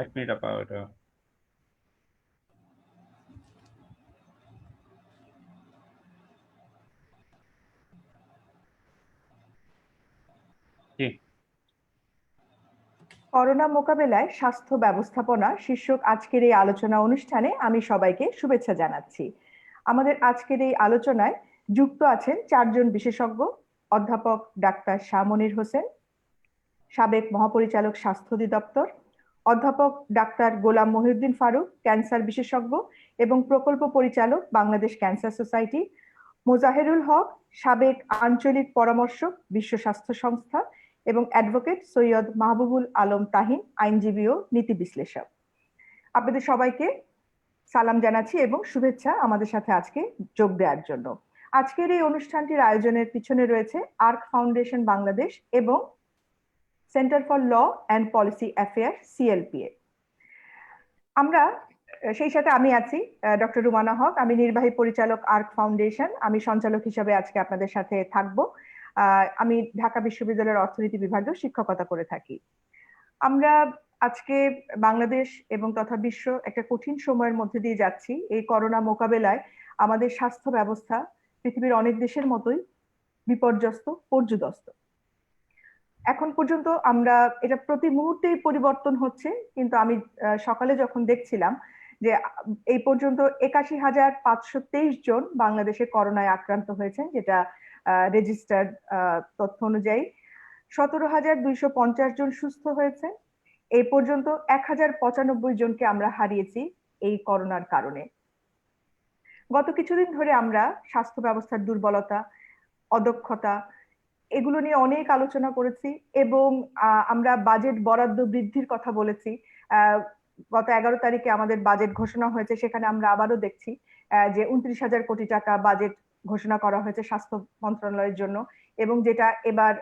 এক মিনিট আপা ওটা জি। করোনা মোকাবেলায় স্বাস্থ্য ব্যবস্থাপনা শীর্ষক আজকের এই আলোচনা অনুষ্ঠানে আমি সবাইকে শুভেচ্ছা জানাচ্ছি। আমাদের আজকের এই আলোচনায় যুক্ত আছেন চারজন বিশেষজ্ঞ: অধ্যাপক ডাক্তার শাহ মনির হোসেন, সাবেক মহাপরিচালক স্বাস্থ্য অধিদপ্তর; অধ্যাপক ডাক্তার গোলাম মহিউদ্দিন ফারুক, ক্যান্সার বিশেষজ্ঞ এবং প্রকল্প পরিচালক, বাংলাদেশ ক্যান্সার সোসাইটি; মোজাহেরুল হক, সাবেক আঞ্চলিক পরামর্শক, বিশ্ব স্বাস্থ্য সংস্থা; এবং অ্যাডভোকেট সৈয়দ মাহবুবুল আলম তাহিন, আইনজীবী ও নীতি বিশ্লেষক। আপনাদের সবাইকে সালাম জানাচ্ছি এবং শুভেচ্ছা আমাদের সাথে আজকে যোগ দেওয়ার জন্য। আজকের এই অনুষ্ঠানটির আয়োজনের পিছনে রয়েছে আর্ক ফাউন্ডেশন বাংলাদেশ এবং Centre for Law and Policy Affair, CLPA। আমরা সেই সাথে আমি আছি ডক্টর রুমানা হক, আমি নির্বাহী পরিচালক আর্ক ফাউন্ডেশন, আমি সঞ্চালক হিসেবে আজকে আপনাদের সাথে থাকবো। আমি ঢাকা বিশ্ববিদ্যালয়ের অর্থনীতি বিভাগেও শিক্ষকতা করে থাকি। আমরা আজকে বাংলাদেশ এবং তথা বিশ্ব একটা কঠিন সময়ের মধ্যে দিয়ে যাচ্ছি। এই করোনা মোকাবেলায় আমাদের স্বাস্থ্য ব্যবস্থা পৃথিবীর অনেক দেশের মতোই বিপর্যস্ত, পর্যুদস্ত। এখন পর্যন্ত আমরা এটা প্রতি মুহূর্তেই পরিবর্তন হচ্ছে, কিন্তু আমি সকালে যখন দেখছিলাম যে এই পর্যন্ত ৮১,৫২৩ জন বাংলাদেশে করোনায় আক্রান্ত হয়েছেন, যেটা রেজিস্টার্ড তথ্য অনুযায়ী। ১৭,২৫০ জন সুস্থ হয়েছে। এই পর্যন্ত ১,০৯৫ জনকে আমরা হারিয়েছি এই করোনার কারণে। গত কিছুদিন ধরে আমরা স্বাস্থ্য ব্যবস্থার দুর্বলতা, অদক্ষতা এগুলো নিয়ে অনেক আলোচনা করেছি এবং আমরা বাজেট বরাদ্দ বৃদ্ধির কথা বলেছি। গত 11 তারিখে আমাদের বাজেট ঘোষণা হয়েছে, সেখানে আমরা আবারও দেখছি যে ২৯,০০০ কোটি টাকা বাজেট ঘোষণা করা হয়েছে স্বাস্থ্য মন্ত্রণালয়ের জন্য, এবং যেটা এবার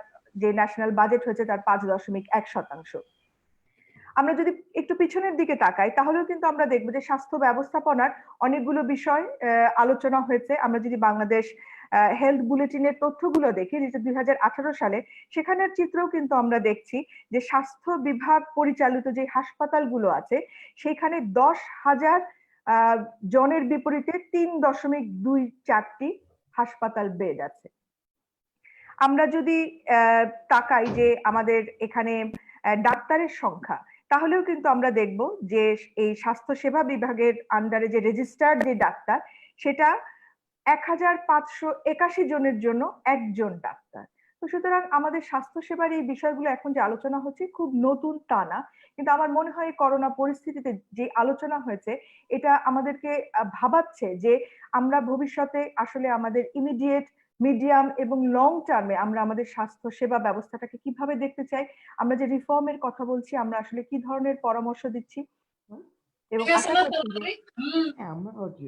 যে ন্যাশনাল বাজেট হয়েছে তার ৫.১%। আমরা যদি একটু পিছনের দিকে তাকাই তাহলেও কিন্তু আমরা দেখবো যে স্বাস্থ্য ব্যবস্থাপনার অনেকগুলো বিষয় আলোচনা হয়েছে। আমরা যদি বাংলাদেশ হেলথ বুলেটিনের তথ্যগুলো দেখি, যেটা ২০১৮ সালে, সেখানের চিত্রও কিন্তু আমরা দেখছি যে স্বাস্থ্য বিভাগ পরিচালিত যে হাসপাতালগুলো আছে সেখানে ১০,০০০ জনের বিপরীতে ৩.২৪টি হাসপাতাল বেড আছে। আমরা যদি তাকাই যে আমাদের এখানে ডাক্তারের সংখ্যা, তাহলেও কিন্তু আমরা দেখব যে এই স্বাস্থ্য সেবা বিভাগের আন্ডারে যে রেজিস্টার্ড যে ডাক্তার, সেটা ১,৫৮১ জনের জন্য একজন ডাক্তার। তো সুতরাং আমাদের স্বাস্থ্য সেবার এই বিষয়গুলো এখন যে আলোচনা হচ্ছে খুব নতুন তা না, কিন্তু আমার মনে হয় করোনা পরিস্থিতিতে যে আলোচনা হয়েছে এটা আমাদেরকে ভাবাচ্ছে যে আমরা ভবিষ্যতে আসলে আমাদের ইমিডিয়েট, মিডিয়াম এবং লং টার্মে আমরা আমাদের স্বাস্থ্য সেবা ব্যবস্থাটাকে কিভাবে দেখতে চাই, আমরা যে রিফর্মের কথা বলছি আমরা আসলে কি ধরনের পরামর্শ দিচ্ছি, এবং আশা করছি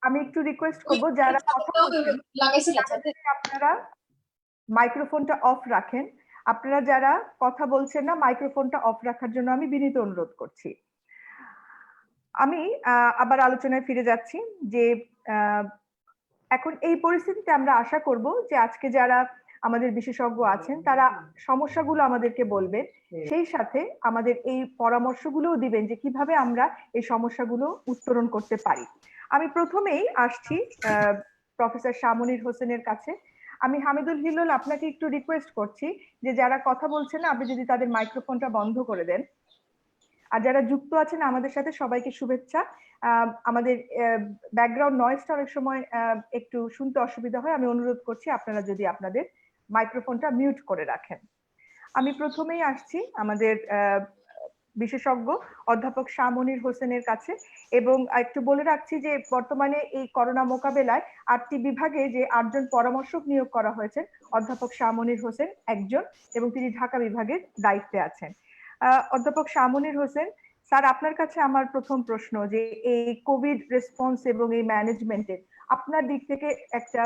আমি একটু রিকোয়েস্ট করব যারা কথা বলছেন আপনারা মাইক্রোফোনটা অফ রাখেন। আপনারা যারা কথা বলছেন না মাইক্রোফোনটা অফ রাখার জন্য আমি বিনীত অনুরোধ করছি। আমি আবার আলোচনায় ফিরে যাচ্ছি যে এখন এই পরিস্থিতিতে আমরা আশা করব যে আজকে যারা আমাদের বিশেষজ্ঞ আছেন তারা সমস্যাগুলো আমাদেরকে বলবেন, সেই সাথে আমাদের এই পরামর্শগুলোও দিবেন যে কিভাবে আমরা এই সমস্যাগুলো উত্তরণ করতে পারি। আমি প্রথমেই আসছি প্রফেসর শাহ মনির হোসেনের কাছে। আমি হামিদুল হিল্লোল আপনাকে একটু রিকোয়েস্ট করছি যে যারা কথা বলছেন আপনি যদি তাদের মাইক্রোফোনটা বন্ধ করে দেন। আর যারা যুক্ত আছেন আমাদের সাথে সবাইকে শুভেচ্ছা। আমাদের ব্যাকগ্রাউন্ড নয়েজটা অনেক সময় একটু শুনতে অসুবিধা হয়, আমি অনুরোধ করছি আপনারা যদি আপনাদের মাইক্রোফোনটা মিউট করে রাখেন। আমি প্রথমেই আসছি আমাদের বিশেষজ্ঞ অধ্যাপক শাহ মনির হোসেনের কাছে, এবং একটু বলে রাখছি যে বর্তমানে এই করোনা মোকাবেলায় ৮টি বিভাগে যে ৮ জন পরামর্শক নিয়োগ করা হয়েছে, অধ্যাপক শাহ মনির হোসেন একজন এবং তিনি ঢাকা বিভাগের দায়িত্বে আছেন। অধ্যাপক শাহ মনির হোসেন স্যার, আপনার কাছে আমার প্রথম প্রশ্ন যে এই কোভিড রেসপন্স এবং এই ম্যানেজমেন্টের আপনার দিক থেকে একটা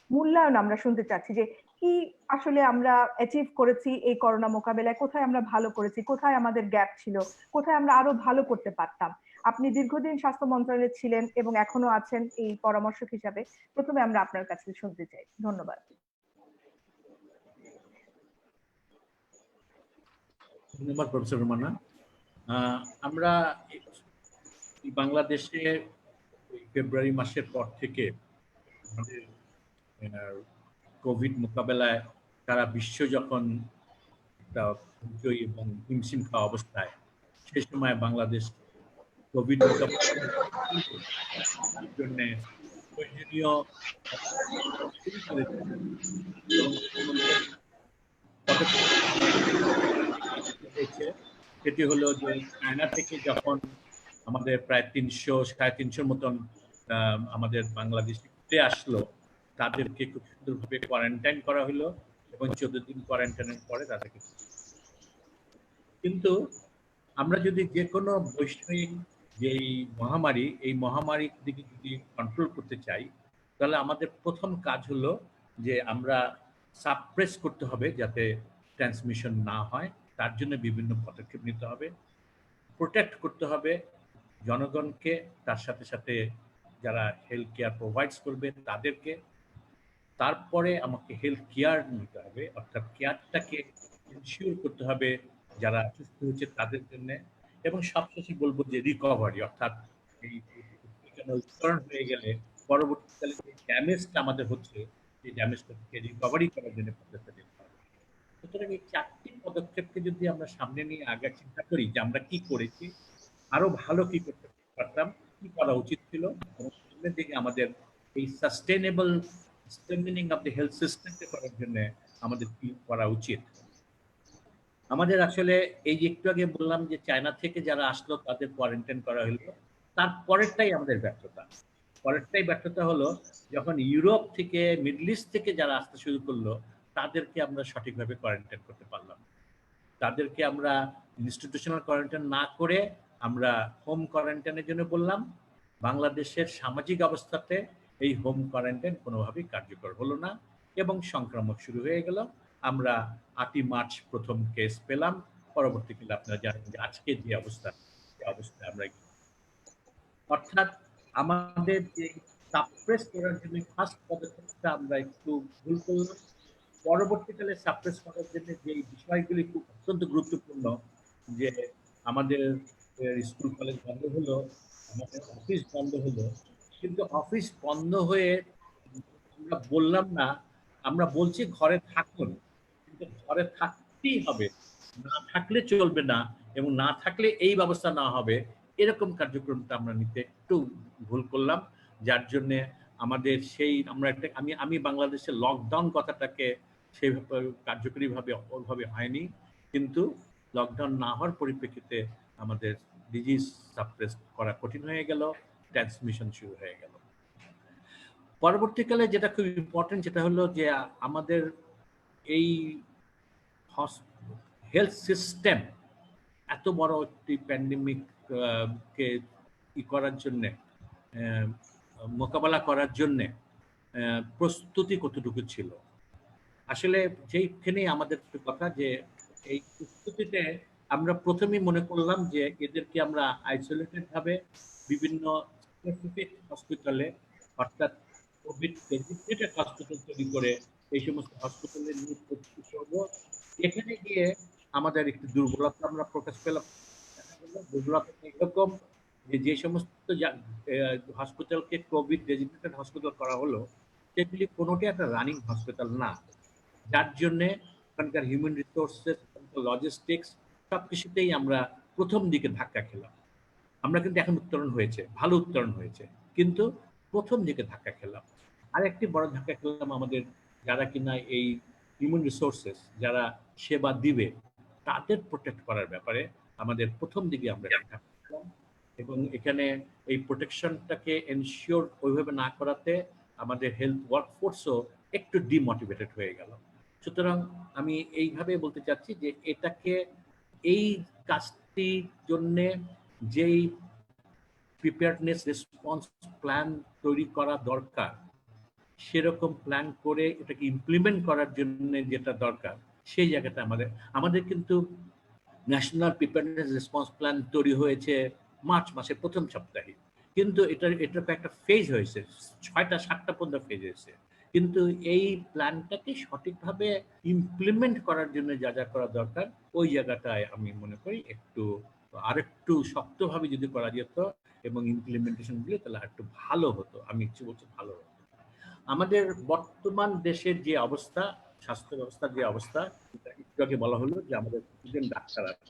মূল্যায়ন আমরা শুনতে চাচ্ছি যে কি আসলে আমরা অ্যাচিভ করেছি এই করোনা মোকাবেলায়, কোথায় আমরা ভালো করেছি, কোথায় আমাদের গ্যাপ ছিল, কোথায় আমরা আরো ভালো করতে পারতাম। আপনি দীর্ঘদিন স্বাস্থ্য মন্ত্রণালয়ে ছিলেন এবং এখনো আছেন এই পরামর্শক হিসাবে, প্রথমে আমরা আপনার কাছে শুনতে চাই। ধন্যবাদ। ধন্যবাদ প্রফেসর রুমানা। আমরা এই বাংলাদেশে ফেব্রুয়ারি মাসের পর থেকে আমাদের কোভিড মোকাবেলায় সারা বিশ্ব যখন একটা দুর্যোগ এবং হিমশিম খাওয়া অবস্থায়, সেই সময় বাংলাদেশ কোভিড মোকাবেলার জন্য প্রয়োজনীয় শুরু করেছে এবং পদক্ষেপ হয়েছে। সেটি হলো যে চায়না থেকে যখন আমাদের প্রায় 300-350 মতন আমাদের বাংলাদেশে ঘুরে আসলো, তাদেরকে খুব সুন্দরভাবে কোয়ারেন্টাইন করা হলো এবং 14 দিন কোয়ারেন্টাইনের পরে তাদেরকে, কিন্তু আমরা যদি যে কোনো বৈশ্বিক যেই মহামারী, এই মহামারীর দিকে যদি কন্ট্রোল করতে চাই, তাহলে আমাদের প্রথম কাজ হলো যে আমরা সাপ্রেস করতে হবে যাতে ট্রান্সমিশন না হয়। তার জন্য বিভিন্ন পদক্ষেপ নিতে হবে, প্রোটেক্ট করতে হবে জনগণকে, তার সাথে সাথে যারা হেলথ কেয়ার প্রোভাইডস করবে তাদেরকে। তারপরে আমাকে হেলথ কেয়ার নিতে হবে, অর্থাৎ কেয়ারটাকে ইনশিওর করতে হবে যারা সুস্থ হচ্ছে তাদের জন্য। এবং সবশেষে বলবো যে রিকভারি, অর্থাৎ এই উত্তরণ হয়ে গেলে পরবর্তীকালে যে ড্যামেজটা আমাদের হচ্ছে, সেই ড্যামেজটাকে রিকভারি করার জন্য পদক্ষেপ নিতে হবে। সুতরাং এই 4টি পদক্ষেপকে যদি আমরা সামনে নিয়ে আগে চিন্তা করি যে আমরা কি করেছি, আরো ভালো কি করতে পারতাম, কি করা উচিত ছিল, এবং সামনের দিকে আমাদের এই sustainable strengthening of the health সিস্টেমকে করার জন্য আমাদের কি করা উচিত। আমাদের আসলে এই যে একটু আগে বললাম যে চায়না থেকে যারা আসলো তাদের কোয়ারেন্টাইন করা হলো, তার পরেরটাই আমাদের ব্যর্থতা। পরেরটাই ব্যর্থতা হলো যখন ইউরোপ থেকে, মিডল ইস্ট থেকে যারা আসতে শুরু করলো, তাদেরকে আমরা সঠিকভাবে কোয়ারেন্টাইন করতে পারলাম। তাদেরকে আমরা ইনস্টিটিউশনাল কোয়ারেন্টাইন না করে আমরা হোম কোয়ারেন্টাইনের জন্য বললাম। বাংলাদেশের সামাজিক অবস্থাতে এই হোম কোয়ারেন্টাইন কোনোভাবেই কার্যকর হলো না এবং সংক্রমণ শুরু হয়ে গেল। আমরা 8ই মার্চ প্রথম কেস পেলাম। পরবর্তীকালে আপনারা জানেন যে আজকে যে অবস্থা, সেই অবস্থায় আমরা, অর্থাৎ আমাদের যে সাপ্রেস করার জন্য ফার্স্ট পদক্ষেপটা আমরা একটু ভুল করলাম। পরবর্তীকালে সাপ্রেস করার জন্য যে বিষয়গুলি খুব অত্যন্ত গুরুত্বপূর্ণ, যে আমাদের স্কুল কলেজ বন্ধ হলো, আমাদের অফিস বন্ধ হলো, কিন্তু অফিস বন্ধ হয়ে আমরা বললাম না, আমরা বলছি ঘরে থাকুন, কিন্তু ঘরে থাকতেই হবে, না থাকলে চলবে না, এবং না থাকলে এই ব্যবস্থা না হবে, এরকম কার্যক্রমটা আমরা নিতে একটু ভুল করলাম। যার জন্য আমাদের সেই আমরা একটা আমি বাংলাদেশের লকডাউন কথাটাকে সেইভাবে কার্যকরীভাবে ওইভাবে হয়নি, কিন্তু লকডাউন না হওয়ার পরিপ্রেক্ষিতে আমাদের ডিজিজ সাপ্রেস করা কঠিন হয়ে গেল, ট্রান্সমিশন শুরু হয়ে গেল। পরবর্তীকালে যেটা খুব ইম্পর্টেন্ট, যেটা হলো যে আমাদের এই হেলথ সিস্টেম এত বড় একটি প্যান্ডেমিক কে ই করার জন্য, মোকাবেলা করার জন্য প্রস্তুতি কতটুকু ছিল। আসলে যেইখানেই আমাদের কথা, যে এই প্রস্তুতিতে আমরা প্রথমেই মনে করলাম যে এদেরকে আমরা আইসোলেটেড ভাবে বিভিন্ন স্পেসিফিক হসপিটালে, অর্থাৎ কোভিড ডেডিকেটেড হসপিটাল তৈরি করে এই সমস্ত হসপিটালে নিয়ে প্রস্তুতি করব। এখানে গিয়ে আমাদের একটি দুর্বলতা আমরা প্রকাশ পেলাম। দুর্বলতা এরকম যে যে সমস্ত হসপিটালকে কোভিড ডেডিকেটেড হসপিটাল করা হলো, সেগুলি কোনোটি একটা রানিং হসপিটাল না, যার জন্য ওখানকার হিউম্যান রিসোর্সেস, লজিস্টিক্স সবকিছুতেই আমরা প্রথম দিকে ধাক্কা খেলাম। আমরা কিন্তু এখন উত্তরণ হয়েছে, ভালো উত্তরণ হয়েছে, কিন্তু প্রথম দিকে ধাক্কা খেলাম। আর একটি বড় ধাক্কা খেলাম আমাদের যারা কিনা এই হিউম্যান রিসোর্সেস, যারা সেবা দিবে, তাদের প্রোটেক্ট করার ব্যাপারে আমাদের প্রথম দিকে আমরা ধাক্কা খেলাম। এবং এখানে এই প্রোটেকশনটাকে এনশিওর ওইভাবে না করাতে আমাদের হেলথ ওয়ার্কফোর্সও একটু ডিমোটিভেটেড হয়ে গেল। সুতরাং আমি এইভাবে বলতে চাচ্ছি যে এটাকে, এই কাজটির জন্যে যেই প্রিপেয়ারনেস রেসপন্স প্ল্যান তৈরি করা দরকার, সেরকম প্ল্যান করে এটাকে ইমপ্লিমেন্ট করার জন্য যেটা দরকার, সেই জায়গাটা আমাদের কিন্তু ন্যাশনাল প্রিপেয়ারনেস রেসপন্স প্ল্যান তৈরি হয়েছে মার্চ মাসের প্রথম সপ্তাহে, কিন্তু এটার একটা ফেজ হয়েছে, 6টা-7টা পর্যন্ত ফেজ হয়েছে, কিন্তু এই প্ল্যানটাকে সঠিকভাবে ইমপ্লিমেন্ট করার জন্য যা যা করা দরকার, ওই জায়গাটায় আমি মনে করি একটু আরেকটু শক্তভাবে যদি করা যেত এবং ইমপ্লিমেন্টেশন দিলে তাহলে আরেকটু ভালো হতো। আমি কিছু বলছি ভালো হতো। আমাদের বর্তমান দেশের যে অবস্থা, স্বাস্থ্য ব্যবস্থার যে অবস্থা, একটু আগে বলা হলো যে আমাদের প্রতিদিন ডাক্তার আছে।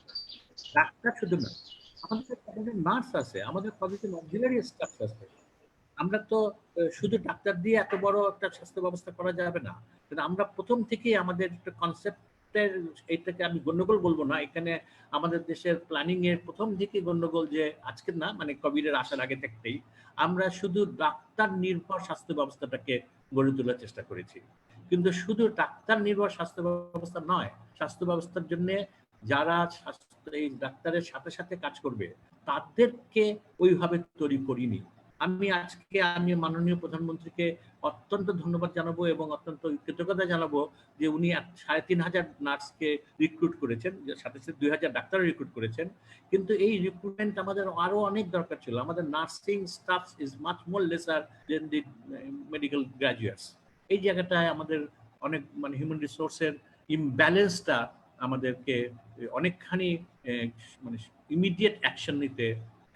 ডাক্তার শুধু না, আমাদের নার্স আছে, আমাদের কতজন অক্সিলারি স্টাফ আছে। আমরা তো শুধু ডাক্তার দিয়ে এত বড় একটা স্বাস্থ্য ব্যবস্থা করা যাবে না। কিন্তু আমরা প্রথম থেকেই আমাদের একটা কনসেপ্টের, এইটাকে আমি গন্ডগোল বলবো না, এখানে আমাদের দেশের প্ল্যানিং এর প্রথম থেকে গন্ডগোল যে আজকের না, মানে কোভিডের আসার আগে থেকেই আমরা শুধু ডাক্তার নির্ভর স্বাস্থ্য ব্যবস্থাটাকে গড়ে তোলার চেষ্টা করেছি। কিন্তু শুধু ডাক্তার নির্ভর স্বাস্থ্য ব্যবস্থা নয়, স্বাস্থ্য ব্যবস্থার জন্য যারা এই ডাক্তারের সাথে সাথে কাজ করবে তাদেরকে ওইভাবে তৈরি করিনি। আমি মাননীয় প্রধানমন্ত্রীকে অত্যন্ত ধন্যবাদ জানাবো এবং অত্যন্ত কৃতজ্ঞতা জানাবো যে উনি ৩,৫০০ নার্সকে রিক্রুট করেছেন, সাথে সাথে ২,০০০ ডাক্তার রিক্রুট করেছেন। কিন্তু এই রিক্রুটমেন্ট আমাদের আরো অনেক দরকার ছিল। আমাদের nursing staff is much more laser then the medical graduates. এই জায়গাটায় আমাদের অনেক মানে হিউম্যান রিসোর্সের ইমব্যালেন্সটা আমাদেরকে অনেকখানি মানে ইমিডিয়েট অ্যাকশন নিতে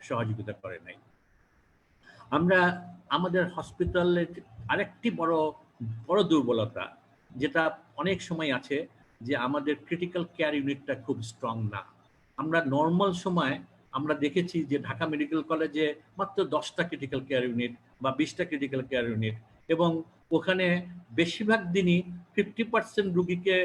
সহযোগিতা করে নাই। আমরা আমাদের হসপিটালের আরেকটি বড় দুর্বলতা, যেটা অনেক সময় আছে, যে আমাদের ক্রিটিক্যাল কেয়ার ইউনিটটা খুব স্ট্রং না। আমরা নর্মাল সময় আমরা দেখেছি যে ঢাকা মেডিকেল কলেজে মাত্র 10টা ক্রিটিক্যাল কেয়ার ইউনিট বা 20টা ক্রিটিক্যাল কেয়ার ইউনিট, এবং ওখানে বেশিরভাগ দিনই 50% রুগীকে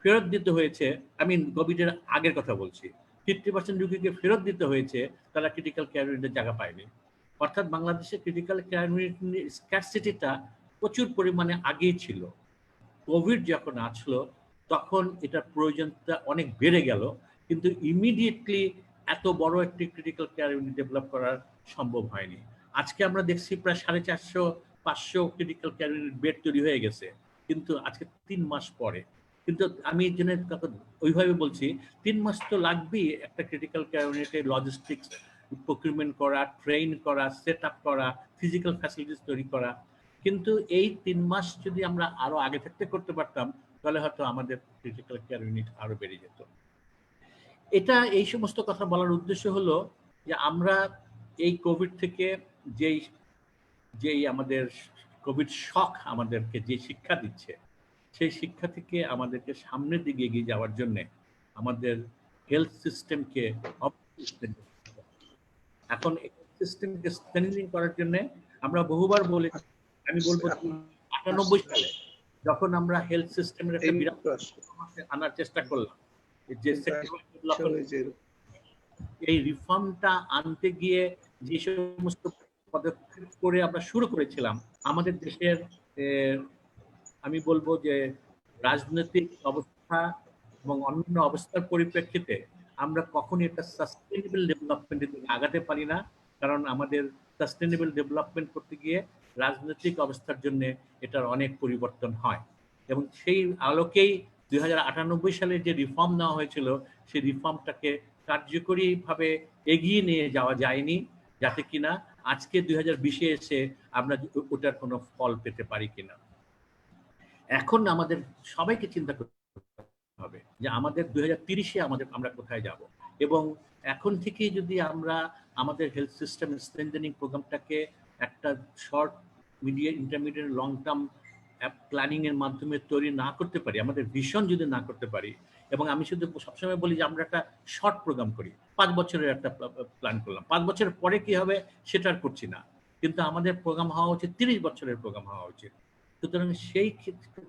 ফেরত দিতে হয়েছে। আমি কোভিডের আগের কথা বলছি, 50% রুগীকে ফেরত দিতে হয়েছে, তারা ক্রিটিক্যাল কেয়ার ইউনিটের জায়গা পায়নি। অর্থাৎ বাংলাদেশে ক্রিটিক্যাল কেয়ার ইউনিটের স্ক্যারসিটিটা প্রচুর পরিমাণে আগেই ছিল। কোভিড যখন আসলো তখন এটার প্রয়োজনটা অনেক বেড়ে গেল, কিন্তু ইমিডিয়েটলি এত বড় একটি ক্রিটিক্যাল কেয়ার ইউনিট ডেভেলপ করা সম্ভব হয়নি। আজকে আমরা দেখছি প্রায় 450-500 ক্রিটিক্যাল কেয়ার ইউনিট বেড তৈরি হয়ে গেছে, কিন্তু আজকে 3 মাস পরে। কিন্তু আমি এই জন্য ওইভাবে বলছি, 3 মাস তো লাগবেই একটা ক্রিটিক্যাল কেয়ার ইউনিটের লজিস্টিক্স প্রকিউরমেন্ট করা, ট্রেন করা, সেট আপ করা, ফিজিক্যাল ফ্যাসিলিটিস তৈরি করা। কিন্তু এই 3 মাস যদি আমরা আরো আগে থাকতে করতে পারতাম তাহলে হয়তো আমাদের ক্রিটিক্যাল কেয়ার ইউনিট আরো বেড়ে যেত। এই সমস্ত কথা বলার উদ্দেশ্য হলো যে আমরা এই কোভিড থেকে যেই আমাদের কোভিড শক আমাদেরকে যে শিক্ষা দিচ্ছে, সেই শিক্ষা থেকে আমাদেরকে সামনের দিকে এগিয়ে যাওয়ার জন্য আমাদের হেলথ সিস্টেমকে এখন সিস্টেমকে স্ট্রেংথেনিং করার জন্য আমরা বহুবার বলে, আমি বলবো ৯৮ সালে যখন আমরা হেলথ সিস্টেমের একটা বিরাট আনার চেষ্টা করলাম, যে এই রিফর্মটা আনতে গিয়ে যে সমস্ত পদক্ষেপ করে আমরা শুরু করেছিলাম, আমাদের দেশের আমি বলবো যে রাজনৈতিক অবস্থা এবং অন্যান্য অবস্থার পরিপ্রেক্ষিতে আমরা কখনই একটা সাস্টেইনেবল ডেভেলপমেন্টের দিকে আগাতে পারি না। কারণ আমাদের সাস্টেইনেবল ডেভেলপমেন্ট করতে গিয়ে রাজনৈতিক অবস্থার জন্য এটার অনেক পরিবর্তন হয়, এবং সেই আলোকেই ২০৯৮ সালে যে রিফর্ম নেওয়া হয়েছিল সেই রিফর্মটাকে কার্যকরীভাবে এগিয়ে নিয়ে যাওয়া যায়নি, যাতে কিনা আজকে 2020-এ এসে আমরা ওটার কোনো ফল পেতে পারি কিনা। এখন আমাদের সবাইকে চিন্তা করতে হবে যে আমাদের 2030-এ আমরা কোথায় যাব, এবং এখন থেকেই যদি আমরা আমাদের হেলথ সিস্টেম স্ট্রেংথেনিং প্রোগ্রামটাকে একটা short, medium, intermediate, long term planning এর মাধ্যমে তৈরি না করতে পারি, আমাদের ভিশন যদি না করতে পারি, এবং আমি শুধু সবসময় বলি যে আমরা একটা শর্ট প্রোগ্রাম করি, 5 বছরের একটা প্ল্যান করলাম, 5 বছর পরে কি হবে সেটা আর করছি না, কিন্তু আমাদের প্রোগ্রাম হওয়া উচিত 30 বছরের প্রোগ্রাম হওয়া উচিত। সুতরাং সেই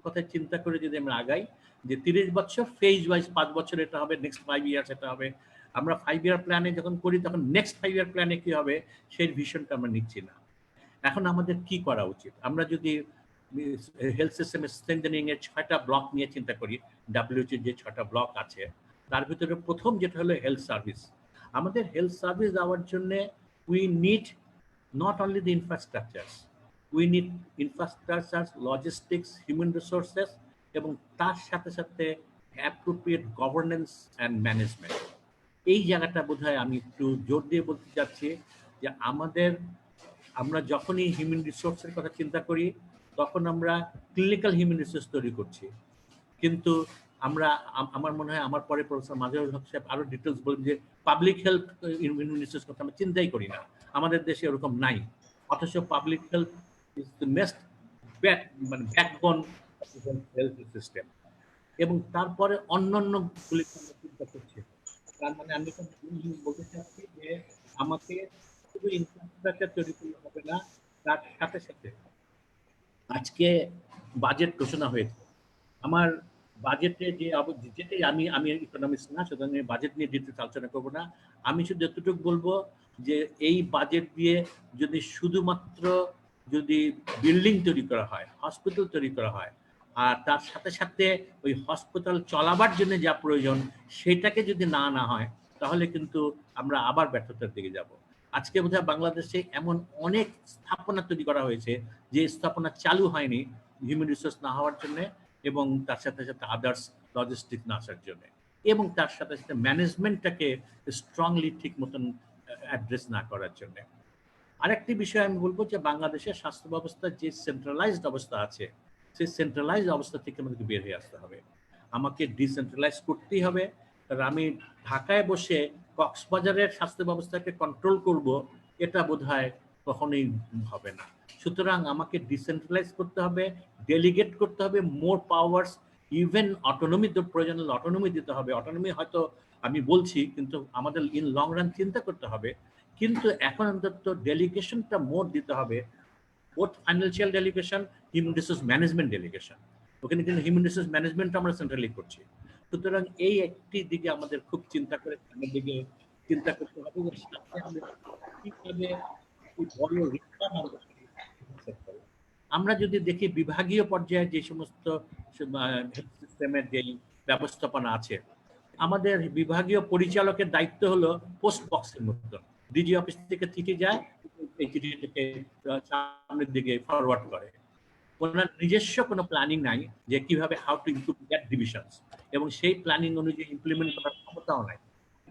কথা চিন্তা করে যদি আমরা আগাই যে 30 বছর ফেজ ওয়াইজ, 5 বছর এটা হবে, নেক্সট 5 ইয়ার্স এটা হবে, আমরা 5 ইয়ার প্ল্যানে যখন করি তখন নেক্সট 5 ইয়ার প্ল্যানে কি হবে সেই ভিশনটা আমরা নিচ্ছি না। এখন আমাদের কি করা উচিত? আমরা যদি হেলথ সিস্টেম স্ট্রেংথেনিং এর 6টা ব্লক নিয়ে চিন্তা করি, WHO যে 6টা ব্লক আছে তার ভিতরে প্রথম যেটা হলো হেলথ সার্ভিস। আমাদের হেলথ সার্ভিস দেওয়ার জন্য we need not only the infrastructure, we need infrastructure, logistics, human resources, এবং তার সাথে সাথে অ্যাপ্রোপ্রিয়েট গভর্নেন্স অ্যান্ড ম্যানেজমেন্ট। এই জায়গাটা বোধহয় আমি একটু জোর দিয়ে বলতে চাচ্ছি যে আমরা যখনই হিউম্যান রিসোর্সের কথা চিন্তা করি তখন আমরা ক্লিনিক্যাল হিউম্যান রিসোর্স তৈরি করছি, কিন্তু আমরা আমার মনে হয় আমার পরে প্রফেসর মাজহারুল হক সাহেব আরো ডিটেলস বলেন যে পাবলিক হেলথ হিউম্যান রিসোর্স কথা আমরা চিন্তাই করি না, আমাদের দেশে ওরকম নাই, অথচ public health is the messed মানে ব্যাকবোন হেলথ সিস্টেম। এবং তারপরে অন্যান্য গুলি আমরা চিন্তা করছি। তার মানে আমি বলতে চাচ্ছি যে আমাকে শুধু ইনফ্রাস্ট্রাকচার তৈরি করলে হবে না, তার সাথে সাথে আজকে বাজেট ঘোষণা হয়েছে। আমার বাজেটে যে যেটাই আমি আমি ইকোনমিক্স না, সুতরাং বাজেট নিয়ে ডিটেলস আলোচনা করবো না। আমি শুধু এতটুকু বলবো যে এই বাজেট দিয়ে যদি শুধুমাত্র যদি বিল্ডিং তৈরি করা হয়, হসপিটাল তৈরি করা হয়, আর তার সাথে সাথে ওই হসপিটাল চলাবার জন্য যা প্রয়োজন সেটাকে যদি না আনা হয়, তাহলে কিন্তু আমরা আবার ব্যর্থতার দিকে যাব। আজকে বোধহয় বাংলাদেশে এমন অনেক স্থাপনা তৈরি করা হয়েছে যে স্থাপনা চালু হয়নি হিউম্যান রিসোর্স না হওয়ার জন্য, এবং তার সাথে সাথে আদার্স লজিস্টিক না আসার জন্য, এবং তার সাথে সাথে ম্যানেজমেন্টটাকে স্ট্রংলি ঠিক মতন অ্যাড্রেস না করার জন্য। আরেকটি বিষয় আমি বলবো যে বাংলাদেশের স্বাস্থ্য ব্যবস্থা যে সেন্ট্রালাইজড অবস্থা আছে, সেই সেন্ট্রালাইজড অবস্থা থেকে আমাদেরকে বের হয়ে আসতে হবে। আমাকে ডিসেন্ট্রালাইজ করতেই হবে। কারণ আমি ঢাকায় বসে কক্সবাজারের স্বাস্থ্য ব্যবস্থাকে কন্ট্রোল করব, এটা বোধহয় কখনোই হবে না। সুতরাং আমাকে ডিসেন্ট্রালাইজ করতে হবে, ডেলিগেট করতে হবে মোর পাওয়ার্স, ইভেন অটোনমি প্রয়োজন হলে অটোনমি দিতে হবে। অটোনমি হয়তো আমি বলছি, কিন্তু আমাদের ইন লং রান চিন্তা করতে হবে। কিন্তু এখন অন্তত ডেলিগেশনটা মোর দিতে হবে, both financial delegation, human resource management delegation. ওখানে কিন্তু হিউম্যান রিসোর্স ম্যানেজমেন্ট আমরা সেন্ট্রালি করছি। সুতরাং এই একটি দিকে আমাদের খুব চিন্তা করে সামনের দিকে চিন্তা করতে হবে যে সাথে আমরা কিভাবে এই বড় রিফর্ম আমরা যদি দেখি বিভাগীয় পর্যায়ে যে সমস্ত হেলথ সিস্টেমের যে ব্যবস্থাপনা আছে, আমাদের বিভাগীয় পরিচালকের দায়িত্ব হলো পোস্ট বক্সের মতন, ডিজি অফিস থেকে চিঠি যায়, এই চিঠিটাকে সামনের দিকে ফরওয়ার্ড করে। ওনার নিজস্ব কোনো প্ল্যানিং নাই যে কিভাবে how to improve that divisions, এবং সেই প্ল্যানিং অনুযায়ী ইমপ্লিমেন্ট করার ক্ষমতাও নাই।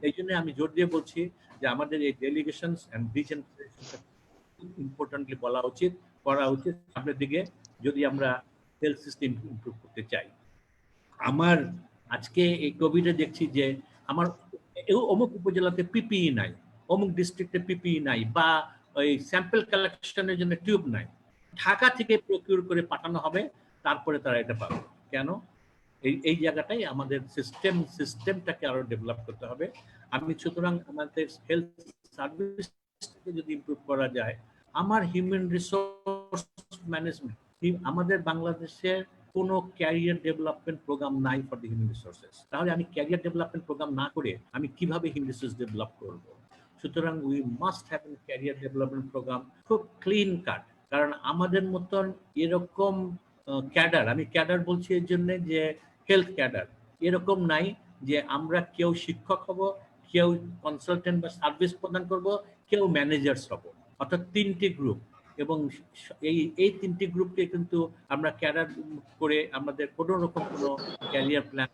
এই জন্য আমি জোর দিয়ে বলছি যে আমাদের এই ডেলিগেশনস অ্যান্ড ডিসেন্ট্রালাইজেশন ইম্পর্টেন্টলি বলা উচিত, করা উচিত সামনের দিকে, যদি আমরা হেলথ সিস্টেম ইমপ্রুভ করতে চাই। আমার আজকে এই কোভিডে দেখছি যে আমার অমুক উপজেলাতে পিপিই নাই, অমুক ডিস্ট্রিক্টে পিপিই নাই, বা ওই স্যাম্পল কালেকশনের জন্য টিউব নাই, ঢাকা থেকে প্রকিউর করে পাঠানো হবে, তারপরে তারা এটা পাবে। কেন? এই জায়গাটাই আমাদের সিস্টেমটাকে আরো ডেভেলপ করতে হবে। আমি সুতরাং আমাদের হেলথ সার্ভিসটাকে যদি ইমপ্রুভ করা যায়, আমার হিউম্যান রিসোর্স ম্যানেজমেন্ট, আমাদের বাংলাদেশের কোনো ক্যারিয়ার ডেভেলপমেন্ট প্রোগ্রাম নাই ফর দি হিউম্যান রিসোর্সেস। তাহলে আমি ক্যারিয়ার ডেভেলপমেন্ট প্রোগ্রাম না করে আমি কিভাবে হিউম্যান রিসোর্স ডেভেলপ করব? সুতরাং we must have a career development program, খুব ক্লিন কাট। কারণ আমাদের মতন এরকম ক্যাডার, আমি ক্যাডার বলছি এর জন্য যে হেলথ ক্যাডার এরকম নাই যে আমরা কেউ শিক্ষক হব, কেউ কনসালটেন্ট বা সার্ভিস প্রদান করব, কেউ ম্যানেজার্স হব। অর্থাৎ তিনটি গ্রুপ, এবং এই তিনটি গ্রুপকে কিন্তু আমরা ক্যাডার করে আমাদের কোনো রকম কোনো ক্যারিয়ার প্ল্যান,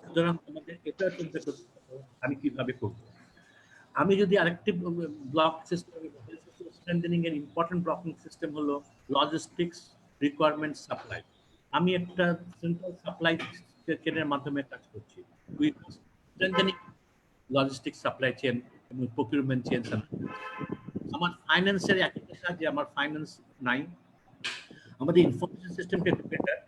সুতরাং আমাদের এটা চিন্তা করতে হবে আমি কিভাবে করব। আমি যদি আরেকটি ব্লক সিস্টেম, স্ট্রেংথেনিং এর ইম্পর্টেন্ট ব্লকিং সিস্টেম হলো লজিস্টিক্স, রিকোয়ারমেন্ট, সাপ্লাই। আমি একটা সেন্ট্রাল সাপ্লাই চেনের মাধ্যমে কাজ করছি। We strengthening logistics, supply chain এবং প্রকিউরমেন্ট চেন। আমার ফাইন্যান্সের একই কাজ যে আমার ফাইন্যান্স নাই, আমাদের ইনফরমেশন সিস্টেমটা একটু বেটার।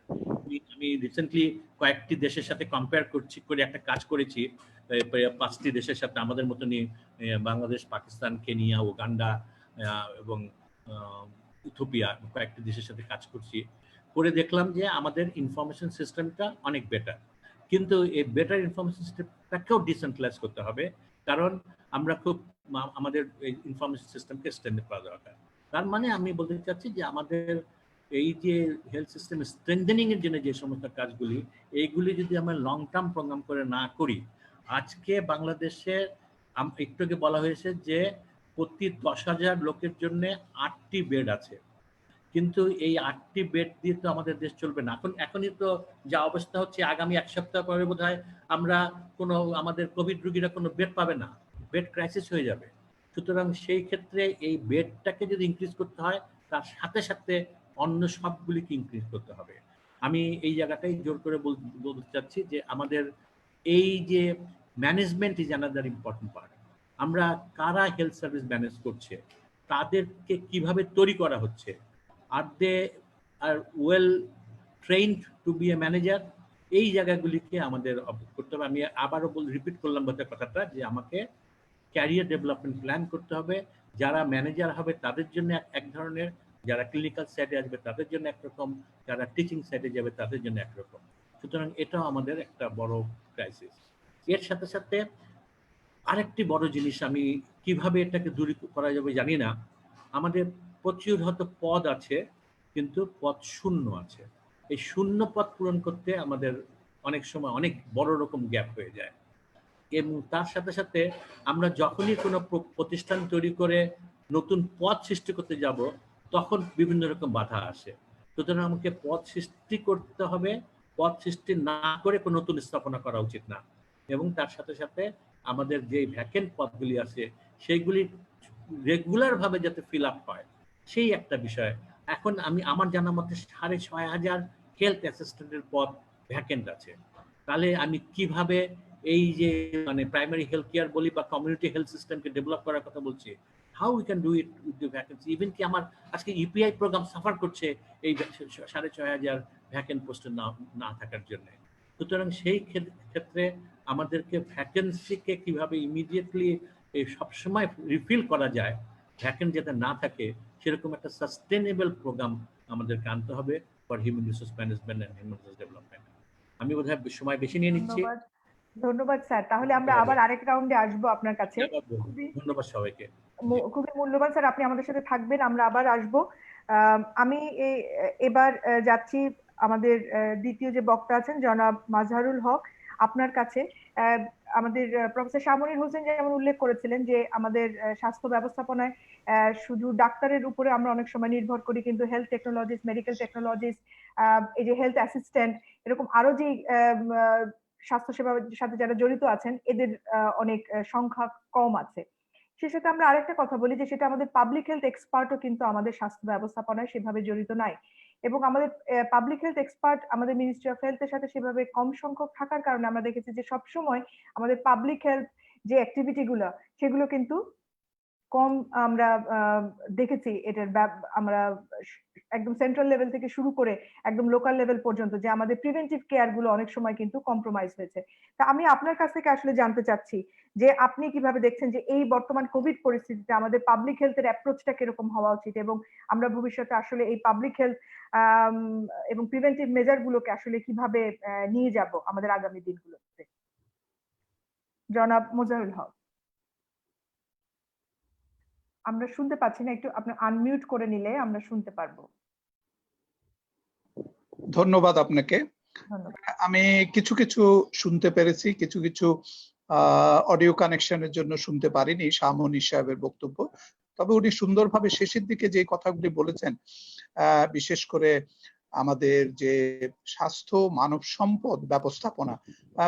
আমি রিসেন্টলি কয়েকটি দেশের সাথে কম্পেয়ার করে একটা কাজ করেছি, 5টি দেশের সাথে আমাদের মতনই, বাংলাদেশ, পাকিস্তান, কেনিয়া, উগান্ডা এবং ইথিওপিয়া, কয়েকটি দেশের সাথে কাজ করছি। করে দেখলাম যে আমাদের ইনফরমেশন সিস্টেমটা অনেক বেটার, কিন্তু এই বেটার ইনফরমেশন সিস্টেমটাকেও ডিসেন্ট্রালাইজ করতে হবে, কারণ আমরা খুব আমাদের ইনফরমেশন সিস্টেমকে এক্সটেন্ড করা দরকার। তার মানে আমি বলতে চাচ্ছি যে আমাদের এই যে হেলথ সিস্টেম স্ট্রেংথেনিং এর জন্য যে সমস্ত কাজগুলি, এইগুলি যদি আমরা লং টার্ম প্রোগ্রাম করে না করি, আজকে বাংলাদেশে একটু আগে বলা হয়েছে যে প্রতি 10,000 লোকের জন্য 8টি বেড আছে, কিন্তু এই 8টি বেড দিয়ে তো আমাদের দেশ চলবে না। এখনই তো যা অবস্থা হচ্ছে, আগামী 1 সপ্তাহ পরে বোধহয় আমরা কোনো আমাদের কোভিড রোগীরা কোনো বেড পাবে না, বেড ক্রাইসিস হয়ে যাবে। সুতরাং সেই ক্ষেত্রে এই বেডটাকে যদি ইনক্রিজ করতে হয়, তার সাথে সাথে অন্য সবগুলিকে ইনক্রিজ করতে হবে। আমি এই জায়গাটাই জোর করে বলতে চাচ্ছি যে আমাদের এই যে management is another important part. আমরা কারা হেলথ সার্ভিস ম্যানেজ করছে, তাদেরকে কিভাবে তৈরি করা হচ্ছে, আর দে are well trained two B a manager, এই জায়গাগুলিকে আমাদের করতে হবে। আমি আবারও রিপিট করলাম কথাটা যে আমাকে ক্যারিয়ার ডেভেলপমেন্ট প্ল্যান করতে হবে। যারা ম্যানেজার হবে তাদের জন্য এক ধরনের, যারা ক্লিনিক্যাল সাইডে আসবে তাদের জন্য একরকম, যারা টিচিং সাইডে যাবে তাদের জন্য একরকম। সুতরাং এটাও আমাদের একটা বড় ক্রাইসিস। এর সাথে সাথে আরেকটি বড় জিনিস, আমি কিভাবে এটাকে দূর করা যাবে জানি না, আমাদের প্রচুর হয়তো পদ আছে কিন্তু পদ শূন্য আছে। এই শূন্য পদ পূরণ করতে আমাদের অনেক সময় অনেক বড় রকম গ্যাপ হয়ে যায়। এবং তার সাথে সাথে আমরা যখনই কোনো প্রতিষ্ঠান তৈরি করে নতুন পদ সৃষ্টি করতে যাব, তখন বিভিন্ন রকম বাধা আসে। সুতরাং আমাকে পদ সৃষ্টি করতে হবে, পদ সৃষ্টি না করে কোনো নতুন স্থাপনা করা উচিত না। এবং তার সাথে সাথে আমাদের যে ভ্যাকেন্ট পদগুলি আছে সেইগুলি রেগুলারভাবে যাতে ফিল আপ হয়, সেই একটা বিষয়। এখন আমার জানা মতে 6,500 হেলথ অ্যাসিস্ট্যান্টের পদ ভ্যাকেন্ট আছে। তাহলে আমি কিভাবে এই যে মানে প্রাইমারি হেলথ কেয়ার বলি বা কমিউনিটি হেলথ সিস্টেমকে ডেভেলপ করার কথা বলছি, how we can do it with the vacancy. Even কি আমার আজকে ইউপিআই প্রোগ্রাম সাফার করছে এই 6,500 ভ্যাকেন্ট পোস্ট না থাকার জন্য। সুতরাং সেই ক্ষেত্রে আমাদেরকে ভ্যাকেন্সিকে কিভাবে ইমিডিয়েটলি সবসময় রিফিল করা যায়, ভ্যাকেন্ট যাতে না থাকে, সেরকম একটা সাস্টেনেবল প্রোগ্রাম আমাদেরকে আনতে হবে for human resource management and human resource development. আমি বোধহয় সময় বেশি নিয়ে নিচ্ছি। ধন্যবাদ। ধন্যবাদ স্যার। তাহলে আমরা আবার আরেক রাউন্ডে আসবো আপনার কাছে। ধন্যবাদ সবাইকে। খুবই মূল্যবান স্যার, আপনি আমাদের সাথে থাকবেন, আমরা আবার আসবো। আমি এবার যাচ্ছি আমাদের দ্বিতীয় যে বক্তা আছেন জনাব মাজহারুল হক, আপনার কাছে। আমাদের প্রফেসর শামুনুর হোসেন যেমন উল্লেখ করেছিলেন যে আমাদের স্বাস্থ্য ব্যবস্থাপনায় শুধু ডাক্তারের উপরে আমরা অনেক সময় নির্ভর করি, কিন্তু হেলথ টেকনোলজিস্ট, মেডিকেল টেকনোলজিস্ট, এই যে হেলথ অ্যাসিস্ট্যান্ট, এরকম আরো যে স্বাস্থ্যসেবার সাথে যারা জড়িত আছেন এদের অনেক সংখ্যা কম আছে। সে সাথে আমরা আরেকটা কথা বলি যে সেটা আমাদের পাবলিক হেলথ এক্সপার্টও কিন্তু আমাদের স্বাস্থ্য ব্যবস্থাপনায় সেভাবে জড়িত নাই, এবং আমাদের পাবলিক হেলথ এক্সপার্ট আমাদের মিনিস্ট্রি অফ হেলথের সাথে সেভাবে কম সংখ্যক থাকার কারণে আমরা দেখেছি যে সবসময় আমাদের পাবলিক হেলথ যে অ্যাক্টিভিটি গুলো সেগুলো কিন্তু কম আমরা দেখেছি। আমরা একদম সেন্ট্রাল লেভেল থেকে শুরু করে একদম লোকাল লেভেল পর্যন্ত যে আমাদের প্রিভেন্টিভ কেয়ার গুলো অনেক সময় কিন্তু কম্প্রোমাইজ হয়েছে। তা আমি আপনার কাছ থেকে আসলে জানতে চাচ্ছি যে আপনি কিভাবে দেখছেন যে এই বর্তমান কোভিড পরিস্থিতিতে আমাদের পাবলিক হেলথের অ্যাপ্রোচটা কিরকম হওয়া উচিত, এবং আমরা ভবিষ্যতে আসলে এই পাবলিক হেলথ এবং প্রিভেন্টিভ মেজার গুলোকে আসলে কিভাবে নিয়ে যাব আমাদের আগামী দিনগুলোতে। জনাব মোজাহিরুল হক, আমরা শুনতে পাচ্ছি না, একটু আপনি আনমিউট করে নিলে আমরা শুনতে পারবো। ধন্যবাদ আপনাকে। ধন্যবাদ। আমি কিছু কিছু শুনতে পেরেছি, কিছু কিছু অডিও কানেকশনের জন্য শুনতে পারিনি শামুনি সাহেবের বক্তব্য। তবে উনি সুন্দরভাবে শেষের দিকে যে কথাগুলি বলেছেন, বিশেষ করে আমাদের যে স্বাস্থ্য মানব সম্পদ ব্যবস্থাপনা,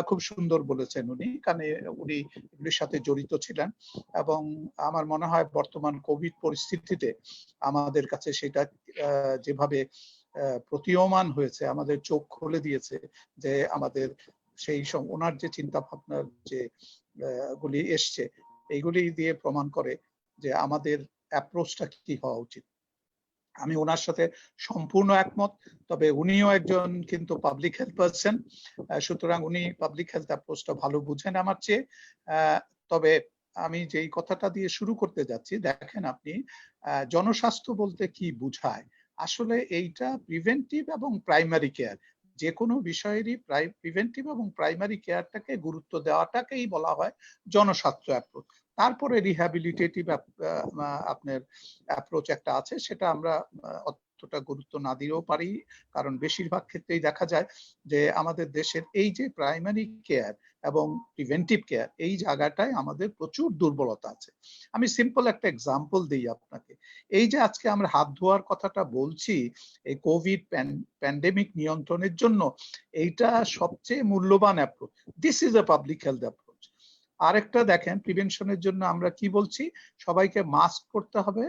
খুব সুন্দর বলেছেন উনি, কারণ উনি এগুলির সাথে জড়িত ছিলেন। এবং আমার মনে হয় বর্তমান কোভিড পরিস্থিতিতে আমাদের কাছে সেটা যেভাবে প্রতীয়মান হয়েছে, আমাদের চোখ খুলে দিয়েছে যে আমাদের সেই ওনার যে চিন্তা ভাবনার যে গুলি এসছে, এইগুলি দিয়ে প্রমাণ করে যে আমাদের অ্যাপ্রোচটা কি হওয়া উচিত। আমি ওনার সাথে সম্পূর্ণ একমত। তবে উনিও একজন কিন্তু পাবলিক হেলথ পার্সন, সুতরাং উনি পাবলিক হেলথ অ্যাপ্রোচটা ভালো বুঝেন আমার চেয়ে। তবে আমি যেই কথাটা দিয়ে শুরু করতে যাচ্ছি, দেখেন আপনি জনস্বাস্থ্য বলতে কি বুঝায়। আসলে এইটা প্রিভেন্টিভ এবং প্রাইমারি কেয়ার, যে কোনো বিষয়েরই প্রিভেন্টিভ এবং প্রাইমারি কেয়ারটাকে গুরুত্ব দেওয়াটাকেই বলা হয় জনস্বাস্থ্য অ্যাপ্রোচ। তারপরে রিহ্যাবিলিটেটিভ আপনার অ্যাপ্রোচ একটা আছে, সেটা আমরা অতটা গুরুত্ব না দিয়েও পারি, কারণ বেশিরভাগ ক্ষেত্রেই দেখা যায় যে আমাদের দেশের এই যে প্রাইমারি কেয়ার এবং প্রিভেন্টিভ কেয়ার, এই জায়গাটায় আমাদের প্রচুর দুর্বলতা আছে। আমি সিম্পল একটা এক্সাম্পল দিই আপনাকে। এই যে আজকে আমরা হাত ধোয়ার কথাটা বলছি, এই কোভিড প্যান্ডেমিক নিয়ন্ত্রণের জন্য এইটা সবচেয়ে মূল্যবান approach. This is a public health approach. আরেকটা দেখেন, প্রিভেনশনের জন্য আমরা কি বলছি, সবাইকে মাস্ক পরতে হবে,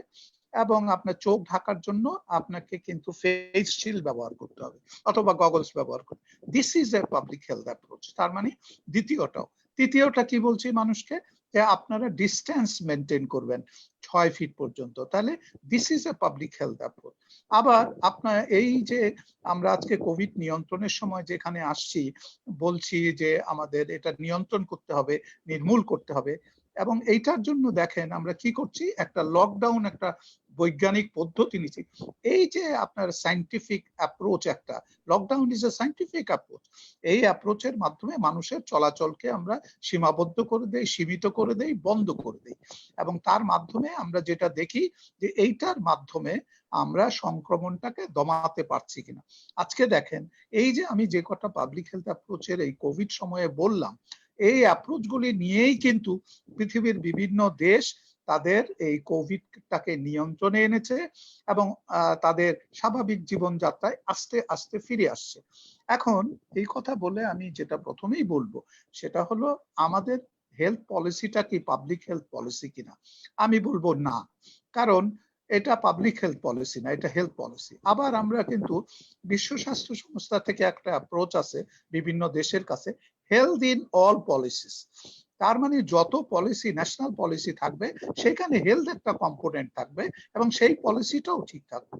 এবং আপনার চোখ ঢাকার জন্য আপনাকে কিন্তু ফেস শিল্ড ব্যবহার করতে হবে অথবা গগলস ব্যবহার করতে। This is a public health approach. তার মানে তৃতীয়টা কি বলছি মানুষকে, যে আপনারা ডিস্টেন্স মেনটেন করবেন 6 ফিট পর্যন্ত, তাহলে this is a public health approach. আবার আপনার এই যে আমরা আজকে কোভিড নিয়ন্ত্রণের সময় যেখানে আসছি, বলছি যে আমাদের এটা নিয়ন্ত্রণ করতে হবে, নির্মূল করতে হবে, এবং এইটার জন্য দেখেন আমরা কি করছি, একটা লকডাউন একটা বৈজ্ঞানিক পদ্ধতি নিচ্ছি। এই যে আপনার সায়েন্টিফিক অ্যাপ্রোচ, একটা lockdown is a scientific approach. এই অ্যাপ্রোচের মাধ্যমে মানুষের চলাচলকে আমরা সীমাবদ্ধ করে দেই, সীমিত করে দেই, বন্ধ করে দেই, এবং তার মাধ্যমে আমরা যেটা দেখি যে এইটার মাধ্যমে আমরা সংক্রমণটাকে দমাতে পারছি কিনা। আজকে দেখেন এই যে আমি যে কটা পাবলিক হেলথ অ্যাপ্রোচের এই কোভিড সময়ে বললাম, এই অ্যাপ্রোচগুলি নিয়েই কিন্তু পৃথিবীর বিভিন্ন দেশ তাদের এই কোভিডটাকে নিয়ন্ত্রণে এনেছে এবং তাদের স্বাভাবিক জীবনযাত্রায় আস্তে আস্তে ফিরে আসছে। এখন এই কথা বলে আমি যেটা প্রথমেই বলবো সেটা হলো আমাদের হেলথ পলিসিটা কি পাবলিক হেলথ পলিসি কিনা। আমি বলবো না, কারণ এটা পাবলিক হেলথ পলিসি না, এটা হেলথ পলিসি। আবার আমরা কিন্তু বিশ্ব স্বাস্থ্য সংস্থা থেকে একটা অ্যাপ্রোচ আছে বিভিন্ন দেশের কাছে, হেলথ ইন অল পলিসিস। তার মানে যত পলিসি, ন্যাশনাল পলিসি থাকবে সেখানে হেলথ একটা কম্পোনেন্ট থাকবে এবং সেই পলিসিটাও ঠিক থাকবে।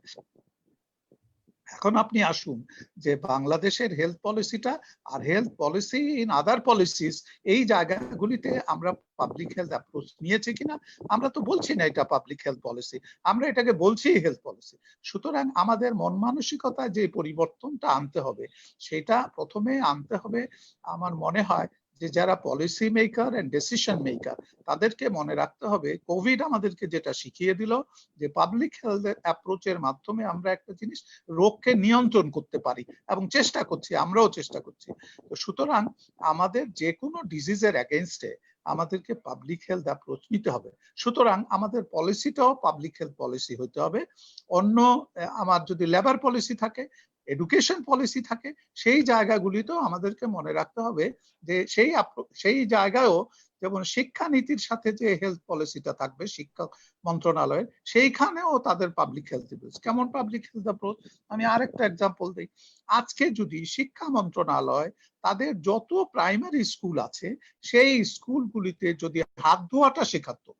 এখন আপনি আসুন যে বাংলাদেশের হেলথ পলিসিটা আর health policy in other policies, এই জায়গাগুলিতে আমরা পাবলিক হেলথ অ্যাপ্রোচ নিয়েছে কিনা। আমরা তো বলছি না এটা পাবলিক হেলথ পলিসি, আমরা এটাকে বলছি হেলথ পলিসি। সুতরাং আমাদের মন মানসিকতায় যে পরিবর্তনটা আনতে হবে সেটা প্রথমে আনতে হবে। আমার মনে হয় যে যারা policy maker and decision maker তাদেরকে মনে রাখতে হবে কোভিড আমাদেরকে যেটা শিখিয়ে দিল যে পাবলিক হেলথ অ্যাপ্রোচের মাধ্যমে আমরা একটা জিনিস রোগকে নিয়ন্ত্রণ করতে পারি এবং চেষ্টা করছি, আমরাও চেষ্টা করছি। তো সুতরাং আমাদের যে কোনো ডিজিজের এগেইনস্টে আমাদেরকে পাবলিক হেলথ অ্যাপ্রোচ নিতে হবে। সুতরাং আমাদের পলিসিটাও পাবলিক হেলথ পলিসি হতে হবে। অন্য আমার যদি লেবার পলিসি থাকে, এডুকেশন পলিসি থাকে, সেই জায়গাগুলিতেও আমাদেরকে মনে রাখতে হবে যে সেই জায়গায়ও যেমন শিক্ষানীতির সাথে যে হেলথ পলিসিটা থাকবে শিক্ষা মন্ত্রণালয়ের, সেইখানেও তাদের পাবলিক হেলথ অ্যাপ্রোচ। কেমন পাবলিক হেলথ অ্যাপ্রোচ? আমি আরেকটা এক্সাম্পল দিই। আজকে যদি শিক্ষা মন্ত্রণালয় তাদের যত প্রাইমারি স্কুল আছে সেই স্কুলগুলিতে যদি হাত ধোয়াটা শেখাতো,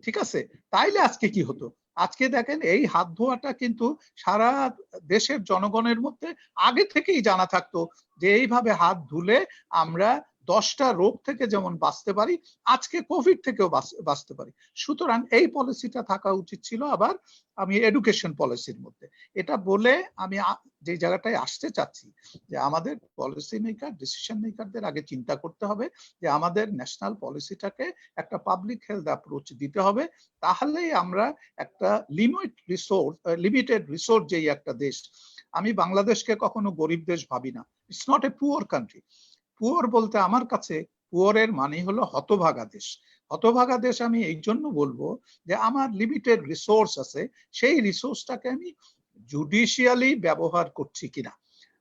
ঠিক আছে, তাইলে আজকে কি হতো? আজকে দেখেন এই হাত ধোয়াটা কিন্তু সারা দেশের জনগণের মধ্যে আগে থেকেই জানা থাকতো যে এইভাবে হাত ধুলে আমরা 10টা রোগ থেকে যেমন বাঁচতে পারি, আজকে কোভিড থেকেও বাঁচতে পারি। সুতরাং এই পলিসিটা থাকা উচিত ছিল। আবার আমি এডুকেশন পলিসির মধ্যে এটা বলে আমি যে জায়গাটায় আসতে চাচ্ছি যে আমাদের পলিসি মেকার, ডিসিশন মেকারদের আগে চিন্তা করতে হবে যে আমাদের ন্যাশনাল পলিসিটাকে একটা পাবলিক হেলথ অ্যাপ্রোচ দিতে হবে। তাহলেই আমরা একটা লিমিটেড রিসোর্স যেই একটা দেশ, আমি বাংলাদেশকে কখনো গরিব দেশ ভাবি না। It's not a poor country. Poor বলতে আমার কাছে পুয়ারের মানে হলো হতভাগা দেশ। হতভাগা দেশ আমি এই জন্য বলবো যে আমার লিমিটেড রিসোর্স আছে, সেই রিসোর্সটাকে আমি জুডিশিয়ালি ব্যবহার করছি কিনা।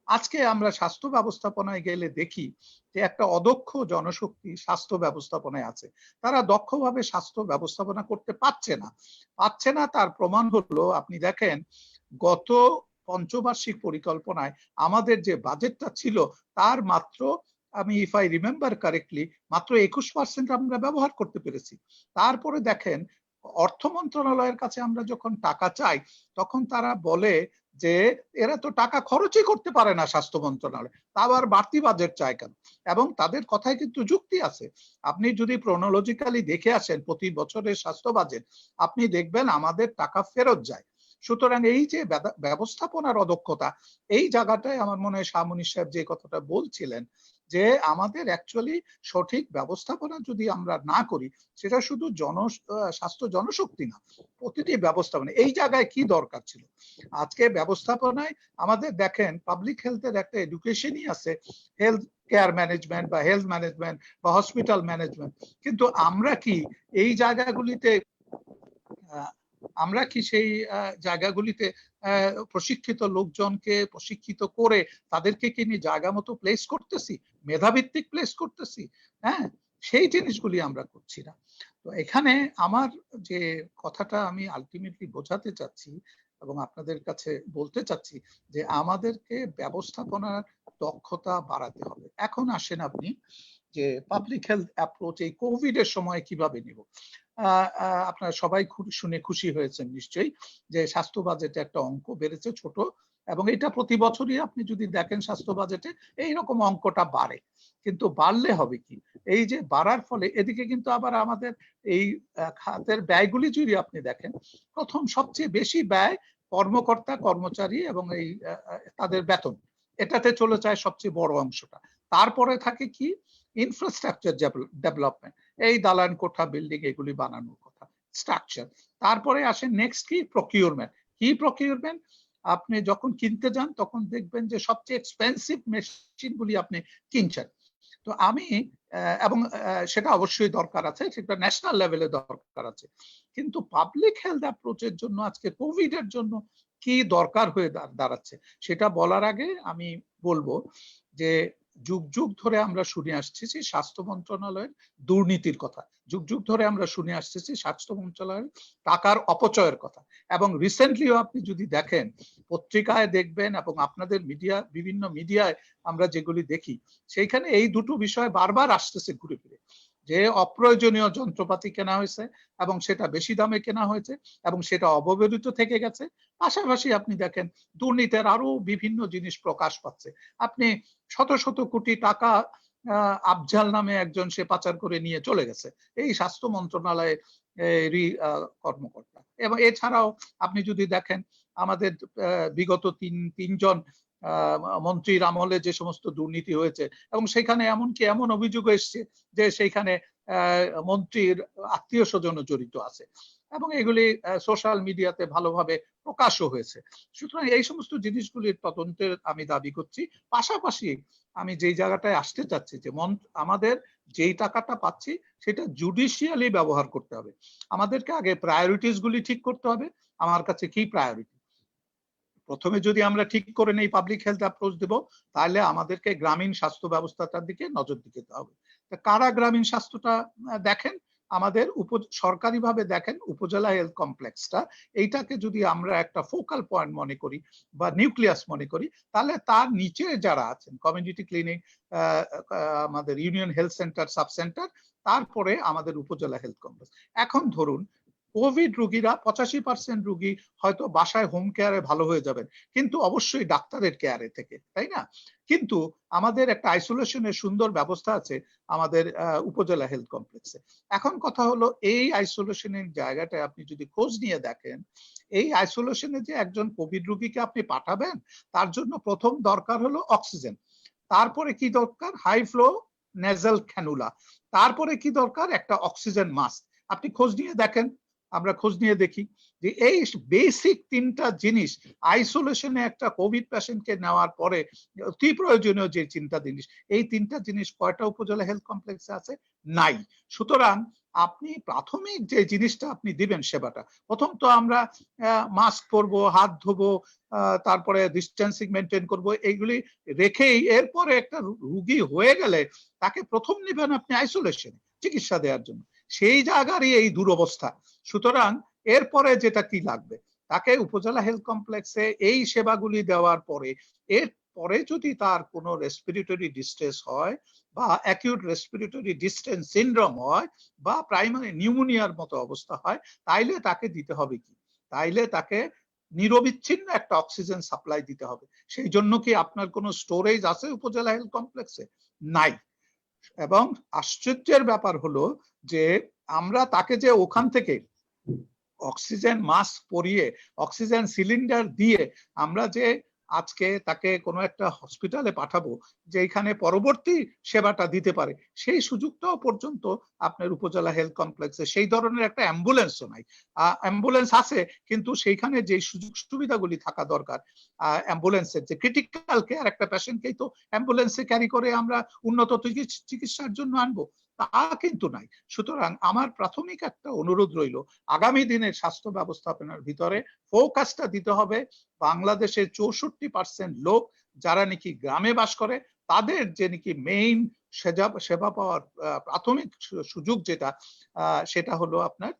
আজকে আমরা স্বাস্থ্য ব্যবস্থাপনায় গেলে দেখি যে একটা অদক্ষ জনশক্তি স্বাস্থ্য ব্যবস্থাপনায় আছে, তারা দক্ষভাবে স্বাস্থ্য ব্যবস্থাপনা করতে পারছে না। তার প্রমাণ হলো আপনি দেখেন গত পঞ্চবার্ষিক পরিকল্পনায় আমাদের যে বাজেটটা ছিল তার মাত্র, আমি ইফ আই রিমেম্বার কারেক্টলি, মাত্র 21% আমরা ব্যবহার করতে পেরেছি। তারপরে দেখেন অর্থ মন্ত্রণালয়ের কাছে আমরা যখন টাকা চাই তখন তারা বলে যে এরা তো টাকা খরচই করতে পারে না স্বাস্থ্য মন্ত্রণালয়, তা আবার বাড়তি বাজেট চায় কেন? এবং তাদের কথায় কিন্তু যুক্তি আছে। আপনি যদি ক্রোনোলজিক্যালি দেখে আসেন প্রতি বছরের স্বাস্থ্য বাজেট, আপনি দেখবেন আমাদের টাকা ফেরত যায়। সুতরাং এই যে ব্যবস্থাপনার অদক্ষতা, এই জায়গাটায় আমার মনে হয় শাহমনি সাহেব যে কথাটা বলছিলেন যে আমাদের অ্যাকচুয়ালি সঠিক ব্যবস্থাপনা যদি আমরা না করি, সেটা শুধু স্বাস্থ্য জনশক্তি না, প্রতিটি ব্যবস্থাপনা এই জায়গায় কি দরকার ছিল। আজকে ব্যবস্থাপনায় আমাদের দেখেন পাবলিক হেলথের একটা এডুকেশনই আছে, হেলথ কেয়ার ম্যানেজমেন্ট বা হেলথ ম্যানেজমেন্ট বা হসপিটাল ম্যানেজমেন্ট, কিন্তু আমরা কি এই জায়গাগুলিতে সেই জায়গাগুলিতে প্রশিক্ষিত লোকজনকে প্রশিক্ষিত করে তাদেরকে কি নিয়ে জায়গা মতো প্লেস করতেছি, মেধাভিত্তিক প্লেস করতেছি? হ্যাঁ, সেই জিনিসগুলি আমরা করছি না। তো এখানে আমার যে কথাটা আমি আলটিমেটলি বোঝাতে চাচ্ছি এবং আপনাদের কাছে বলতে চাচ্ছি যে আমাদেরকে ব্যবস্থাপনার দক্ষতা বাড়াতে হবে। এখন আসেন আপনি যে পাবলিক হেলথ অ্যাপ্রোচ এই কোভিড এর সময় কিভাবে নিব। আপনারা সবাই শুনে খুশি হয়েছেন নিশ্চয়ই যে স্বাস্থ্য বাজেটে একটা অঙ্ক বেড়েছে ছোট, এবং এটা প্রতি বছরই আপনি যদি দেখেন স্বাস্থ্য বাজেটে এইরকম অঙ্কটা বাড়ে। কিন্তু বাড়লে হবে কি, এই যে বাড়ার ফলে এদিকে কিন্তু আবার আমাদের এই খাতের ব্যয়গুলি যদি আপনি দেখেন, প্রথম সবচেয়ে বেশি ব্যয় কর্মকর্তা কর্মচারী এবং এই তাদের বেতন, এটাতে চলে যায় সবচেয়ে বড় অংশটা। তারপরে থাকে কি ইনফ্রাস্ট্রাকচার ডেভেলপমেন্ট, এই দালান কোঠা বিল্ডিং এগুলি বানানোর কথা, স্ট্রাকচার। তারপরে আসে নেক্সট কি প্রকিউরমেন্ট। কি প্রকিউরমেন্ট? আপনি যখন কিনতে যান তখন দেখবেন যে সবচেয়ে এক্সপেন্সিভ মেশিন গুলি আপনি কিনছেন। তো আমি এবং সেটা অবশ্যই দরকার আছে, সেটা ন্যাশনাল লেভেলে দরকার আছে। কিন্তু পাবলিক হেলথ অ্যাপ্রোচের জন্য আজকে কোভিড এর জন্য কি দরকার হয়ে দাঁড়াচ্ছে সেটা বলার আগে আমি বলবো যে যুগ যুগ ধরে আমরা শুনে আসছি যে স্বাস্থ্য মন্ত্রণালয়ের দুর্নীতির কথা, যুগ যুগ ধরে আমরা শুনে আসছি স্বাস্থ্য মন্ত্রণালয়ের টাকার অপচয়ের কথা। এবং রিসেন্টলিও আপনি যদি দেখেন পত্রিকায় দেখবেন এবং আপনাদের মিডিয়া বিভিন্ন মিডিয়ায় আমরা যেগুলি দেখি সেইখানে এই দুটো বিষয় বারবার আসতেছে ঘুরে ফিরে, যে অপ্রয়োজনীয় যন্ত্রপাতি কেনা হয়েছে এবং সেটা বেশি দামে কেনা হয়েছে এবং সেটা অব্যবহৃত থেকে গেছে। পাশাপাশি আপনি দেখেন দুর্নীতির আরো বিভিন্ন জিনিস প্রকাশ পাচ্ছে। আপনি শত শত কোটি টাকা আফজাল নামে একজন সে পাচার করে নিয়ে চলে গেছে, এই স্বাস্থ্য মন্ত্রণালয়ের কর্মকর্তা। এবং এছাড়াও আপনি যদি দেখেন আমাদের বিগত তিনজন মন্ত্রীর আমলে যে সমস্ত দুর্নীতি হয়েছে এবং সেখানে এমনকি এমন অভিযোগ এসছে যে সেইখানে মন্ত্রীর আত্মীয় স্বজনও জড়িত আছে এবং এগুলি সোশ্যাল মিডিয়াতে ভালোভাবে প্রকাশও হয়েছে। সুতরাং এই সমস্ত জিনিসগুলির তদন্তের আমি দাবি করছি। পাশাপাশি আমি যেই জায়গাটায় আসতে চাচ্ছি যে আমাদের যেই টাকাটা পাচ্ছি সেটা জুডিশিয়ালি ব্যবহার করতে হবে। আমাদেরকে আগে প্রায়োরিটিস গুলি ঠিক করতে হবে, আমার কাছে কি প্রায়োরিটি। প্রথমে যদি আমরা ঠিক করে নেই পাবলিক হেলথ অ্যাপ্রোচ দেব, তাহলে আমাদেরকে গ্রামীণ স্বাস্থ্য ব্যবস্থাটার দিকে নজর দিতে হবে। কারা গ্রামীণ স্বাস্থ্যটা দেখেন, আমাদের সরকারিভাবে দেখেন উপজেলা হেলথ কমপ্লেক্সটা, এইটাকে যদি আমরা একটা ফোকাল পয়েন্ট মনে করি বা নিউক্লিয়াস মনে করি, তাহলে তার নিচে যারা আছেন কমিউনিটি ক্লিনিক, আমাদের union health centre, sub centre, তারপরে আমাদের উপজেলা হেলথ কমপ্লেক্স। এখন ধরুন কোভিড রোগীরা 85% রোগী হয়তো বাসায় হোম কেয়ারে ভালো হয়ে যাবেন, কিন্তু অবশ্যই ডাক্তারের কেয়ারে থেকে, তাই না? কিন্তু আমাদের একটা আইসোলেশনের সুন্দর ব্যবস্থা আছে আমাদের উপজেলা হেলথ কমপ্লেক্সে। এখন কথা হলো এই আইসোলেশনের জায়গাটায় আপনি যদি খোঁজ নিয়ে দেখেন, এই আইসোলেশনে যে একজন কোভিড রোগীকে আপনি পাঠাবেন তার জন্য প্রথম দরকার হলো অক্সিজেন, তারপরে কি দরকার হাই ফ্লো নেজাল ক্যানুলা, তারপরে কি দরকার একটা অক্সিজেন মাস্ক। আপনি খোঁজ নিয়ে দেখেন, আমরা খোঁজ নিয়ে দেখি যে এই বেসিক তিনটা জিনিস আইসোলেশনে একটা কোভিড পেশেন্টকে নেওয়ার পরে অতি প্রয়োজনীয় যে চিন্তা জিনিস, এই তিনটা জিনিস কয়টা উপজেলা হেলথ কমপ্লেক্সে আছে? নাই। সুতরাং আপনি প্রাথমিক যে জিনিসটা আপনি দিবেন সেবাটা, প্রথম তো আমরা মাস্ক পরবো, হাত ধোবো, তারপরে ডিস্টেন্সিং মেনটেন করব, এইগুলি রেখেই এরপরে একটা রুগী হয়ে গেলে তাকে প্রথম নেবেন আপনি আইসোলেশনে চিকিৎসা দেওয়ার জন্য, সেই জায়গারই এই দুরবস্থা। সুতরাং এরপরে যেটা কি লাগবে, তাকে উপজেলা হেলথ কমপ্লেক্সে এই সেবাগুলি দেওয়ার পরে এরপরে যদি তার কোনো রেসপিরেটরি ডিস্ট্রেস হয় বা অ্যাকিউট রেসপিরেটরি ডিস্ট্রেস সিনড্রোম হয় বা প্রাইমারি নিউমোনিয়ার মতো অবস্থা হয়, তাইলে তাকে দিতে হবে কি, তাইলে তাকে নিরবিচ্ছিন্ন একটা অক্সিজেন সাপ্লাই দিতে হবে। সেই জন্য কি আপনার কোনো স্টোরেজ আছে উপজেলা হেলথ কমপ্লেক্সে? নাই। এবং আশ্চর্যের ব্যাপার হলো যে আমরা তাকে যে ওখান থেকে অক্সিজেন মাস্ক পরিয়ে অক্সিজেন সিলিন্ডার দিয়ে আমরা যে আজকে তাকে কোনো একটা হসপিটালে পাঠাবো যে এখানে পরবর্তী সেবাটা দিতে পারে, সেই সুযোগটাও পর্যন্ত আপনার উপজেলা হেলথ কমপ্লেক্সে সেই ধরনের একটা অ্যাম্বুলেন্সও নাই। অ্যাম্বুলেন্স আছে কিন্তু সেইখানে যে সুযোগ সুবিধাগুলি থাকা দরকার, অ্যাম্বুলেন্সের যে ক্রিটিক্যাল কেয়ার একটা পেশেন্টকেই তো অ্যাম্বুলেন্সে ক্যারি করে আমরা উন্নত চিকিৎসার জন্য আনবো, তা কিন্তু নাই। সুতরাং আমার প্রাথমিক একটা অনুরোধ রইল, আগামী দিনের স্বাস্থ্য ব্যবস্থাপনার ভিতরে ফোকাসটা দিতে হবে বাংলাদেশের 64% লোক যারা নাকি গ্রামে বাস করে, তাদের যে নাকি মেইন সেবা পাওয়ার প্রাথমিক সুযোগ যেটা সেটা হলো আপনার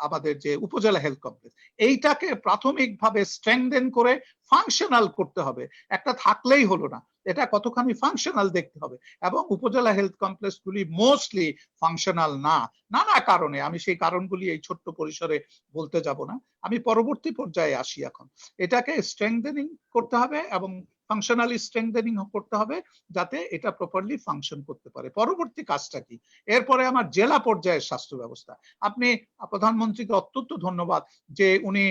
আমাদের যে উপজেলা হেলথ কমপ্লেক্স, এইটাকে প্রাথমিকভাবে স্ট্রেংথেন করে ফাংশনাল করতে হবে। একটা থাকলেই হলো না, এটা কতখানি ফাংশনাল দেখতে হবে। এবং উপজেলা হেলথ কমপ্লেক্স গুলি মোস্টলি ফাংশনাল না, নানা কারণে। আমি সেই কারণগুলি এই ছোট্ট পরিসরে বলতে যাব না, আমি পরবর্তী পর্যায়ে আসি। এখন এটাকে স্ট্রেংথেনিং করতে হবে এবং ফাংশনালি স্ট্রেংথেনিং করতে হবে যাতে এটা প্রপারলি ফাংশন করতে পারে। পরবর্তী কাজটা কি? এরপরে আমার জেলা পর্যায়ের স্বাস্থ্য ব্যবস্থা। আপনি প্রধানমন্ত্রীকে অত্যন্ত ধন্যবাদ যে উনি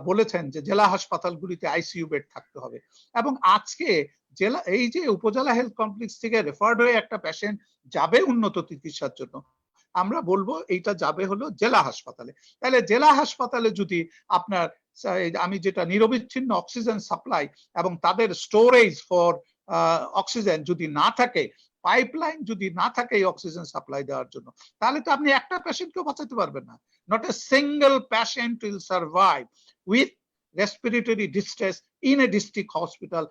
বলেছেন যে জেলা হাসপাতালগুলিতে আইসিইউ বেড থাকতে হবে। এবং আজকে জেলা এই যে উপজেলা হেলথ কমপ্লেক্স থেকে রেফার্ড হয়ে একটা পেশেন্ট যাবে উন্নত চিকিৎসার জন্য, আমরা বলবো এইটা যাবে হলো জেলা হাসপাতালে। তাহলে জেলা হাসপাতালে যদি আপনার আমি যেটা নিরবিচ্ছিন্ন অক্সিজেন সাপ্লাই এবং তাদের স্টোরেজ ফর অক্সিজেন যদি না থাকে, পাইপলাইন যদি না থাকে এই অক্সিজেন সাপ্লাই দেওয়ার জন্য, তাহলে তো আপনি একটা পেশেন্টকেও বাঁচাতে পারবেন না। Not a single patient will survive with respiratory distress in a district hospital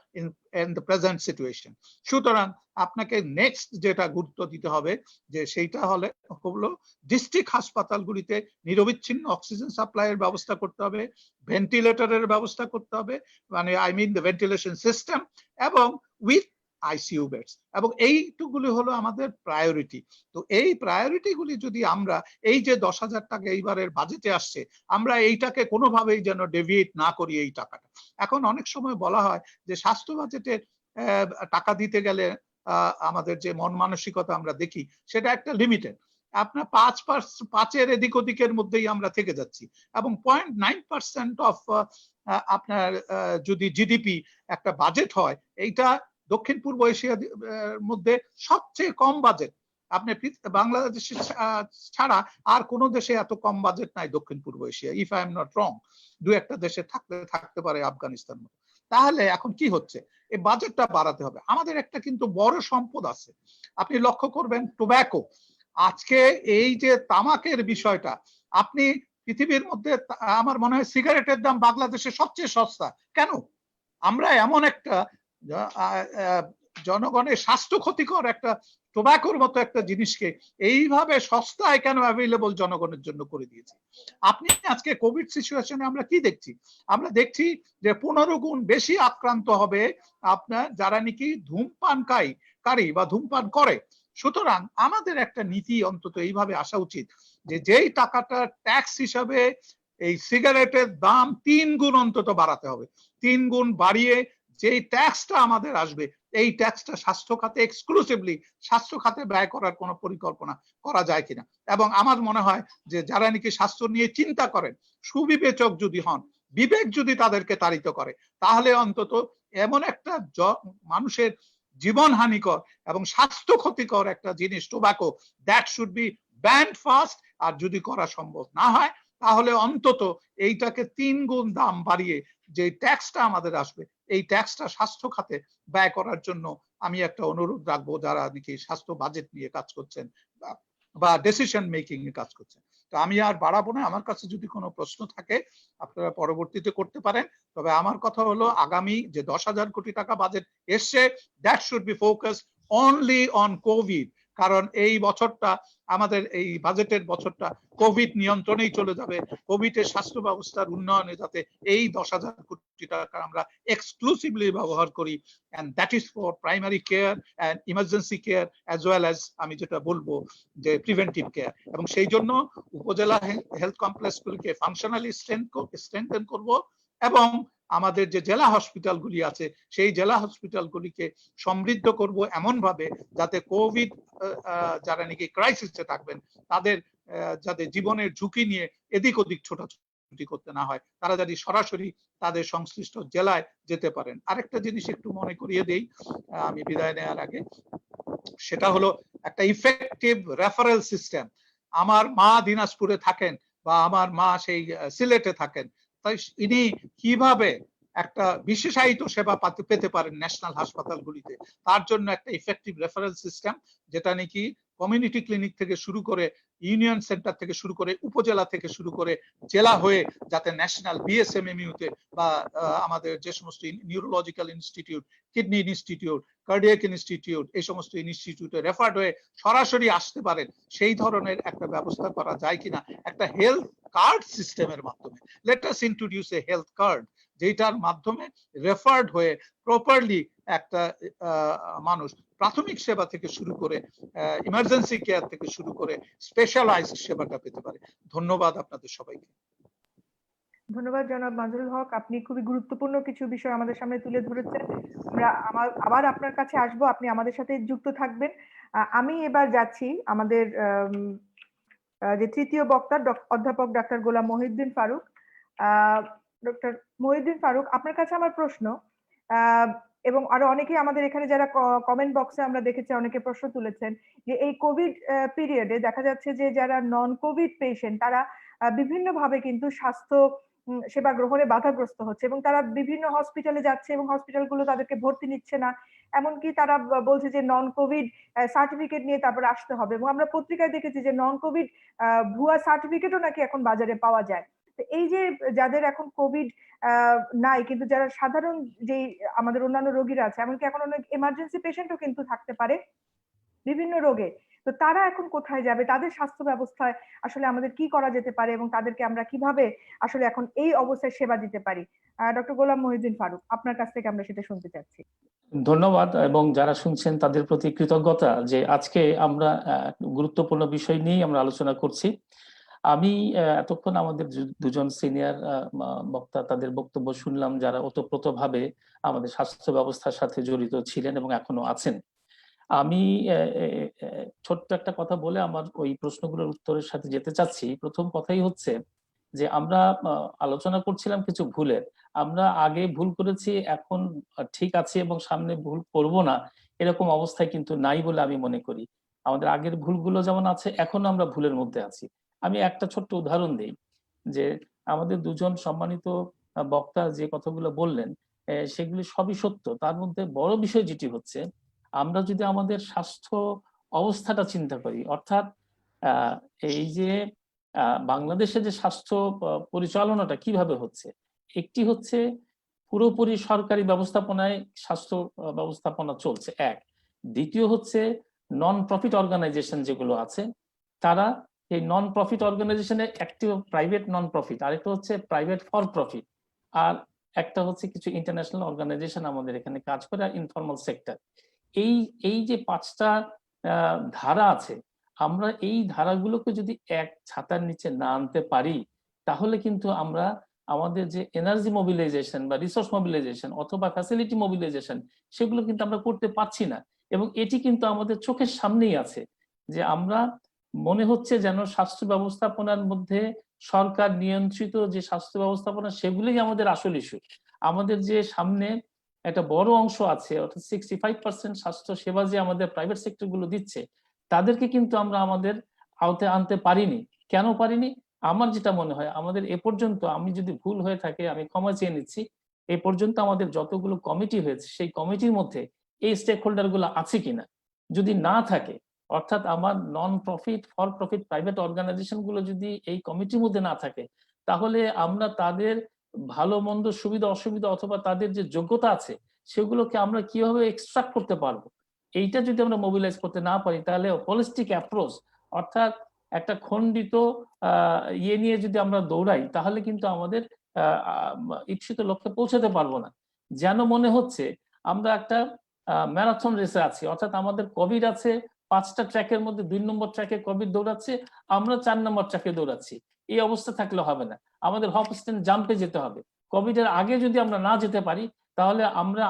in the present situation. সুতরাং আপনাকে নেক্সট যেটা গুরুত্ব দিতে হবে যে সেইটা হলো ডিস্ট্রিক্ট হাসপাতালগুলিতে নিরবিচ্ছিন্ন অক্সিজেন সাপ্লাইয়ের ব্যবস্থা করতে হবে, ভেন্টিলেটরের ব্যবস্থা করতে হবে, মানে I mean the ventilation system, এবং উইথ আইসিইউ বেডস। এবং এইটুকুগুলি হলো আমাদের প্রায়োরিটি। তো এই প্রায়োরিটি গুলি যদি আমরা এই যে 10,000 টাকা এইবারের বাজেটে আসছে, আমরা এইটাকে কোনোভাবেই যেন ডেভিয়েট না করি এই টাকাটা। এখন অনেক সময় বলা হয় যে স্বাস্থ্য বাজেটে টাকা দিতে গেলে আমাদের যে মন মানসিকতা আমরা দেখি সেটা একটা লিমিটেড। আপনার 5% এদিক ওদিকের মধ্যেই আমরা থেকে যাচ্ছি। এবং 0.9% অফ আপনার যদি জিডিপি একটা বাজেট হয়, এইটা দক্ষিণ পূর্ব এশিয়ার মধ্যে সবচেয়ে কম বাজেট। আপনি বাংলাদেশ ছাড়া আর কোন দেশে এত কম বাজেট নাই দক্ষিণ পূর্ব Asia, if I am not wrong. দু একটা দেশে থাকতে পারে আফগানিস্তান মতো। তাহলে এখন কি হচ্ছে, এই বাজেটটা বাড়াতে হবে। আমাদের একটা কিন্তু বড় সম্পদ আছে, আপনি লক্ষ্য করবেন টোব্যাকো। আজকে এই যে তামাকের বিষয়টা, আপনি পৃথিবীর মধ্যে আমার মনে হয় সিগারেটের দাম বাংলাদেশে সবচেয়ে সস্তা। কেন? আমরা এমন একটা জনগণের স্বাস্থ্য ক্ষতিকর একটা টোব্যাকোর মতো একটা জিনিসকে এইভাবে সস্তায় কেন অ্যাভেলেবল জনগণের জন্য করে দিয়েছি। আপনি আজকে কোভিড সিচুয়েশনে আমরা কি দেখছি? আমরা দেখছি যে 15 গুণ বেশি আক্রান্ত হবে আপনার যারা নাকি ধূমপানকারী বা ধূমপান করে। সুতরাং আমাদের একটা নীতি অন্তত এইভাবে আসা উচিত যে যেই টাকাটা ট্যাক্স হিসাবে এই সিগারেটের দাম 3 গুণ অন্তত বাড়াতে হবে। 3 গুণ বাড়িয়ে যেই ট্যাক্সটা আমাদের আসবে, এই ট্যাক্সটা স্বাস্থ্য খাতে এক্সক্লুসিভলি স্বাস্থ্য খাতে ব্যয় করার কোনো পরিকল্পনা করা যায় কিনা। এবং আমার মনে হয় যে যারা নাকি স্বাস্থ্য নিয়ে চিন্তা করেন, সুবিবেচক যদি হন, বিবেক যদি তাদেরকে তাড়িত করে, তাহলে অন্তত এমন একটা মানুষের জীবন হানিকর এবং স্বাস্থ্য ক্ষতিকর একটা জিনিস tobacco, that should be banned fast. আর যদি করা সম্ভব না হয় তাহলে অন্তত এইটাকে 3 গুণ দাম বাড়িয়ে যে ট্যাক্সটা আমাদের আসবে, এই ট্যাক্সটা স্বাস্থ্য খাতে ব্যয় করার জন্য আমি একটা অনুরোধ রাখবো যারা নাকি স্বাস্থ্য বাজেট নিয়ে কাজ করছেন বা ডিসিশন মেকিং এ কাজ করছেন। তো আমি আর বাড়াবো না, আমার কাছে যদি কোনো প্রশ্ন থাকে আপনারা পরবর্তীতে করতে পারেন। তবে আমার কথা হলো আগামী যে 10,000 কোটি টাকা বাজেট এসছে, that should B focus only on Covid. কারণ এই বছরটা আমাদের এই বাজেটের বছরটা কোভিড নিয়ন্ত্রণেই চলে যাবে। কোভিডের স্বাস্থ্য ব্যবস্থার উন্নয়নে যাতে এই 10,000 কোটি টাকা আমরা এক্সক্লুসিভলি ব্যবহার করি, and that is for primary care and emergency care as well as আমি যেটা বলবো যে প্রিভেন্টিভ কেয়ার। এবং সেই জন্য উপজেলা হেলথ কমপ্লেক্সগুলিকে ফাংশনালি স্ট্রেংথেন করব এবং আমাদের যে জেলা হসপিটালগুলি আছে সেই জেলা হসপিটালগুলিকে সমৃদ্ধ করব এমন ভাবে যাতে কোভিড যারা নাকি ক্রাইসিসে থাকবেন তাদের যাতে জীবনের ঝুঁকি নিয়ে এদিক ওদিক ছোটাছুটি করতে না হয়, তারা যদি সরাসরি তাদের সংশ্লিষ্ট জেলায় যেতে পারেন। আরেকটা জিনিস একটু মনে করিয়ে দেই আমি বিদায় নেওয়ার আগে, সেটা হলো একটা ইফেক্টিভ রেফারেল সিস্টেম। আমার মা দিনাজপুরে থাকেন বা আমার মা সেই সিলেটে থাকেন, তাই ইনি কিভাবে একটা বিশেষায়িত সেবা পেতে পারেন ন্যাশনাল হাসপাতালগুলিতে, তার জন্য একটা ইফেক্টিভ রেফারেল সিস্টেম যেটা নাকি কমিউনিটি ক্লিনিক থেকে শুরু করে, ইউনিয়ন সেন্টার থেকে শুরু করে, উপজেলা থেকে শুরু করে জেলা হয়ে যাতে ন্যাশনাল বিএসএমএমইউতে বা আমাদের যে সমস্ত neurological institute, kidney institute, cardiac institute, এই সমস্ত ইনস্টিটিউটে রেফার্ড হয়ে সরাসরি আসতে পারেন, সেই ধরনের একটা ব্যবস্থা করা যায় কিনা একটা হেলথ কার্ড সিস্টেমের মাধ্যমে। লেট আস ইন্ট্রোডিউস এ হেলথ কার্ড, যেটার মাধ্যমে রেফার্ড হয়ে প্রপারলি একটা মানুষ প্রাথমিক সেবা থেকে শুরু করে ইমার্জেন্সি কেয়ার থেকে শুরু করে স্পেশালাইজড সেবাটা পেতে পারে। ধন্যবাদ আপনাদের সবাইকে। ধন্যবাদ জনাব মাজহারুল হক, আপনি খুবই গুরুত্বপূর্ণ কিছু বিষয় আমাদের সামনে তুলে ধরেছেন। আমরা আবার আপনার কাছে আসবো, আপনি আমাদের সাথে যুক্ত থাকবেন। আমি এবার যাচ্ছি আমাদের যে তৃতীয় বক্তা অধ্যাপক ডাক্তার গোলাম মহিউদ্দিন ফারুক। ডক্টর মহিউদ্দিন ফারুক, আপনার কাছে আমার প্রশ্ন, এবং আরো অনেকেই আমাদের এখানে যারা কমেন্ট বক্সে আমরা দেখেছি অনেকে প্রশ্ন তুলেছেন যে এই কোভিড পিরিয়ডে দেখা যাচ্ছে যে যারা নন কোভিড পেশেন্ট তারা বিভিন্নভাবে কিন্তু স্বাস্থ্য সেবা গ্রহণে বাধাগ্রস্ত হচ্ছে এবং তারা বিভিন্ন হসপিটালে যাচ্ছে এবং হসপিটালগুলো তাদেরকে ভর্তি নিচ্ছে না, এমনকি তারা বলছে যে নন কোভিড সার্টিফিকেট নিয়ে তারপরে আসতে হবে। এবং আমরা পত্রিকায় দেখেছি যে নন কোভিড ভুয়া সার্টিফিকেটও নাকি এখন বাজারে পাওয়া যায়। তো এই যে যাদের এখন কোভিড নাই কিন্তু যারা সাধারণ যে আমাদের অন্যান্য রোগীরা আছে, এমনকি এখন অনেক এমার্জেন্সি পেশেন্টও কিন্তু থাকতে পারে বিভিন্ন রোগে, তো তারা এখন কোথায় যাবে? তাদের স্বাস্থ্য ব্যবস্থায় আসলে আমাদের কি করা যেতে পারে এবং তাদেরকে আমরা কিভাবে আসলে এখন এই অবস্থায় সেবা দিতে পারি? ডক্টর গোলাম মহিউদ্দিন ফারুক, আপনার কাছ থেকে আমরা সেটা শুনতে চাচ্ছি। ধন্যবাদ, এবং যারা শুনছেন তাদের প্রতি কৃতজ্ঞতা যে আজকে আমরা গুরুত্বপূর্ণ বিষয় নিয়ে আমরা আলোচনা করছি। আমি এতক্ষণ আমাদের দুজন সিনিয়র বক্তা তাদের বক্তব্য শুনলাম, যারা ওতপ্রোতভাবে আমাদের স্বাস্থ্য ব্যবস্থার সাথে জড়িত ছিলেন এবং এখনো আছেন। আমি ছোট্ট একটা কথা বলে আমার ওই প্রশ্নগুলোর উত্তরের সাথে যেতে চাচ্ছি। প্রথম কথাই হচ্ছে যে আমরা আলোচনা করছিলাম কিছু ভুলের। আমরা আগে ভুল করেছি, এখন ঠিক আছে এবং সামনে ভুল করব না, এরকম অবস্থায় কিন্তু নাই বলে আমি মনে করি। আমাদের আগের ভুলগুলো যেমন আছে, এখনো আমরা ভুলের মধ্যে আছি। আমি একটা ছোট্ট উদাহরণ দিই যে আমাদের দুজন সম্মানিত বক্তা যে কথাগুলো বললেন সেগুলি সবই সত্য। তার মধ্যে বড় বিষয় যেটি হচ্ছে, আমরা যদি আমাদের স্বাস্থ্য অবস্থাটা চিন্তা করি, অর্থাৎ এই যে বাংলাদেশে যে স্বাস্থ্য পরিচালনাটা কিভাবে হচ্ছে, একটি হচ্ছে পুরোপুরি সরকারি ব্যবস্থাপনায় স্বাস্থ্য ব্যবস্থাপনা চলছে এক, দ্বিতীয় হচ্ছে নন প্রফিট অর্গানাইজেশন যেগুলো আছে তারা এই নন প্রফিট অর্গানাইজেশনের একটি প্রাইভেট নন প্রফিট, আরেকটা হচ্ছে প্রাইভেট ফর প্রফিট, আর একটা হচ্ছে কিছু ইন্টারন্যাশনাল অর্গানাইজেশন আমাদের এখানে কাজ করে, আর ইনফর্মাল সেক্টর। এই যে পাঁচটা ধারা আছে, আমরা এই ধারাগুলোকে যদি এক ছাতার নিচে না আনতে পারি, তাহলে কিন্তু আমরা আমাদের যে এনার্জি মোবিলাইজেশন বা রিসোর্স মোবিলাইজেশন অথবা ফ্যাসিলিটি মোবিলাইজেশন, সেগুলো কিন্তু আমরা করতে পারছি না। এবং এটি কিন্তু আমাদের চোখের সামনেই আছে যে আমরা মনে হচ্ছে যেন স্বাস্থ্য ব্যবস্থাপনার মধ্যে সরকার নিয়ন্ত্রিত যে স্বাস্থ্য ব্যবস্থাপনা সেগুলোই আমাদের আসল ইস্যু। আমাদের যে সামনে একটা বড় অংশ আছে, অর্থাৎ 65% স্বাস্থ্য সেবা যে আমাদের প্রাইভেট সেক্টর গুলো দিচ্ছে, তাদেরকে কিন্তু আমরা আমাদের আওতায় আনতে পারিনি। কেন পারিনি? আমার যেটা মনে হয়, আমাদের এ পর্যন্ত, আমি যদি ভুল হয়ে থাকে আমি ক্ষমা চেয়ে নিচ্ছি, এ পর্যন্ত আমাদের যতগুলো কমিটি হয়েছে সেই কমিটির মধ্যে এই স্টেক হোল্ডার গুলো আছে কিনা। যদি না থাকে, অর্থাৎ আমার non profit for profit private organisation গুলো যদি এই কমিটির মধ্যে না থাকে, তাহলে আমরা তাদের ভালো মন্দ সুবিধা অসুবিধা অথবা তাদের যে যোগ্যতা আছে সেগুলোকে আমরা কিভাবে এক্সট্রাক্ট করতে পারবো, এইটা যদি আমরা মোবিলাইজ করতে না পারি, তাহলে হোলিস্টিক অ্যাপ্রোচ অর্থাৎ একটা খণ্ডিত ইয়ে নিয়ে যদি আমরা দৌড়াই, তাহলে কিন্তু আমাদের ইচ্ছিত লক্ষ্যে পৌঁছাতে পারবো না। যেন মনে হচ্ছে আমরা একটা ম্যারাথন রেসে আছি, অর্থাৎ আমাদের কোভিড আছে 5টা ট্র্যাকের মধ্যে 2 নম্বর ট্র্যাকে কোভিড দৌড়াচ্ছে, আমরা 4 নম্বর ট্র্যাকে দৌড়াচ্ছি। এই অবস্থা থাকলে হবে না, আমাদের হপ স্ট্যান্ড জাম্পে যেতে হবে। কোভিড এর আগে যদি আমরা না যেতে পারি, তাহলে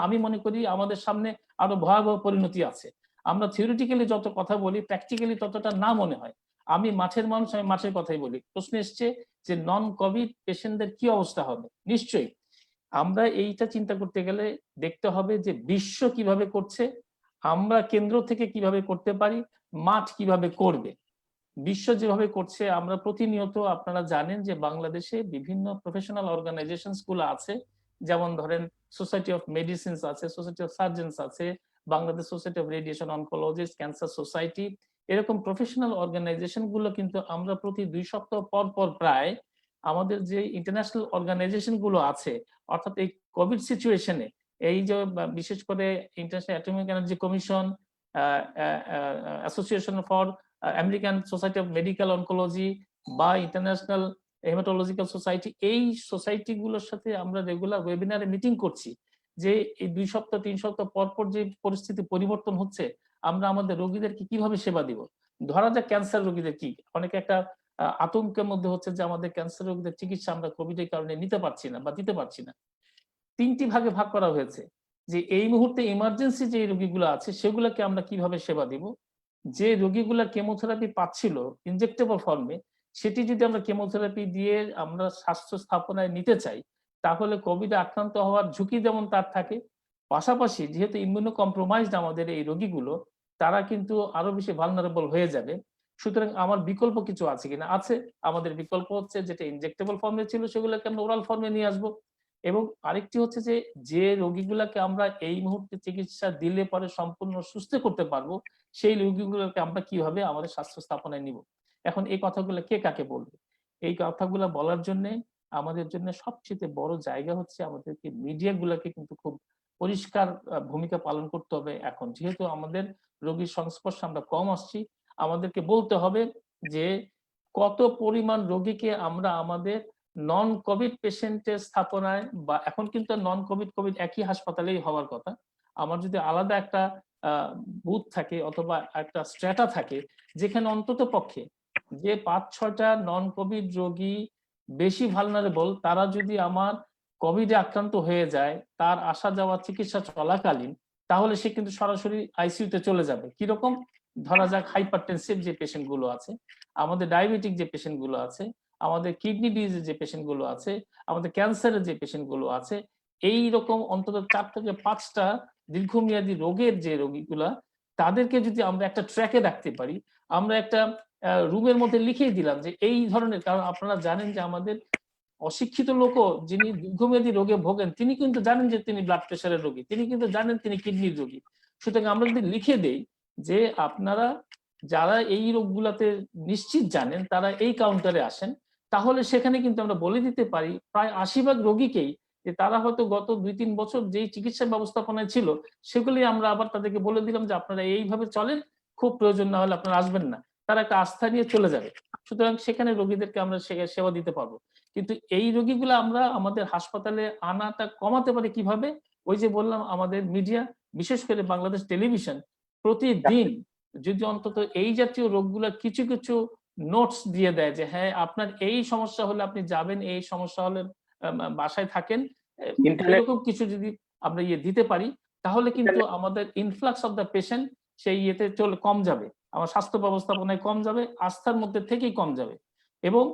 আমি মনে করি আমাদের সামনে আরো ভয়াবহ পরিণতি আছে। আমরা থিওরিটিক্যালি যত কথা বলি, প্র্যাকটিক্যালি ততটা না মনে হয়। আমি মাঠের মানুষ, আমি মাঠের কথাই বলি। প্রশ্ন এসছে যে নন কোভিড পেশেন্টদের কি অবস্থা হবে। নিশ্চয়ই আমরা এইটা চিন্তা করতে গেলে দেখতে হবে যে বিশ্ব কিভাবে করছে, আমরা কেন্দ্র থেকে কিভাবে করতে পারি, মাঠ কিভাবে করবে। বিশ্ব যেভাবে করছে, আমরা প্রতিনিয়ত, আপনারা জানেন যে বাংলাদেশে বিভিন্ন প্রফেশনাল অর্গানাইজেশনস গুলো আছে, যেমন ধরেন সোসাইটি অফ মেডিসিনস আছে, সোসাইটি অফ সার্জনস আছে, Bangladesh society of radiation oncologist, cancer society, এরকম প্রফেশনাল অর্গানাইজেশন গুলো কিন্তু আমরা প্রতি 2 সপ্তাহ পর পর প্রায় আমাদের যে ইন্টারন্যাশনাল অর্গানাইজেশন গুলো আছে, অর্থাৎ এই কোভিড সিচুয়েশনে এই যে বিশেষ করে international atomic energy commission, association for American society of medical oncology বা ইন্টারন্যাশনাল হেমাটোলজিক্যাল সোসাইটি, এই সোসাইটি গুলোর সাথে আমরা রেগুলার ওয়েবিনারে মিটিং করছি যে এই 2 সপ্তাহ 3 সপ্তাহ পর পর যে পরিস্থিতি পরিবর্তন হচ্ছে, আমরা আমাদের রোগীদেরকে কিভাবে সেবা দিব। ধরা যাক ক্যান্সার রোগীদের কি অনেকে একটা আতঙ্কের মধ্যে হচ্ছে যে আমাদের ক্যান্সার রোগীদের চিকিৎসা আমরা কোভিডের কারণে নিতে পারছি না বা দিতে পারছি না। 3টি ভাগে ভাগ করা হয়েছে যে এই মুহূর্তে ইমার্জেন্সি যে রোগীগুলো আছে সেগুলোকে আমরা কিভাবে সেবা দিব। যে রোগীগুলা কেমোথেরাপি পাচ্ছিল ইনজেক্টেবল ফর্মে, সেটি যদি আমরা কেমোথেরাপি দিয়ে আমরা স্বাস্থ্য স্থাপনায় নিতে চাই, তাহলে কোভিডে আক্রান্ত হওয়ার ঝুঁকি যেমন তার থাকে, পাশাপাশি যেহেতু ইমিউনো কম্প্রোমাইজড আমাদের এই রোগীগুলো, তারা কিন্তু আরো বেশি ভালনারেবল হয়ে যাবে। সুতরাং আমার বিকল্প কিছু আছে কিনা? আছে। আমাদের বিকল্প হচ্ছে যেটা ইনজেক্টেবল ফর্মে ছিল সেগুলোকে আমরা ওরাল ফর্মে নিয়ে আসবো। এবং আরেকটি হচ্ছে যে রোগীগুলাকে আমরা এই মুহূর্তে চিকিৎসা দিলে পরে সম্পূর্ণ সুস্থ করতে পারবো, সেই রোগীগুলোকে আমরা কিভাবে আমাদের স্বাস্থ্য স্থাপনায় নিব। এখন এই কথাগুলো কে কাকে বলবে? এই কথাগুলো বলার জন্য আমাদের জন্য সবচেয়ে বড় জায়গা হচ্ছে আমাদেরকে মিডিয়া গুলাকে কিন্তু খুব পরিষ্কার ভূমিকা পালন করতে হবে। এখন যেহেতু আমাদের রোগীর সংস্পর্শে আমরা কম আসছি, আমাদেরকে বলতে হবে যে কত পরিমাণ রোগীকে আমরা আমাদের নন কোভিড পেশেন্টের স্থাপনায়, বা এখন কিন্তু নন কোভিড কোভিড একই হাসপাতালেই হওয়ার কথা, আমার যদি আলাদা একটা বুথ থাকে অথবা একটা স্ট্র্যাটা থাকে যেখানে অন্তত পক্ষে যে 5-6টা নন কোভিড রোগী বেশি ভালনারেবল, তারা যদি আমার কোভিডে আক্রান্ত হয়ে যায় তার আসা যাওয়া চিকিৎসা চলাকালীন, তাহলে সে কিন্তু সরাসরি আইসিইউতে চলে যাবে। কিরকম? ধরা যাক হাইপারটেনসিভ যে পেশেন্ট গুলো আছে, আমাদের ডায়াবেটিক যে পেশেন্ট গুলো আছে, আমাদের কিডনি ডিজিজের যে পেশেন্ট গুলো আছে, আমাদের ক্যান্সারের যে পেশেন্ট গুলো আছে, এই রকম অন্তত 4 থেকে 5টা দীর্ঘমেয়াদী রোগের যে রোগীগুলা, তাদেরকে যদি আমরা একটা ট্র্যাকে রাখতে পারি, আমরা একটা রুমের মধ্যে লিখেই দিলাম যে এই ধরনের, কারণ আপনারা জানেন যে আমাদের অশিক্ষিত লোকও যিনি দীর্ঘমেয়াদী রোগে ভোগেন তিনি কিন্তু জানেন যে তিনি ব্লাড প্রেশারের রোগী, তিনি কিন্তু জানেন তিনি কিডনির রোগী। সুতরাং আমরা যদি লিখে দেই যে আপনারা যারা এই রোগগুলাতে নিশ্চিত জানেন তারা এই কাউন্টারে আসেন, তাহলে সেখানে কিন্তু আমরা বলে দিতে পারি প্রায় 80% রোগীকেই যে তারা হয়তো গত 2-3 বছর যেই চিকিৎসা ব্যবস্থাপনায় ছিল সেগুলি আমরা আবার তাদেরকে বলে দিলাম যে আপনারা এইভাবে চলেন, খুব প্রয়োজন না হলে আপনারা আসবেন না, তারা একটা আস্থা নিয়ে চলে যাবে। সুতরাং সেখানে রোগীদেরকে আমরা সেবা দিতে পারবো। কিন্তু এই রোগীগুলো আমরা আমাদের হাসপাতালে আনাটা কমাতে পারি কিভাবে? ওই যে বললাম, আমাদের মিডিয়া, বিশেষ করে বাংলাদেশ টেলিভিশন প্রতিদিন যদি অন্তত এই জাতীয় রোগগুলো কিছু কিছু নোটস দিয়ে দেয় যে হ্যাঁ আপনার এই সমস্যা হলে আপনি যাবেন, এই সমস্যা হলে বাসায় থাকেন, এরকম কিছু যদি আমরা দিতে পারি, তাহলে কিন্তু আমাদের ইনফ্লাক্স অফ দ্য পেশেন্ট সেই চলে কম যাবে, আমার স্বাস্থ্য ব্যবস্থাপনায় কম যাবে, আস্থার মধ্যে থেকেই কম যাবে। এবং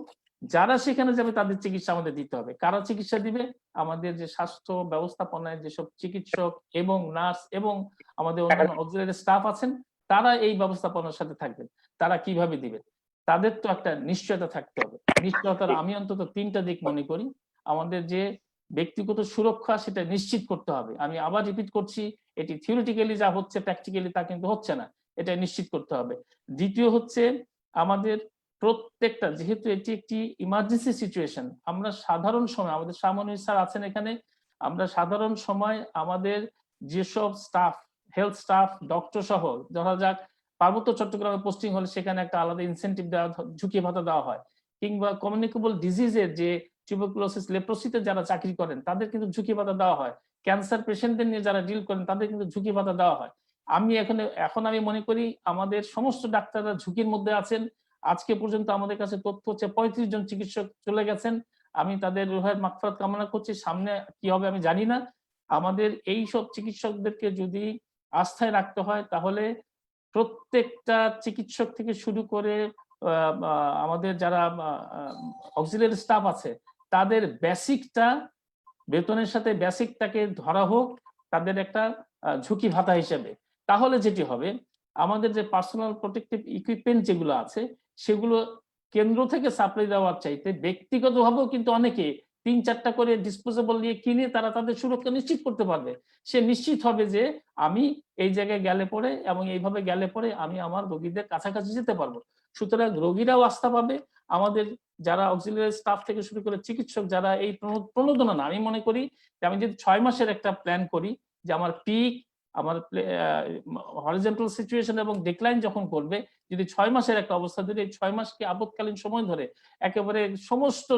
যারা সেখানে যাবে তাদের চিকিৎসা আমাদের দিতে হবে। কারা চিকিৎসা দিবে? আমাদের যে স্বাস্থ্য ব্যবস্থাপনায় যেসব চিকিৎসক এবং নার্স এবং আমাদের অন্যান্য অক্সিলারি স্টাফ আছেন, তারা এই ব্যবস্থাপনার সাথে থাকবেন। তারা কিভাবে দিবেন? তাদের তো একটা নিশ্চয়তা থাকতে হবে। নিশ্চয়তার আমি অন্তত 3টা দিক মনে করি। আমাদের যে ব্যক্তিগত সুরক্ষা সেটা নিশ্চিত করতে হবে। আমি আবার রিপিট করছি, এটি থিওরিটিক্যালি যা হচ্ছে প্র্যাকটিক্যালি তা কিন্তু হচ্ছে না, এটা নিশ্চিত করতে হবে। দ্বিতীয় হচ্ছে আমাদের প্রত্যেকটা, যেহেতু এটি একটি ইমার্জেন্সি সিচুয়েশন, আমরা সাধারণ সময়, আমাদের সামনে স্যার আছেন এখানে, আমরা সাধারণ সময় আমাদের যেসব স্টাফ, হেলথ স্টাফ, ডক্টর সহ, ধরা যাক পার্বত্য চট্টগ্রামে পোস্টিং হলে সেখানে একটা আলাদা ইনসেন্টিভ দেওয়া, ঝুঁকি ভাতা দেওয়া হয়, কিংবা কমিউনিকেবল ডিজিজের যে টিউবারকুলোসিস, লেপ্রোসিতে যারা চাকরি করেন তাদের কিন্তু ঝুঁকি ভাতা দেওয়া হয়, ক্যান্সার পেশেন্টদের নিয়ে যারা ডিল করেন তাদের কিন্তু ঝুঁকি ভাতা দেওয়া হয়। আমি এখন আমি মনে করি আমাদের সমস্ত ডাক্তাররা ঝুঁকির মধ্যে আছেন। আজকে পর্যন্ত আমাদের কাছে তথ্য হচ্ছে 35 জন চিকিৎসক চলে গেছেন। আমি তাদের রুহের মাগফিরাত কামনা করছি, সামনে কি হবে আমি জানি না। আমাদের এই সব চিকিৎসকদেরকে যদি আস্থায় রাখতে হয়, তাহলে প্রত্যেকটা চিকিৎসক থেকে শুরু করে আমাদের যারা অক্সিলারি স্টাফ আছে তাদের বেসিকটা, বেতনের সাথে বেসিকটাকে ধরা হোক তাদের একটা ঝুঁকি ভাতা হিসেবে। তাহলে যেটি হবে, আমাদের যে পার্সোনাল প্রোটেক্টিভ ইকুইপমেন্ট যেগুলো আছে সেগুলো কেন্দ্র থেকে সাপ্লাই দেওয়ার চাইতে ব্যক্তিগতভাবেও কিন্তু অনেকে 3-4টা করে ডিসপোজেবল নিয়ে কিনে তারা তাদের সুরক্ষা নিশ্চিত করতে পারবে। সে নিশ্চিত হবে যে আমি এই জায়গায় গেলে পরে এবং এইভাবে গেলে পরে আমি আমার রোগীদের কাছাকাছি যেতে পারবো। সুতরাং রোগীরাও আস্থা পাবে, আমাদের যারা অক্সিলিয়ারি স্টাফ থেকে শুরু করে চিকিৎসক যারা এই প্রণোদনা না, আমি মনে করি যে আমি যদি 6 মাসের একটা প্ল্যান করি যে আমার পিক, আমার হরিজন্টাল সিচুয়েশন এবং ডিক্লাইন যখন করবে, যদি 6 মাসের একটা অবস্থা ধরে এই 6 মাসকে আপদকালীন সময় ধরে একেবারে সমস্ত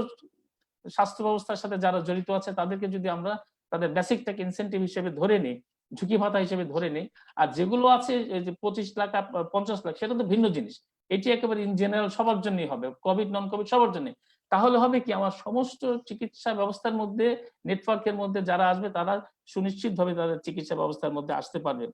স্বাস্থ্য ব্যবস্থার সাথে যারা জড়িত আছে তাদেরকে যদি আমরা তাদের বেসিকটাকে ইনসেন্টিভ হিসেবে ধরে নিই, ঝুঁকি ভাতা হিসেবে ধরে নেই, আর যেগুলো আছে যে 25 লাখ 50 লাখ সেটা তো ভিন্ন জিনিস, এটি একেবারে ইন জেনারেল সবার জন্যই হবে, কোভিড নন কোভিড সবার জন্য। তাহলে হবে কি আমার সমস্ত চিকিৎসা ব্যবস্থার মধ্যে নেটওয়ার্কের মধ্যে যারা আসবে তারা সুনিশ্চিতভাবে তাদের চিকিৎসা ব্যবস্থার মধ্যে আসতে পারবে।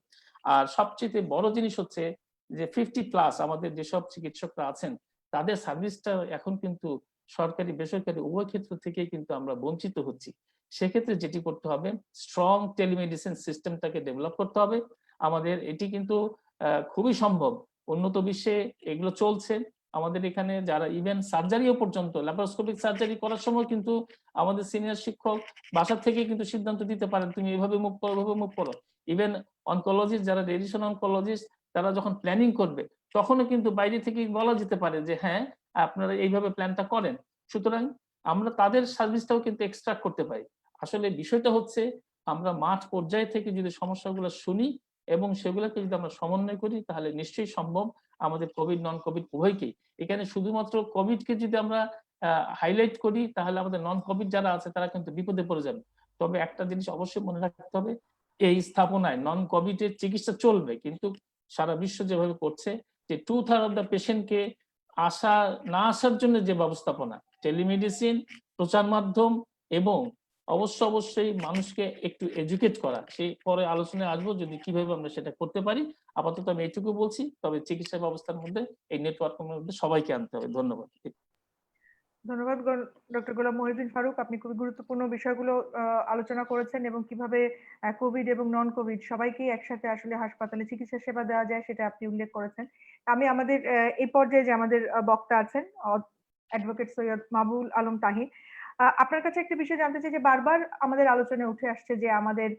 আর সবচেয়ে বড় জিনিস হচ্ছে যে 50+ আমাদের যেসব চিকিৎসকরা আছেন তাদের সার্ভিসটা এখন কিন্তু সরকারি বেসরকারি উভয় ক্ষেত্র থেকেই কিন্তু আমরা বঞ্চিত হচ্ছি। সেক্ষেত্রে যেটি করতে হবে, স্ট্রং টেলিমেডিসিন সিস্টেমটাকে ডেভেলপ করতে হবে আমাদের। এটি কিন্তু খুবই সম্ভব, উন্নত বিশ্বে এগুলো চলছে। আমাদের এখানে যারা ইভেন সার্জারিও পর্যন্ত ল্যাপারোস্কোপিক সার্জারি করার সময় কিন্তু আমাদের সিনিয়র শিক্ষক বাসা থেকে কিন্তু সিদ্ধান্ত দিতে পারেন তুমি এভাবে মুভ করো, এভাবে মুভ করো। ইভেন অনকোলজিস্ট যারা রেডিয়েশন অনকোলজিস্ট তারা যখন প্ল্যানিং করবে তখনও কিন্তু বাইরে থেকে বলা যেতে পারে যে হ্যাঁ আপনারা এইভাবে প্ল্যানটা করেন। সুতরাং আমরা তাদের সার্ভিসটাও কিন্তু এক্সট্রাক্ট করতে পারি। আসলে বিষয়টা হচ্ছে আমরা মাঠ পর্যায়ে থেকে যদি সমস্যাগুলো শুনি এবং সেগুলোকে যদি আমরা সমন্বয় করি তাহলে নিশ্চয়ই সম্ভব আমাদের কোভিড নন কোভিড উভয়কেই। এখানে শুধুমাত্র কোভিডকে যদি আমরা হাইলাইট করি তাহলে আমাদের নন কোভিড যারা আছে তারা কিন্তু বিপদে পড়ে যাবে। তবে একটা জিনিস অবশ্যই মনে রাখতে হবে, এই স্থাপনায় নন কোভিড এর চিকিৎসা চলবে, কিন্তু সারা বিশ্ব যেভাবে করছে যে 2/3 অফ দ্য পেশেন্টকে আসা না আসার জন্য যে ব্যবস্থাপনা, টেলিমেডিসিন, প্রচার মাধ্যম এবং অবশ্যই মানুষকে একটু এডুকেট করা, সেই পরে আলোচনায় আসবো যদি কিভাবে আমরা সেটা করতে পারি। আপাতত আমি এইটুকু বলছি, তবে চিকিৎসা ব্যবস্থার মধ্যে এই নেটওয়ার্কের মধ্যে সবাইকে আনতে হবে। ধন্যবাদ। ধন্যবাদ ডক্টর গোলাম মহিউদ্দিন ফারুক, আপনি খুবই গুরুত্বপূর্ণ বিষয়গুলো আলোচনা করেছেন এবং কিভাবে কোভিড এবং নন কোভিড সবাইকেই একসাথে আসলে হাসপাতালে চিকিৎসা সেবা দেওয়া যায় সেটা আপনি উল্লেখ করেছেন। আমি আমাদের এই পর্যায়ে যে আমাদের বক্তা আছেন অ্যাডভোকেট সৈয়দ মাহবুল আলম তাহির, আপনার কাছে একটা বিষয় জানতে চাই যে বারবার আমাদের আলোচনায় উঠে আসছে যে আমাদের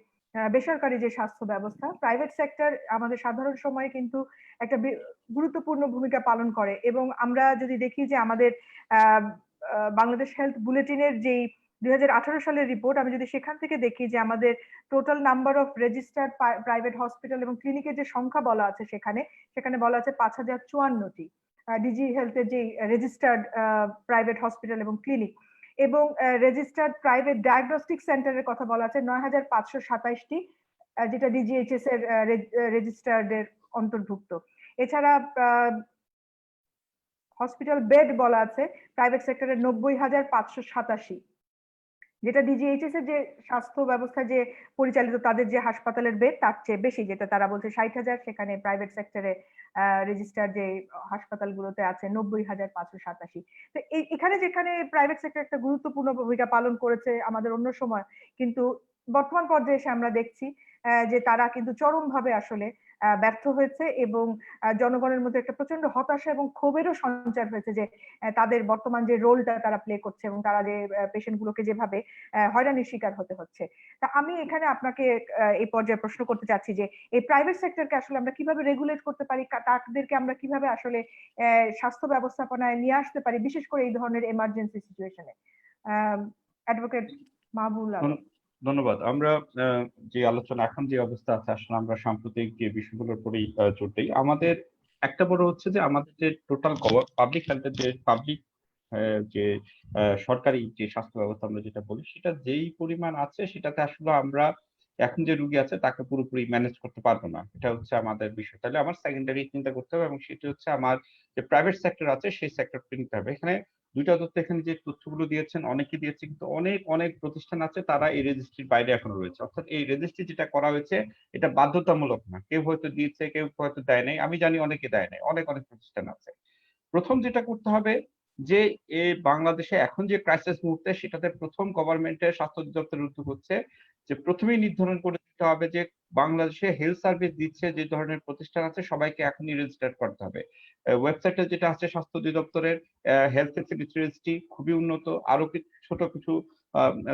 বেসরকারি যে স্বাস্থ্য ব্যবস্থা, প্রাইভেট সেক্টর আমাদের সাধারণ সময়ে কিন্তু একটা গুরুত্বপূর্ণ ভূমিকা পালন করে এবং আমরা যদি দেখি যে আমাদের বাংলাদেশ হেলথ বুলেটিনের যেই 2018 সালের রিপোর্ট, আমি যদি সেখান থেকে দেখি যে আমাদের total number of registered private hospital এবং ক্লিনিকের যে সংখ্যা বলা আছে সেখানে বলা আছে 5054টি ডিজি হেলথের যে রেজিস্টার্ড প্রাইভেট হসপিটাল এবং ক্লিনিক, এবং রেজিস্টার্ড প্রাইভেট ডায়াগনস্টিক সেন্টারের কথা বলা আছে 9527টি, যেটা ডিজিএইচএস এর রেজিস্টার্ডের অন্তর্ভুক্ত। এছাড়া হসপিটাল বেড বলা আছে প্রাইভেট সেক্টরে 90,587, যেটা ডিজিএইচএস এর যে স্বাস্থ্য ব্যবস্থা যে পরিচালিত তাদের যে হাসপাতালের বেড তার চেয়ে বেশি, যেটা তারা বলছে 60,000, সেখানে প্রাইভেট সেক্টরে রেজিস্টার যে হাসপাতালগুলোতে আছে 90,587। তো এখানে যেখানে প্রাইভেট সেক্টর একটা গুরুত্বপূর্ণ ভূমিকা পালন করেছে আমাদের অন্য সময়, কিন্তু বর্তমান পর্যায়ে এসে আমরা দেখছি যে তারা কিন্তু চরমভাবে আসলে ব্যর্থ হয়েছে এবং জনগণের মধ্যে একটা প্রচন্ড হতাশা এবং ক্ষোভেরও সঞ্চার হয়েছে যে তাদের বর্তমান যে রোলটা তারা প্লে করছে এবং তারা যে পেশেন্ট গুলোকে যেভাবে হয়রানির শিকার হতে হচ্ছে। তা আমি এখানে আপনাকে এই পর্যায়ে প্রশ্ন করতে চাচ্ছি যে এই প্রাইভেট সেক্টরকে আসলে আমরা কিভাবে রেগুলেট করতে পারি, তাদেরকে আমরা কিভাবে আসলে স্বাস্থ্য ব্যবস্থাপনায় নিয়ে আসতে পারি, বিশেষ করে এই ধরনের এমার্জেন্সি সিচুয়েশনে। অ্যাডভোকেট মাহবুল আলম। ধন্যবাদ। আমরা যে আলোচনা এখন যে অবস্থা আছে, আসলে আমরা সাম্প্রতিক যে বিষয়গুলোর উপরেই জোর দিই। আমাদের একটা বড় হচ্ছে যে আমাদের যে টোটাল পাবলিক হেলথের যে পাবলিক যে সরকারি যে স্বাস্থ্য ব্যবস্থা আমরা যেটা বলি, সেটা যেই পরিমাণ আছে সেটাতে আসলে আমরা এখন যে রোগী আছে তাকে পুরোপুরি ম্যানেজ করতে পারবো না। এটা হচ্ছে আমাদের বিষয়। তাহলে আমার সেকেন্ডারি চিন্তা করতে হবে এবং সেটা হচ্ছে আমার যে প্রাইভেট সেক্টর আছে সেই সেক্টরকে নিতে হবে। এখানে দুইটা তথ্য, এখানে যে তথ্যগুলো দিয়েছেন অনেকে দিয়েছে, কিন্তু অনেক প্রতিষ্ঠান আছে তারা এই রেজিস্ট্রির বাইরে এখনো রয়েছে। অর্থাৎ এই রেজিস্ট্রি যেটা করা হয়েছে এটা বাধ্যতামূলক না, কেউ হয়তো দিয়েছে কেউ হয়তো দেয় নাই, আমি জানি অনেকে দেয় নাই, অনেক প্রতিষ্ঠান আছে। প্রথম যেটা করতে হবে যে বাংলাদেশে এখন যে ক্রাইসিস মুহূর্তে, সেটাতে প্রথম গভর্নমেন্টের স্বাস্থ্য অধিদপ্তরের উদ্যোগ হচ্ছে যে প্রথমেই নির্ধারণ করে দিতে হবে যে বাংলাদেশে হেলথ সার্ভিস দিচ্ছে যে ধরনের প্রতিষ্ঠান আছে সবাইকে এখনই রেজিস্টার করতে হবে। ওয়েবসাইটে যেটা আছে স্বাস্থ্য অধিদপ্তরের হেলথ ফেসিলিটি রেজিস্ট্রি খুবই উন্নত, আরো ছোট কিছু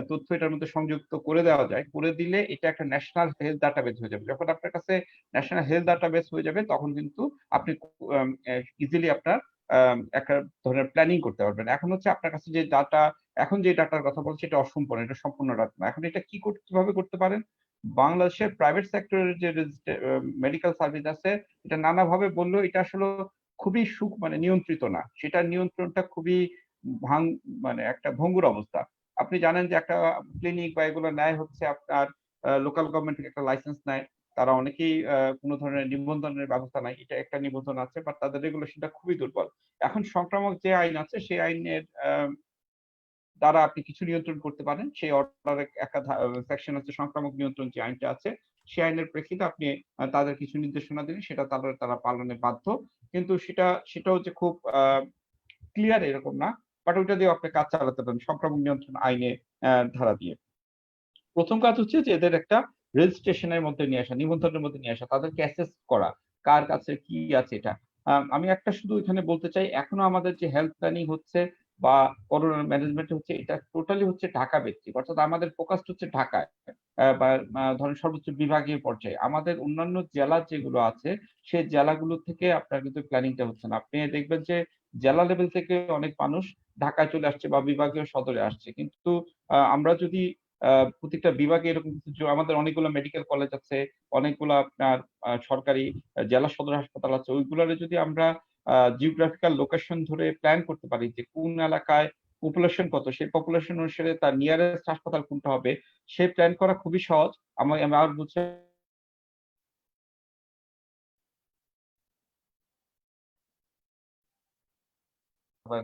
তথ্য এটার মধ্যে সংযুক্ত করে দেওয়া যায়, করে দিলে এটা একটা ন্যাশনাল হেলথ ডাটাবেস হয়ে যাবে। যখন আপনার কাছে ন্যাশনাল হেলথ ডাটাবেস হয়ে যাবে তখন কিন্তু আপনি ইজিলি আপনার একটা ধরনের প্ল্যানিং করতে পারবেন। এখন হচ্ছে আপনার কাছে যে ডাটা, এখন যে ডাটার কথা বলছি এটা অসম্পূর্ণ, এটা সম্পূর্ণ ডাটা না। এখন এটা কিভাবে করতে পারেন? বাংলাদেশের প্রাইভেট সেক্টরের যে মেডিকেল সার্ভিস আছে এটা নানাভাবে বললেও এটা আসলে খুবই মানে নিয়ন্ত্রিত না, সেটার নিয়ন্ত্রণটা খুবই ভাঙ মানে একটা ভঙ্গুর অবস্থা। আপনি জানেন যে একটা ক্লিনিক বা এগুলো নেয় হচ্ছে আপনার লোকাল গভর্নমেন্ট থেকে একটা লাইসেন্স নেয়, তারা অনেকেই কোনো ধরনের নিবন্ধনের ব্যবস্থা নাই, এটা একটা নিবন্ধন আছে বাট তাদের রেগুলেশনটা খুবই দুর্বল। এখন সংক্রামক যে আইন আছে সেই আইনের দ্বারা আপনি কিছু নিয়ন্ত্রণ করতে পারেন। সেই অর্ডারের একটা সেকশন হচ্ছে সংক্রামক নিয়ন্ত্রণ যে আইনটা আছে সেই আইনের প্রেক্ষিতে আপনি তাদের কিছু নির্দেশনা দিলে সেটা তারা পালনে বাধ্য। কিন্তু সেটাও যে খুব ক্লিয়ার এরকম না, বাট ওইটা দিয়ে আপনি কাজ চালাতে পারেন সংক্রামক নিয়ন্ত্রণ আইনে ধারা দিয়ে। প্রথম কাজ হচ্ছে যে এদের একটা রেজিস্ট্রেশনের মধ্যে নিয়ে আসা, নিবন্ধনের মধ্যে নিয়ে আসা, তাদেরকে অ্যাসেস করা কার কাছে কি আছে এটা। আমি একটা শুধু এখানে বলতে চাই, এখনো আমাদের যে হেলথ প্ল্যানিং হচ্ছে বা করোনা ম্যানেজমেন্ট হচ্ছে এটা টোটালি হচ্ছে ঢাকা ভিত্তিক, অর্থাৎ আমাদের ফোকাস হচ্ছে ঢাকায় বা ধরেন সর্বোচ্চ বিভাগীয় পর্যায়ে। আমাদের অন্যান্য জেলা যেগুলো আছে সেই জেলাগুলো থেকে আপনার কিন্তু প্ল্যানিংটা হচ্ছে না। আপনি দেখবেন যে জেলা লেভেল থেকে অনেক মানুষ ঢাকায় চলে আসছে বা বিভাগীয় সদরে আসছে, কিন্তু আমরা যদি প্রত্যেকটা বিভাগে এরকম কিছু, আমাদের অনেকগুলো মেডিকেল কলেজ আছে, অনেকগুলো আপনার সরকারি জেলা সদর হাসপাতাল আছে, ওইগুলোরে যদি আমরা জিওগ্রাফিক্যাল লোকেশন ধরে প্ল্যান করতে পারি যে কোন এলাকায় পপুলেশন কত, সেই পপুলেশন অনুসারে তার নিয়ারেস্ট হাসপাতাল কোনটা হবে, সেই প্ল্যান করা খুবই সহজ। আমার বুঝে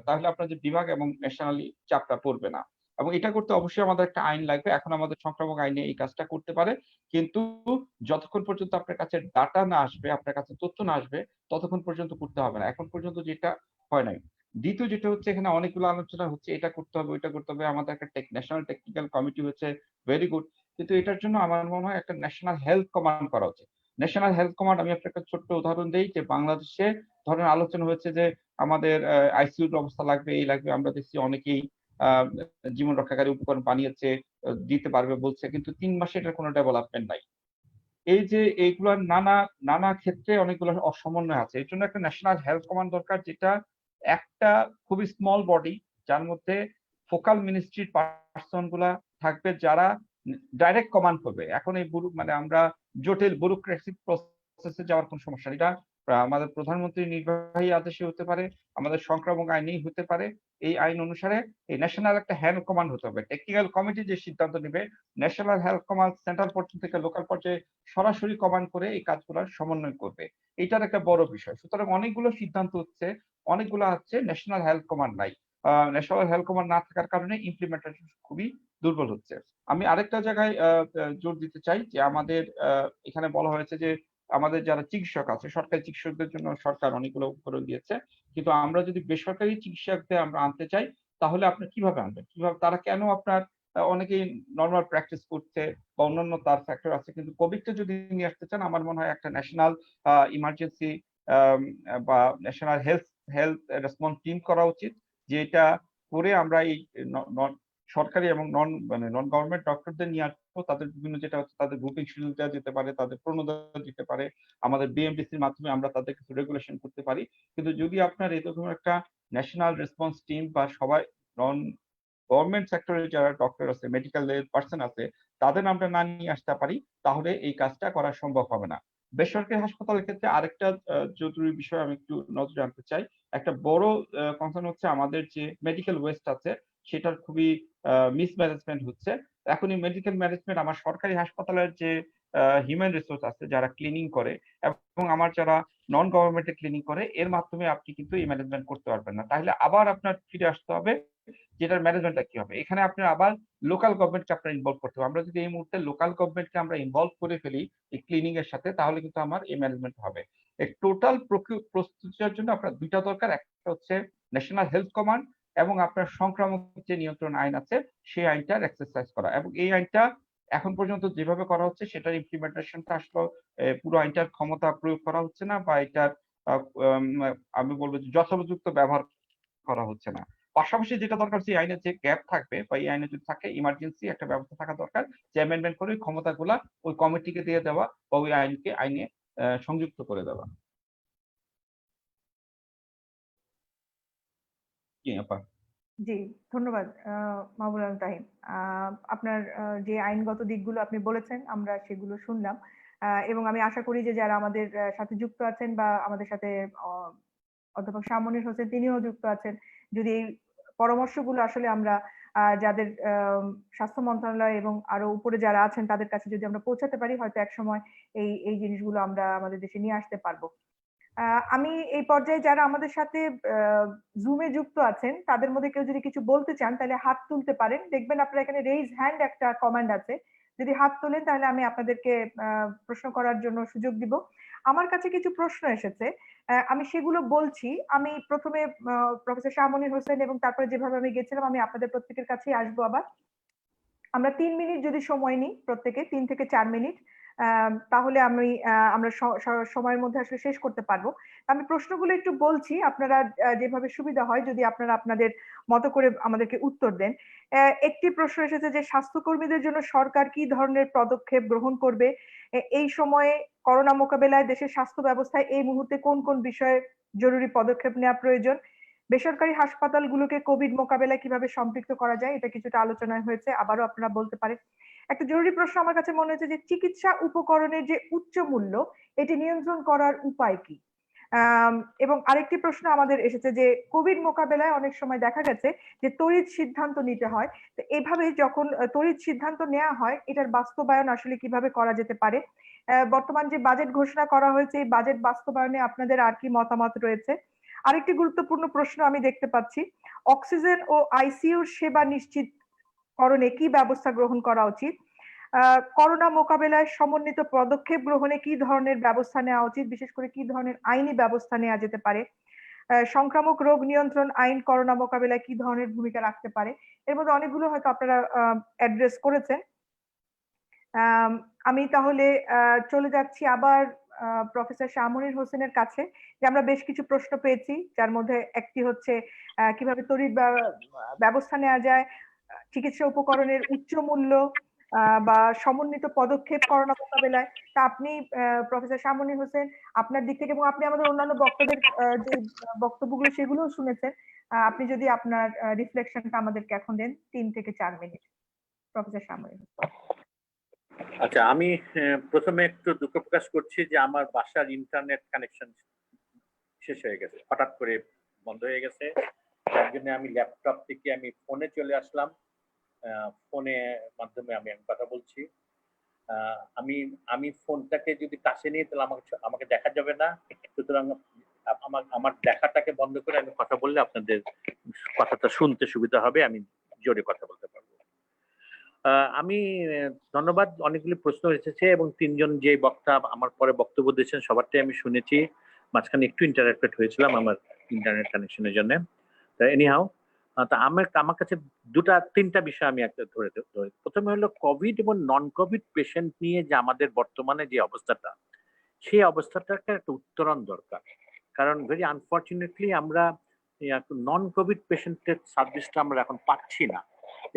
তাহলে আপনার যে বিভাগ এবং ন্যাশনালি চাপটা পড়বে না। এবং এটা করতে অবশ্যই আমাদের একটা আইন লাগবে। এখন আমাদের সংক্রামক আইনে এই কাজটা করতে পারে। কিন্তু যতক্ষণ পর্যন্ত আপনার কাছে ডাটা না আসবে, আপনার কাছে তথ্য না আসবে, ততক্ষণ পর্যন্ত করতে হবে না। এখন পর্যন্ত যেটা হয় নাই। দ্বিতীয় যেটা হচ্ছে, এখানে অনেকগুলো আলোচনা হচ্ছে, এটা করতে হবে, ওইটা করতে হবে। আমাদের একটা ন্যাশনাল টেকনিক্যাল কমিটি হচ্ছে, ভেরি গুড। কিন্তু এটার জন্য আমার মনে হয় একটা ন্যাশনাল হেলথ কমান্ড করা উচিত। ন্যাশনাল হেলথ কমান্ড, আমি আপনাকে একটা ছোট্ট উদাহরণ দেই যে বাংলাদেশে ধরেন আলোচনা হয়েছে যে আমাদের আইসিইউর ব্যবস্থা লাগবে, এই লাগবে। আমরা দেখছি অনেকেই জীবন রক্ষাকারী উপকরণ বানিয়েছে, দিতে পারবে বলছে, কিন্তু ৩ মাসে এটার কোনো ডেভেলপমেন্ট নাই। এই যে এইগুলোর নানা নানা ক্ষেত্রে অনেকগুলো অসমন্বয় আছে। এর জন্য একটা ন্যাশনাল হেলথ কমান্ড দরকার, যেটা একটা খুবই স্মল বডি, যার মধ্যে ফোকাল মিনিস্ট্রির পার্সন গুলা থাকবে, যারা ডাইরেক্ট কমান্ড করবে। এখন এই মানে আমরা জটিল ব্যুরোক্রেসিক প্রসেসে যাওয়ার কোনো সমস্যা নেই। এটা আমাদের প্রধানমন্ত্রীর নির্বাহী আদেশে হতে পারে, আমাদের সংক্রামক আইনেই হতে পারে। এই আইন অনুসারে এই ন্যাশনাল একটা হেলথ কমান্ড হতে হবে। টেকনিক্যাল কমিটি যে সিদ্ধান্ত নেবে, ন্যাশনাল হেলথ কমান্ড সেন্ট্রাল পর্যায় থেকে লোকাল পর্যায়ে সরাসরি কমান্ড করে এই কাজগুলোর সমন্বয় করবে। এটার একটা বড় বিষয়। সুতরাং অনেকগুলো সিদ্ধান্ত হচ্ছে, অনেকগুলো হচ্ছে ন্যাশনাল হেলথ কমান্ড নাই। ন্যাশনাল হেলথ কমান্ড না থাকার কারণে ইমপ্লিমেন্টেশন খুবই দুর্বল হচ্ছে। আমি আরেকটা জায়গায় জোর দিতে চাই যে আমাদের এখানে বলা হয়েছে যে আমাদের যারা চিকিৎসক আছে, সরকারি চিকিৎসকদের জন্য সরকার অনেকগুলো উপকরণ দিয়েছে, কিন্তু আমরা যদি বেসরকারি চিকিৎসকদের আমরা আনতে চাই তাহলে আপনি কিভাবে আনবেন? কিভাবে তারা কেন আপনার অনেকেই নরমাল প্র্যাকটিস করছে বা অন্যান্য তার ফ্যাক্টর আছে, কিন্তু কোভিডটা যদি নিয়ে আসতে চান আমার মনে হয় একটা ন্যাশনাল ইমার্জেন্সি বা ন্যাশনাল হেলথ রেসপন্স টিম করা উচিত, যে এটা করে আমরা এই সরকারি এবং নন গভর্নমেন্ট ডক্টরদের নিয়ে আসবো। তাদের বিভিন্ন যেটা হচ্ছে তাদের গ্রুপিং শিডিউল দেওয়া যেতে পারে, তাদের প্রণোদনা দিতে পারে, আমাদের বিএমডিসির মাধ্যমে আমরা তাদের কিছু রেগুলেশন করতে পারি। কিন্তু যদি আপনার এরকম একটা ন্যাশনাল রেসপন্স টিম বা সবাই নন গভর্নমেন্ট সেক্টরের যারা ডক্টর আছে, মেডিকেল পার্সন আছে, তাদের আমরা না নিয়ে আসতে পারি, তাহলে এই কাজটা করা সম্ভব হবে না। বেসরকারি হাসপাতালের ক্ষেত্রে আরেকটা জরুরি বিষয় আমি একটু নজরে আনতে চাই। একটা বড় কনসার্ন হচ্ছে আমাদের যে মেডিকেল ওয়েস্ট আছে সেটার খুবই মিসম্যানেজমেন্ট হচ্ছে। এখন এই মেডিকেল ম্যানেজমেন্ট আমার সরকারি হাসপাতালের যে হিউম্যান রিসোর্স আছে যারা ক্লিনিং করে এবং আমার যারা নন গভর্নমেন্টের ক্লিনিং করে, এর মাধ্যমে আপনি কিন্তু এই ম্যানেজমেন্ট করতে পারবেন না। তাহলে আবার আপনার ফিরে আসতে হবে যেটার ম্যানেজমেন্টটা কি হবে। এখানে আপনার আবার লোকাল গভর্নমেন্টকে আপনার ইনভলভ করতে হবে। আমরা যদি এই মুহূর্তে লোকাল গভর্নমেন্টকে আমরা ইনভলভ করে ফেলি এই ক্লিনিং এর সাথে, তাহলে কিন্তু আমার এই ম্যানেজমেন্ট হবে। এই টোটাল প্রস্তুতির জন্য আপনার দুইটা দরকার, একটা হচ্ছে ন্যাশনাল হেলথ কমান্ড এবং আপনার সংক্রামক যে নিয়ন্ত্রণ আইন আছে সেই আইনটার এক্সারসাইজ করা। এবং এই আইনটা এখন পর্যন্ত যেভাবে করা হচ্ছে সেটার ইমপ্লিমেন্টেশনটা আসলে পুরো আইনটার ক্ষমতা প্রয়োগ করা হচ্ছে না, বা এটার আমি বলবো যে যথোপযুক্ত ব্যবহার করা হচ্ছে না। পাশাপাশি যেটা দরকার যে আইনের যে গ্যাপ থাকবে বা এই আইনে যদি থাকে ইমার্জেন্সি একটা ব্যবস্থা থাকা দরকার, যে অ্যামেন্ডমেন্ট করে ওই ক্ষমতাগুলা ওই কমিটিকে দিয়ে দেওয়া বা ওই আইনে সংযুক্ত করে দেওয়া। জি আপা। জি, ধন্যবাদ মাহবুব আলম তাহিম। আপনার যে আইনগত দিকগুলো আপনি বলেছেন আমরা সেগুলো শুনলাম। এবং আমি আশা করি যে যারা আমাদের সাথে যুক্ত আছেন বা আমাদের সাথে অধ্যাপক শাহ মনির হোসেন তিনিও যুক্ত আছেন। যদি এই পরামর্শগুলো আসলে আমরা যাদের স্বাস্থ্য মন্ত্রণালয় এবং আরো উপরে যারা আছেন তাদের কাছে যদি আমরা পৌঁছাতে পারি হয়তো একসময় এই জিনিসগুলো আমরা আমাদের দেশে নিয়ে আসতে পারবো। আমি এই পর্যায়ে যারা আমাদের সাথে জুমে যুক্ত আছেন তাদের মধ্যে কেউ যদি কিছু বলতে চান তাহলে হাত তুলতে পারেন। দেখবেন আপনারা এখানে রেইজ হ্যান্ড একটা কমান্ড আছে। যদি হাত তোলেন তাহলে আমি আপনাদেরকে প্রশ্ন করার জন্য সুযোগ দিব। আমার কাছে কিছু প্রশ্ন এসেছে। আমি সেগুলো বলছি। আমি প্রথমে প্রফেসর শাহ মনির হোসেন এবং তারপরে যেভাবে আমি গেছিলাম আমি আপনাদের প্রত্যেকের কাছেই আসবো আবার। আমরা 3 মিনিট যদি সময় নিই প্রত্যেকে 3 থেকে 4 মিনিট তাহলে আমরা সময়ের মধ্যে আসলে শেষ করতে পারবো। আমি প্রশ্নগুলো একটু বলছি আপনারা যেভাবে সুবিধা হয় যদি আপনারা আপনাদের মতো করে আমাদেরকে উত্তর দেন। একটি প্রশ্ন এসেছে যে স্বাস্থ্যকর্মীদের জন্য সরকার কি ধরনের পদক্ষেপ গ্রহণ করবে? এই সময়ে করোনা মোকাবেলায় দেশের স্বাস্থ্য ব্যবস্থায় এই মুহূর্তে কোন কোন বিষয়ে জরুরি পদক্ষেপ নেওয়া প্রয়োজন? বেসরকারি হাসপাতালগুলোকে কোভিড মোকাবেলায় কিভাবে সম্পৃক্ত করা যায় এটা কিছুটা আলোচনায় হয়েছে, আবারও আপনারা বলতে পারেন। একটা জরুরি প্রশ্ন আমার কাছে মনে হচ্ছে যে চিকিৎসা উপকরণের যে উচ্চ মূল্য এটি নিয়ন্ত্রণ করার উপায় কি? এবং আরেকটি প্রশ্ন আমাদের এসেছে যে কোভিড মোকাবেলায় অনেক সময় দেখা গেছে যে তড়িৎ সিদ্ধান্ত নিতে হয়। তো এভাবে যখন তড়িৎ সিদ্ধান্ত নেওয়া হয় এটার বাস্তবায়ন আসলে কিভাবে করা যেতে পারে? বর্তমান যে বাজেট ঘোষণা করা হয়েছে এই বাজেট বাস্তবায়নে আপনাদের আর কি মতামত রয়েছে? আরেকটি গুরুত্বপূর্ণ প্রশ্ন আমি দেখতে পাচ্ছি, অক্সিজেন ও আইসিইউর সেবা নিশ্চিতকরণে কি ব্যবস্থা গ্রহণ করা উচিত? করোনা মোকাবেলায় সমন্বিত পদক্ষেপ গ্রহণে কি ধরনের ব্যবস্থা নেওয়া উচিত? বিশেষ করে কি ধরনের আইনি ব্যবস্থা নেওয়া যেতে পারে? সংক্রামক রোগ নিয়ন্ত্রণ আইন করোনা মোকাবেলায় কি ধরনের ভূমিকা রাখতে পারে? এর মধ্যে অনেকগুলো হয়তো আপনারা অ্যাড্রেস করেছেন। আমি তাহলে চলে যাচ্ছি আবার প্রফেসর শাহ মনির হোসেনের কাছে যে আমরা বেশ কিছু প্রশ্ন পেয়েছি যার মধ্যে একটি হচ্ছে কিভাবে তড়িৎ ব্যবস্থা নেওয়া যায়, চিকিৎসা উপকরণের উচ্চ মূল্য বা সমন্বিত পদক্ষেপ করোনা মোকাবেলায়। তা আপনি প্রফেসর শাহ মনির হোসেন আপনার দিক থেকে এবং আপনি আমাদের অন্যান্য বক্তাদের যে বক্তব্যগুলো সেগুলোও শুনেছেন, আপনি যদি আপনার রিফ্লেকশনটা আমাদেরকে এখন দেন 3 থেকে 4 মিনিট। প্রফেসর শাহ মনির হোসেন। আচ্ছা, আমি প্রথমে একটু দুঃখ প্রকাশ করছি যে আমার বাসার ইন্টারনেট কানেকশন শেষ হয়ে গেছে, হঠাৎ করে বন্ধ হয়ে গেছে। তার জন্য আমি ল্যাপটপ থেকে আমি ফোনে চলে আসলাম। ফোনে মাধ্যমে আমি কথা বলছি। আমি ফোনটাকে যদি কাছে নিয়ে তাহলে আমাকে দেখা যাবে না, সুতরাং আমার দেখাটাকে বন্ধ করে আমি কথা বললে আপনাদের কথাটা শুনতে সুবিধা হবে, আমি জোরে কথা বলতে পারবো। আমি ধন্যবাদ, অনেকগুলি প্রশ্ন এসেছে এবং তিনজন যে বক্তা আমার পরে বক্তব্য দিয়েছেন সবারটাই আমি শুনেছি। মাঝখানে একটু ইন্টারাপ্টেড হয়েছিলাম আমার ইন্টারনেট কানেকশনের জন্য। এনিহাউ, তা আমার কাছে তিনটা বিষয় আমি একটা ধরে প্রথমে হলো কোভিড এবং নন কোভিড পেশেন্ট নিয়ে যে আমাদের বর্তমানে যে অবস্থাটা, সেই অবস্থাটাকে একটা উত্তরণ দরকার। কারণ ভেরি আনফর্চুনেটলি আমরা নন কোভিড পেশেন্টের সার্ভিসটা আমরা এখন পাচ্ছি না।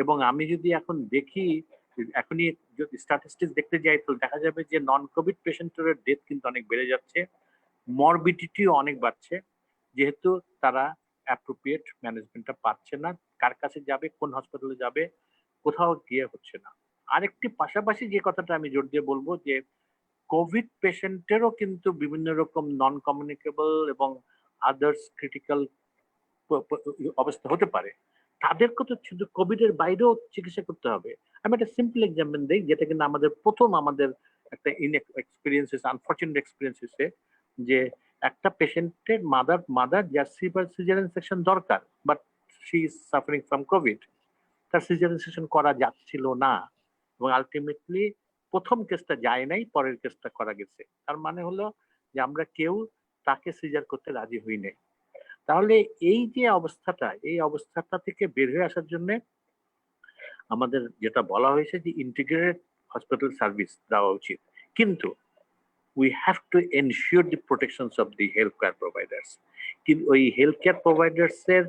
এবং আমি যদি এখন দেখি, এখনই যদি স্ট্যাটিস্টিক্স দেখতে যাই তো দেখা যাবে যে নন কোভিড পেশেন্টের ডেথ কিন্তু অনেক বেড়ে যাচ্ছে, মরবিডিটিও অনেক বাড়ছে, যেহেতু তারা অ্যাপ্রোপ্রিয়েট ম্যানেজমেন্টটা পাচ্ছে না। কার কাছে যাবে, কোন হসপিটালে যাবে, কোথাও গিয়ে হচ্ছে না। আরেকটি পাশাপাশি যে কথাটা আমি জোর দিয়ে বলবো যে কোভিড পেশেন্টেরও কিন্তু বিভিন্ন রকম নন কমিউনিকেবল এবং আদার্স ক্রিটিক্যাল অবস্থা হতে পারে। তাদেরকে তো শুধু কোভিড এর বাইরেও চিকিৎসা করতে হবে। আমি একটা সিম্পল এক্সাম্পল দিই, যেটা কিন্তু আমাদের একটা এক্সপিরিয়েন্স হয়েছে, আনফর্চুনেট এক্সপিরিয়েন্স হয়েছে যে একটা পেশেন্টের মাদার যার সিজারিয়ান সেকশন দরকার, but she is suffering from Covid, তার সিজারিয়ান সেকশন করা যাচ্ছিল না এবং আলটিমেটলি প্রথম কেসটা যায় নাই, পরের কেসটা করা গেছে। তার মানে হলো যে আমরা কেউ তাকে সিজার করতে রাজি হই নাই। তাহলে এই যে অবস্থাটা, এই অবস্থাটা থেকে বের হয়ে আসার জন্য আমাদের যেটা বলা হয়েছে যে ইন্টিগ্রেটেড হসপিটাল সার্ভিস দেওয়া উচিত, কিন্তু we have to ensure the protections of the healthcare providers. কিন্তু ওই হেলথ কেয়ার প্রোভাইডার্স এর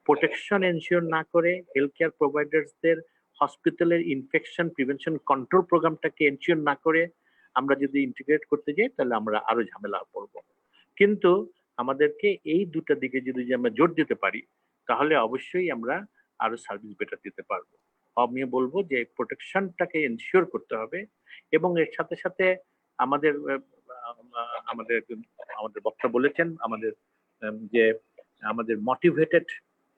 প্রোটেকশন এনশিওর না করে হেলথ কেয়ার প্রোভাইডার্সদের হসপিটালের ইনফেকশন প্রিভেনশন কন্ট্রোল প্রোগ্রামটাকে এনশিওর না করে আমরা যদি ইন্টিগ্রেট করতে যাই তাহলে আমরা আরো ঝামেলা পড়বো। কিন্তু আমাদেরকে এই দুটা দিকে যদি আমরা জোর দিতে পারি তাহলে অবশ্যই আমরা আরো সার্ভিস বেটার দিতে পারবো। আমি বলবো যে প্রোটেকশনটাকে এনশিওর করতে হবে এবং এর সাথে সাথে আমাদের আমাদের আমাদের বক্তা বলেছেন যে আমাদের মোটিভেটেড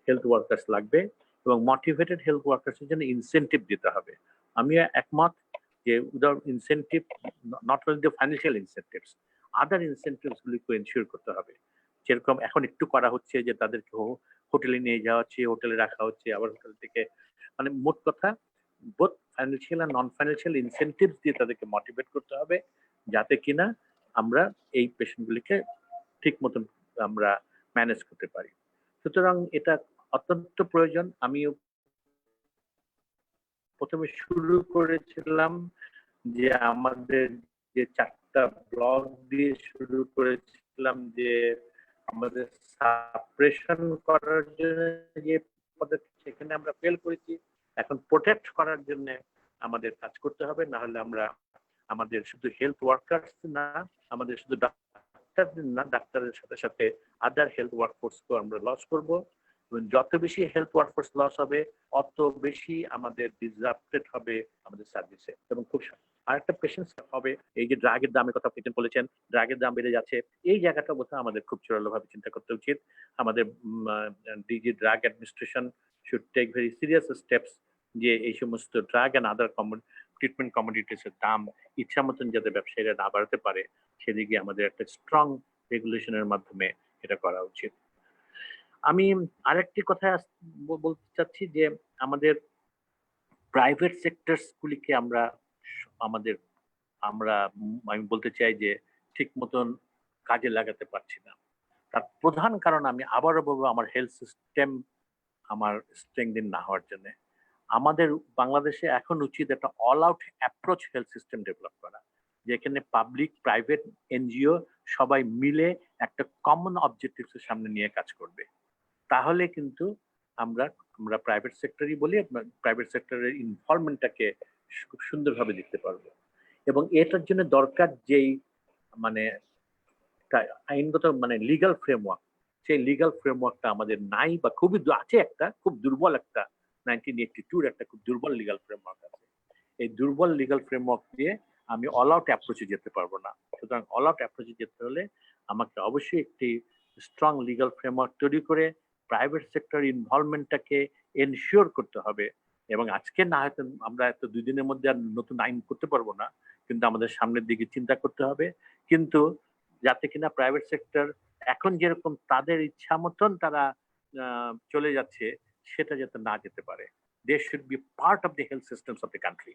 হেলথ ওয়ার্কার্স লাগবে এবং মোটিভেটেড হেলথ ওয়ার্কার্সের জন্য ইনসেনটিভ দিতে হবে। আমি একমত যে without incentive, not only the financial incentives, other incentives গুলিকে এনশিওর করতে হবে। যেরকম এখন একটু করা হচ্ছে যে তাদেরকে হোটেলে নিয়ে যাওয়া হচ্ছে, হোটেলে রাখা হচ্ছে, আবার হোটেল থেকে, মানে মোট কথা বোথ ফাইন্যান্সিয়াল আর নন ফাইন্যান্সিয়াল ইনসেনটিভস দিয়ে তাদেরকে মোটিভেট করতে হবে যাতে কিনা আমরা এই পেশেন্টগুলিকে ঠিক মতন আমরা ম্যানেজ করতে পারি। সুতরাং এটা অত্যন্ত প্রয়োজন। আমিও প্রথমে শুরু করেছিলাম যে আমাদের যে 4টা ব্লক দিয়ে শুরু করেছিলাম যে আমাদের সাপ্রেশন করার জন্য যে পদ্ধতি সেখানে আমরা ফেল করেছি। এখন প্রোটেক্ট করার জন্য আমাদের কাজ করতে হবে, না হলে আমরা আমাদের শুধু হেলথ ওয়ার্কার্স না, আমাদের শুধু ডাক্তারদের না, ডাক্তারের সাথে সাথে আদার হেলথ ওয়ার্কফোর্সকেও আমরা লস করব। এবং যত বেশি হেলথ ওয়ার্কফোর্স লস হবে অত বেশি আমাদের ডিসরাপ্টেড হবে আমাদের সার্ভিসে। এবং খুব আরেকটা পেশেন্স হবে, এই যে ড্রাগের দামের কথা আপনি বলেছেন, ড্রাগের দাম বেড়ে যাচ্ছে, এই জায়গাটা বোধহয় আমাদের খুব জোরালোভাবে চিন্তা করতে উচিত। আমাদের DG drug administration should take very serious steps যে এই সমস্ত drug and other treatment commodities এর দাম ইচ্ছা মতন যাতে ব্যবসায়ীরা না বাড়াতে পারে সেদিকে আমাদের একটা স্ট্রং রেগুলেশনের মাধ্যমে এটা করা উচিত। আমি আরেকটি কথা বলতে চাচ্ছি যে আমাদের প্রাইভেট সেক্টরস গুলিকে আমি বলতে চাই যে ঠিক মতন কাজে লাগাতে পারছি না। তার প্রধান কারণ আমি আবারও বলবো আমার হেলথ সিস্টেম আমার স্ট্রেংথেন না হওয়ার জন্য। আমাদের বাংলাদেশে এখন উচিত একটা all out approach health system develop করা, যেখানে পাবলিক প্রাইভেট এনজিও সবাই মিলে একটা কমন অবজেক্টিভস এর সামনে নিয়ে কাজ করবে। তাহলে কিন্তু আমরা প্রাইভেট সেক্টরই বলি, প্রাইভেট সেক্টরের ইনভলভমেন্টটাকে খুব সুন্দরভাবে দেখতে পারবো। এবং এটার জন্য দরকার যেই মানে আইনগত মানে লিগাল ফ্রেমওয়ার্ক, সেই লিগাল ফ্রেমওয়ার্কটা আমাদের নাই বা খুবই আছে, একটা খুব দুর্বল, একটা 1982 একটা খুব দুর্বল লিগাল ফ্রেমওয়ার্ক আছে। এই দুর্বল লিগাল ফ্রেমওয়ার্ক দিয়ে আমি অল আউট অ্যাপ্রোচে যেতে পারবো না। সুতরাং অল আউট অ্যাপ্রোচে যেতে হলে আমাকে অবশ্যই একটি স্ট্রং লিগাল ফ্রেমওয়ার্ক তৈরি করে প্রাইভেট সেক্টর ইনভলভমেন্টটাকে এনশিওর করতে হবে। এবং আজকে না হয়তো আমরা এত 2 দিনের মধ্যে আর নতুন আইন করতে পারবো না, কিন্তু আমাদের সামনের দিকে চিন্তা করতে হবে, কিন্তু যাতে কিনা প্রাইভেট সেক্টর এখন যেরকম তাদের ইচ্ছা মতন তারা চলে যাচ্ছে সেটা যাতে না যেতে পারে। They should be part of the health systems of the country.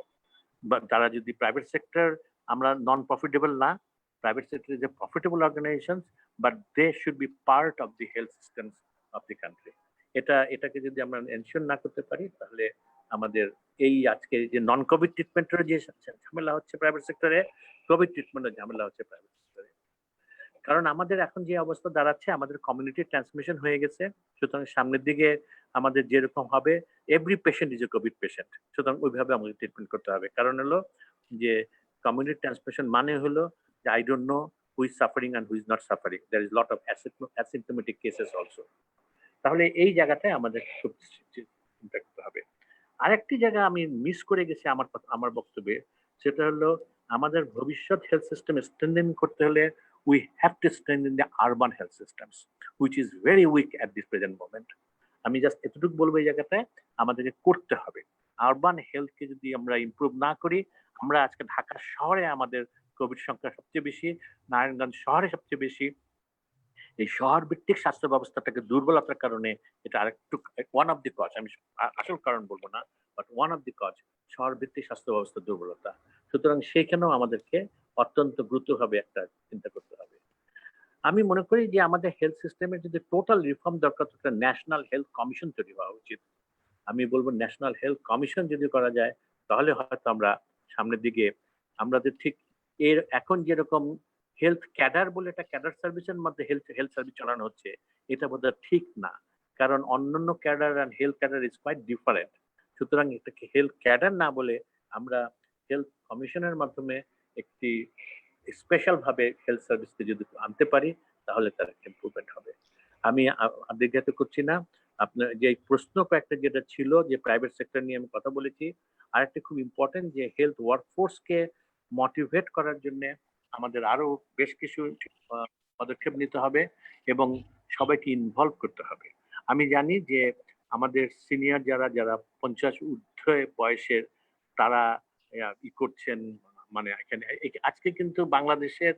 But তারা যদি প্রাইভেট সেক্টর, আমরা নন প্রফিটেবল না, private sector is a profitable organisations, but they should be part of the health systems of the country. এটাকে যদি আমরা ensure না করতে পারি তাহলে আমাদের এই আজকে যে নন কোভিড ট্রিটমেন্টের যে ঝামেলা হচ্ছে প্রাইভেট সেক্টরে, কোভিড ট্রিটমেন্টের ঝামেলা হচ্ছে প্রাইভেট সেক্টরে। কারণ আমাদের এখন যে অবস্থা দাঁড়াচ্ছে, আমাদের কমিউনিটি ট্রান্সমিশন হয়ে গেছে। সুতরাং সামনের দিকে আমাদের যেরকম হবে, every patient is a Covid patient, সুতরাং ওইভাবে আমাদের ট্রিটমেন্ট করতে হবে। কারণ হলো যে কমিউনিটি ট্রান্সমিশন মানে হলো যে I don't know who is suffering and who is not suffering, there is lot of asymptomatic cases also. তাহলে এই জায়গাটায় আমাদের খুব চিন্তা করতে হবে। আরেকটি জায়গা আমি মিস করে গেছি আমার বক্তব্যে, সেটা হলো আমাদের ভবিষ্যৎ হেলথ সিস্টেম স্ট্রেনথেন করতে হলে we have to strengthen the urban health systems, which is very weak at this present moment. আমি জাস্ট এতটুকু বলবো এই জায়গাটায় আমাদেরকে করতে হবে। আরবান হেলথকে যদি আমরা ইমপ্রুভ না করি, আমরা আজকে ঢাকা শহরে আমাদের কোভিড সংখ্যা সবচেয়ে বেশি, নারায়ণগঞ্জ শহরে সবচেয়ে বেশি। এই শহর ভিত্তিক স্বাস্থ্য ব্যবস্থাটাকে দুর্বলতার কারণে এটা আরেকটু ওয়ান অফ দি কজ, আমি আসল কারণ বলবো না, but one of the cause শহর ভিত্তিক স্বাস্থ্য ব্যবস্থার দুর্বলতা। সুতরাং সেইখানেও আমাদেরকে অত্যন্ত গুরুত্বভাবে একটা চিন্তা করতে হবে। আমি মনে করি যে আমাদের হেলথ সিস্টেমের যদি টোটাল রিফর্ম দরকার, তো একটা ন্যাশনাল হেলথ কমিশন তৈরি হওয়া উচিত। আমি বলবো ন্যাশনাল হেলথ কমিশন যদি করা যায় তাহলে হয়তো আমরা সামনের দিকে আমাদের ঠিক এর এখন যেরকম হেলথ ক্যাডার বলে একটা ক্যাডার সার্ভিসের মধ্যে হেলথ সার্ভিস চালানো হচ্ছে, এটা বোধহয় ঠিক না। কারণ অন্যান্য cadre and health cadre is quite different. সুতরাং এটাকে হেলথ ক্যাডার না বলে আমরা হেলথ কমিশনের মাধ্যমে একটি স্পেশাল ভাবে হেলথ সার্ভিসকে যদি আনতে পারি তাহলে তার ইমপ্রুভমেন্ট হবে। আমি দীর্ঘায়িত করছি না। আপনার যে প্রশ্ন কয়েকটা যেটা ছিল যে প্রাইভেট সেক্টর নিয়ে আমি কথা বলেছি, আর একটা খুব ইম্পর্টেন্ট যে হেলথ ওয়ার্কফোর্সকে মোটিভেট করার জন্য আমাদের আরো বেশ কিছু পদক্ষেপ নিতে হবে এবং সবাইকে ইনভলভ করতে হবে। আমি জানি যে আমাদের সিনিয়র যারা যারা 50 ঊর্ধ্বে বয়সের তারা ই করছেন, মানে এখানে আজকে কিন্তু বাংলাদেশের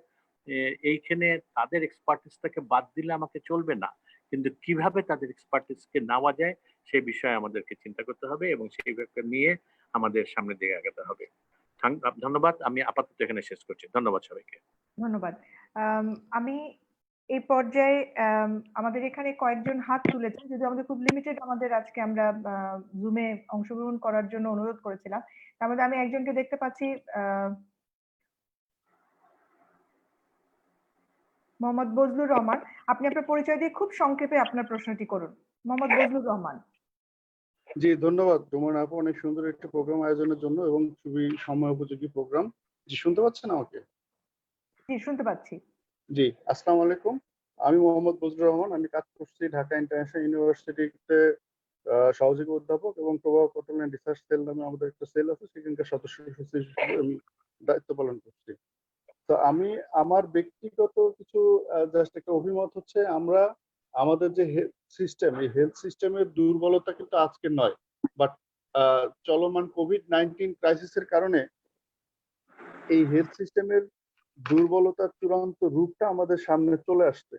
এইখানে তাদের এক্সপার্টিসটাকে বাদ দিলে আমাকে চলবে না, কিন্তু কিভাবে তাদের এক্সপার্টিসকে নেওয়া যায় সেই বিষয়ে আমাদেরকে চিন্তা করতে হবে এবং সেই ব্যাপার নিয়ে আমাদের সামনের দিকে আগাতে হবে। ধন্যবাদ। আমি আপাতত এখানে শেষ করছি। ধন্যবাদ সবাইকে। ধন্যবাদ। আমি এই পর্যায়ে আমাদের এখানে কয়েকজন হাত তুলেছেন, যদিও আমাদের খুব লিমিটেড, আমাদের আজকে আমরা জুমে অংশগ্রহণ করার জন্য অনুরোধ করেছিলাম। তার মধ্যে আমি একজনকে দেখতে পাচ্ছি, মোহাম্মদ বজলুর রহমান। আপনি আপনার পরিচয় দিয়ে খুব সংক্ষেপে আপনার প্রশ্নটি করুন। মোহাম্মদ বজলুর রহমান। জি, ধন্যবাদ রোমান আপু, অনেক সুন্দর একটা প্রোগ্রাম আয়োজনের জন্য এবং খুবই সময় উপযোগী প্রোগ্রাম। জি, শুনতে পাচ্ছেন আমাকে? জি, শুনতে পাচ্ছি। জি, আসসালামু আলাইকুম। আমি মোহাম্মদ বজলুর রহমান। আমি কাজ করছি ঢাকা ইন্টারন্যাশনাল ইউনিভার্সিটিতে সহযোগী অধ্যাপক এবং প্রভাব পটল এন্ড রিসার্চ সেল নামে আমাদের একটা সেল আছে, সেখানকার সদস্য সচিব হিসেবে আমি দায়িত্ব পালন করছি। তো আমি আমার ব্যক্তিগত কিছু জাস্ট একটা অভিমত হচ্ছে, আমরা আমাদের যে হেলথ সিস্টেম, এই হেলথ সিস্টেমের দুর্বলতা কিন্তু আজকে নয়, বাট চলমান কোভিড-19 ক্রাইসিসের কারণে এই হেলথ সিস্টেমের দুর্বলতার চূড়ান্ত রূপটা আমাদের সামনে চলে আসছে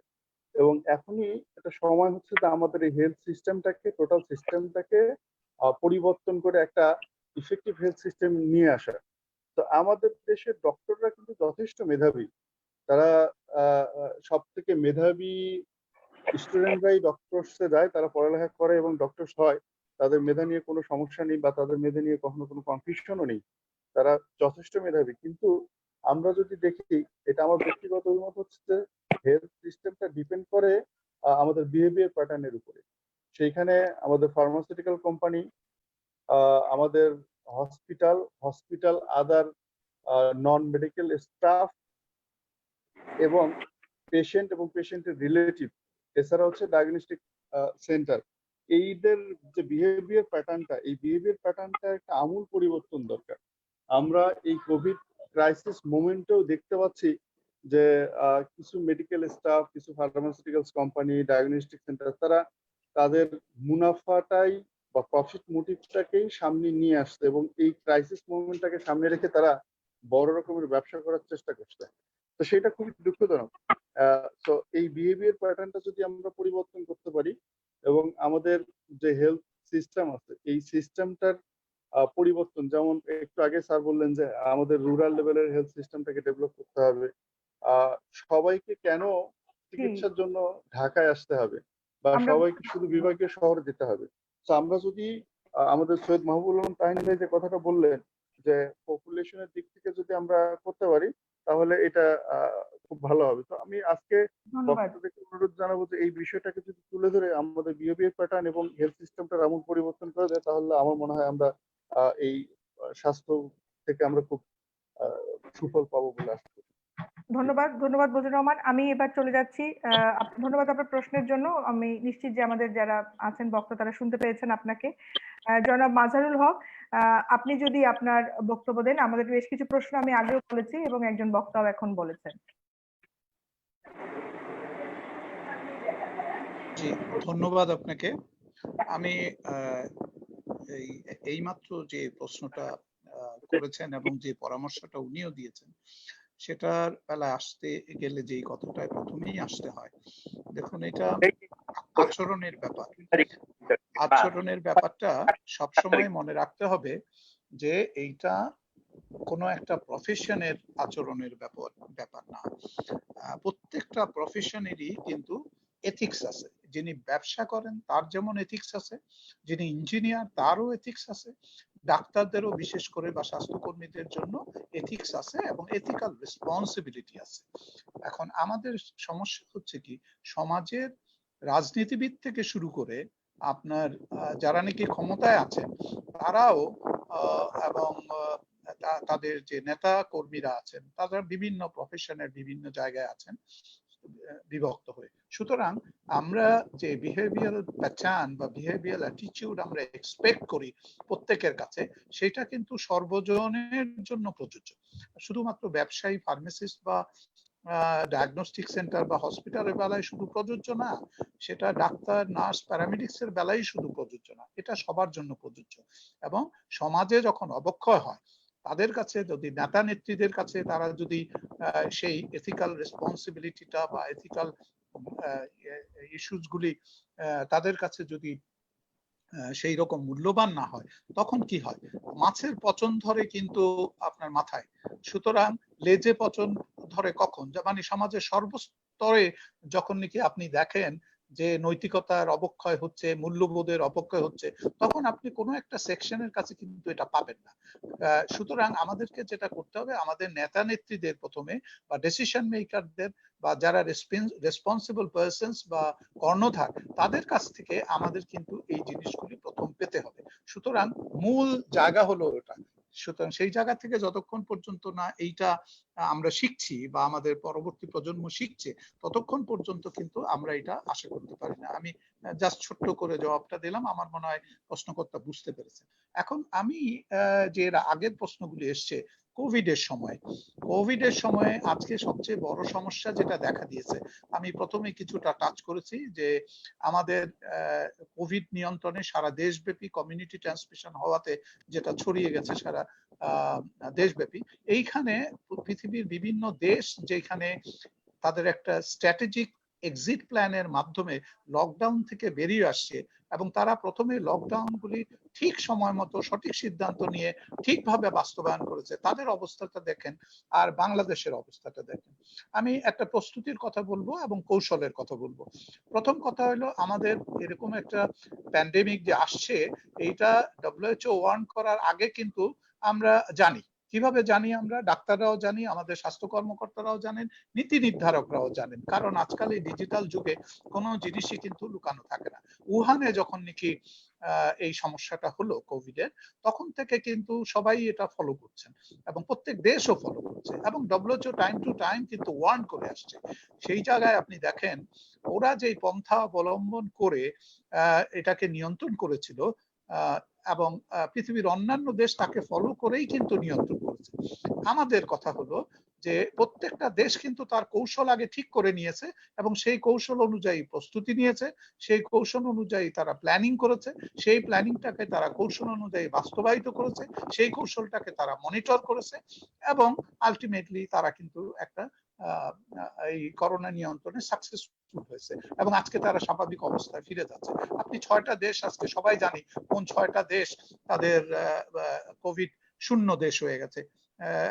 এবং এখনই একটা সময় হচ্ছে যে আমাদের এই হেলথ সিস্টেমটাকে, টোটাল সিস্টেমটাকে পরিবর্তন করে একটা ইফেক্টিভ হেলথ সিস্টেম নিয়ে আসা। তো আমাদের দেশের ডক্টররা কিন্তু যথেষ্ট মেধাবী। তারা সব থেকে মেধাবী স্টুডেন্টরাই ডক্টরসে যায়, তারা পড়ালেখা করে এবং ডক্টরস হয়। তাদের মেধা নিয়ে কোনো সমস্যা নেই বা তাদের মেধা নিয়ে কখনো কোনো কনফিউশনও নেই। তারা যথেষ্ট মেধাবী। কিন্তু আমরা যদি দেখি, এটা আমার ব্যক্তিগত অভিমত হচ্ছে যে হেলথ সিস্টেমটা ডিপেন্ড করে আমাদের বিহেভিয়ার প্যাটার্নের উপরে। সেইখানে আমাদের ফার্মাসিউটিক্যাল কোম্পানি, আমাদের হসপিটাল আদার নন মেডিকেল স্টাফ এবং পেশেন্ট এবং পেশেন্টের রিলেটিভ, এছাড়া হচ্ছে ডায়াগনস্টিক সেন্টার, এইদের যে বিহেভিয়ার প্যাটার্নটা, এই বিহেভিয়ার প্যাটার্নটা একটা আমূল পরিবর্তন দরকার। আমরা এই কোভিড ক্রাইসিস মোমেন্টেও দেখতে পাচ্ছি যে কিছু মেডিকেল স্টাফ, কিছু ফার্মাসিউটিক্যালস কোম্পানি, ডায়াগনস্টিক সেন্টার, তারা তাদের মুনাফাটাই বা প্রফিট মোটিভটাকেই সামনে নিয়ে আসছে এবং এই ক্রাইসিস মোমেন্টটাকে সামনে রেখে তারা বড় রকমের ব্যবসা করার চেষ্টা করছে। তো সেটা খুবই দুঃখজনক। তো এই বিহেভিয়ার প্যাটার্নটা যদি আমরা পরিবর্তন করতে পারি এবং আমাদের যে হেলথ সিস্টেম আছে, এই সিস্টেমটার পরিবর্তন, যেমন একটু আগে স্যার বললেন যে আমাদের রুরাল লেভেলের হেলথ সিস্টেমটাকে ডেভেলপ করতে হবে। সবাইকে কেন চিকিৎসার জন্য ঢাকায় আসতে হবে বা সবাইকে শুধু বিভাগীয় শহরে যেতে হবে? তো আমরা যদি আমাদের সৈয়দ মাহবুবুল আলম তাহিনী ভাই যে কথাটা বললেন যে পপুলেশনের দিক থেকে যদি আমরা করতে পারি তাহলে এটা খুব ভালো হবে। তো আমি আজকে বক্তাদেরকে অনুরোধ জানাবো যে এই বিষয়টাকে যদি তুলে ধরে আমাদের বিহেভিয়ার প্যাটার্ন এবং হেলথ সিস্টেমটার এমন পরিবর্তন করা যায়, তাহলে আমার মনে হয় আমরা এই স্বাস্থ্য থেকে আমরা খুব সুফল পাবো বলে আশা করি। ধন্যবাদ বজলুর রহমান। আমি এবার চলে যাচ্ছি। ধন্যবাদ আপনার প্রশ্নের জন্য। আমি নিশ্চিত যে আমাদের যারা আছেন বক্তা তারা শুনতে পেয়েছেন আপনাকে। জনাব মাজহারুল হক, আপনি যদি আপনার বক্তব্য দেন। আমাদের বেশ কিছু প্রশ্ন আমি আগেও বলেছি এবং একজন বক্তাও এখন বলেছেন। জি, ধন্যবাদ আপনাকে। আমি এইমাত্র যে প্রশ্নটা করেছেন এবং যে পরামর্শটা উনিও দিয়েছেন, সেটার বেলায় আসতে গেলে যেই কথাটা প্রথমেই আসতে হয়, দেখুন এটা আচরণের ব্যাপার। আচরণের ব্যাপারটা সবসময় মনে রাখতে হবে যে এইটা কোনো একটা প্রফেশনের আচরণের ব্যাপার না। প্রত্যেকটা প্রফেশনেরই কিন্তু এথিক্স আছে। যিনি ব্যবসা করেন তার যেমন এথিক্স আছে, যিনি ইঞ্জিনিয়ার তারও এথিক্স আছে, ডাক্তারদেরও বিশেষ করে বা স্বাস্থ্যকর্মীদের জন্য এথিক্স আছে এবং এথিক্যাল রেসপন্সিবিলিটি আছে। এখন আমাদের সমস্যা হচ্ছে কি, সমাজের রাজনীতিবিদ থেকে শুরু করে আপনার যারা নাকি ক্ষমতায় আছেন তারাও এবং তাদের যে নেতা কর্মীরা আছেন তারা বিভিন্ন প্রফেশনের বিভিন্ন জায়গায় আছেন বিভক্ত হয়ে। সুতরাং আমরা যে বিহেভিয়ারাল প্যাটার্ন বা বিহেভিয়ারাল অ্যাটিটিউড আমরা এক্সপেক্ট করি প্রত্যেকের কাছে, সেটা কিন্তু সর্বজনের জন্য প্রযোজ্য। শুধুমাত্র ব্যবসায়ী, ফার্মাসিস্ট বা ডায়াগনস্টিক সেন্টার বা হসপিটালের বেলায় শুধু প্রযোজ্য না, সেটা ডাক্তার, নার্স, প্যারামেডিক্স এর বেলায় শুধু প্রযোজ্য না, এটা সবার জন্য প্রযোজ্য। এবং সমাজে যখন অবক্ষয় হয় তাদের কাছে, যদি নেতা নেত্রীদের কাছে তারা যদি সেই এথিক্যাল রেসপন্সিবিলিটিটা বা এথিক্যাল ইস্যুস গুলি তাদের কাছে যদি সেই রকম মূল্যবান না হয়, তখন কি হয়? মাছের পচন ধরে কিন্তু আপনার মাথায়, সুতরাং লেজে পচন ধরে কখন? মানে সমাজের সর্বস্তরে যখন নাকি আপনি দেখেন যে নৈতিকতার অবক্ষয় হচ্ছে, মূল্যবোধের অবক্ষয় হচ্ছে, তখন আপনি কোনো একটা সেকশনের কাছে কিন্তু এটা পাবেন না। সুতরাং আমাদেরকে যেটা করতে হবে, আমাদের নেতা নেত্রীদের প্রথমে বা ডিসিশন মেকারদের বা যারা রেসপন্সিবল পারসনস বা কর্ণধার, তাদের কাছ থেকে আমাদের কিন্তু এই জিনিসগুলি প্রথম পেতে হবে। সুতরাং মূল জায়গা হলো ওটা। সুতরাং সেই জায়গা থেকে যতক্ষণ পর্যন্ত না এইটা আমরা শিখছি বা আমাদের পরবর্তী প্রজন্ম শিখছে, ততক্ষণ পর্যন্ত কিন্তু আমরা এটা আশা করতে পারি না। আমি জাস্ট ছোট্ট করে জবাবটা দিলাম, আমার মনে হয় প্রশ্নকর্তা বুঝতে পেরেছে। এখন আমি যে এর আগের প্রশ্নগুলি এসছে, কোভিড এর সময় আজকে সবচেয়ে বড় সমস্যা যেটা দেখা দিয়েছে, আমি প্রথমে কিছুটা টাচ করেছি যে আমাদের কোভিড নিয়ন্ত্রণে সারা দেশব্যাপী কমিউনিটি ট্রান্সমিশন হওয়াতে যেটা ছড়িয়ে গেছে সারা দেশব্যাপী, এইখানে পৃথিবীর বিভিন্ন দেশ যেখানে তাদের একটা স্ট্র্যাটেজিক এক্সিট প্ল্যানের মাধ্যমে লকডাউন থেকে বেরিয়ে আসছে এবং তারা প্রথমে লকডাউন গুলি ঠিক সময় মতো সঠিক সিদ্ধান্ত নিয়ে ঠিকভাবে বাস্তবায়ন করেছে, তাদের অবস্থাটা দেখেন আর বাংলাদেশের অবস্থাটা দেখেন। আমি একটা প্রস্তুতির কথা বলবো এবং কৌশলের কথা বলবো। প্রথম কথা হলো, আমাদের এরকম একটা প্যান্ডেমিক যে আসছে, এইটা WHO ওয়ার্ন করার আগে কিন্তু আমরা জানি। কিভাবে জানি? আমরা ডাক্তাররাও জানি, আমাদের স্বাস্থ্য কর্মকর্তারাও জানেন, নীতি নির্ধারকরাও জানেন, কারণ আজকাল এই ডিজিটাল যুগে কোনো জিনিসই কিন্তু লুকানো থাকে না। উহানে যখন নাকি এই সমস্যাটা হলো কোভিডের, তখন থেকে কিন্তু সবাই এটা ফলো করছেন এবং প্রত্যেক দেশও ফলো করছে এবং WHO টাইম টু টাইম কিন্তু ওয়ার্ন করে আসছে। সেই জায়গায় আপনি দেখেন ওরা যে পন্থা অবলম্বন করে এটাকে নিয়ন্ত্রণ করেছিল এবং পৃথিবীর অন্যান্য দেশ তাকে ফলো করেই কিন্তু নিয়ন্ত্রণ করেছে। আমাদের কথা হলো যে প্রত্যেকটা দেশ কিন্তু তার কৌশল আগে ঠিক করে নিয়েছে এবং সেই কৌশল অনুযায়ী প্রস্তুতি নিয়েছে, সেই কৌশল অনুযায়ী তারা প্ল্যানিং করেছে, সেই প্ল্যানিংটাকে তারা কৌশল অনুযায়ী বাস্তবায়িত করেছে, সেই কৌশলটাকে তারা মনিটর করেছে এবং আলটিমেটলি তারা কিন্তু একটা এই করোনা নিয়ন্ত্রণে সাকসেসফুল হয়েছে এবং আজকে তারা স্বাভাবিক অবস্থায় ফিরে যাচ্ছে। আপনি 6টা দেশ, আজকে সবাই জানি কোন 6টা দেশ তাদের কোভিড শূন্য দেশ হয়ে গেছে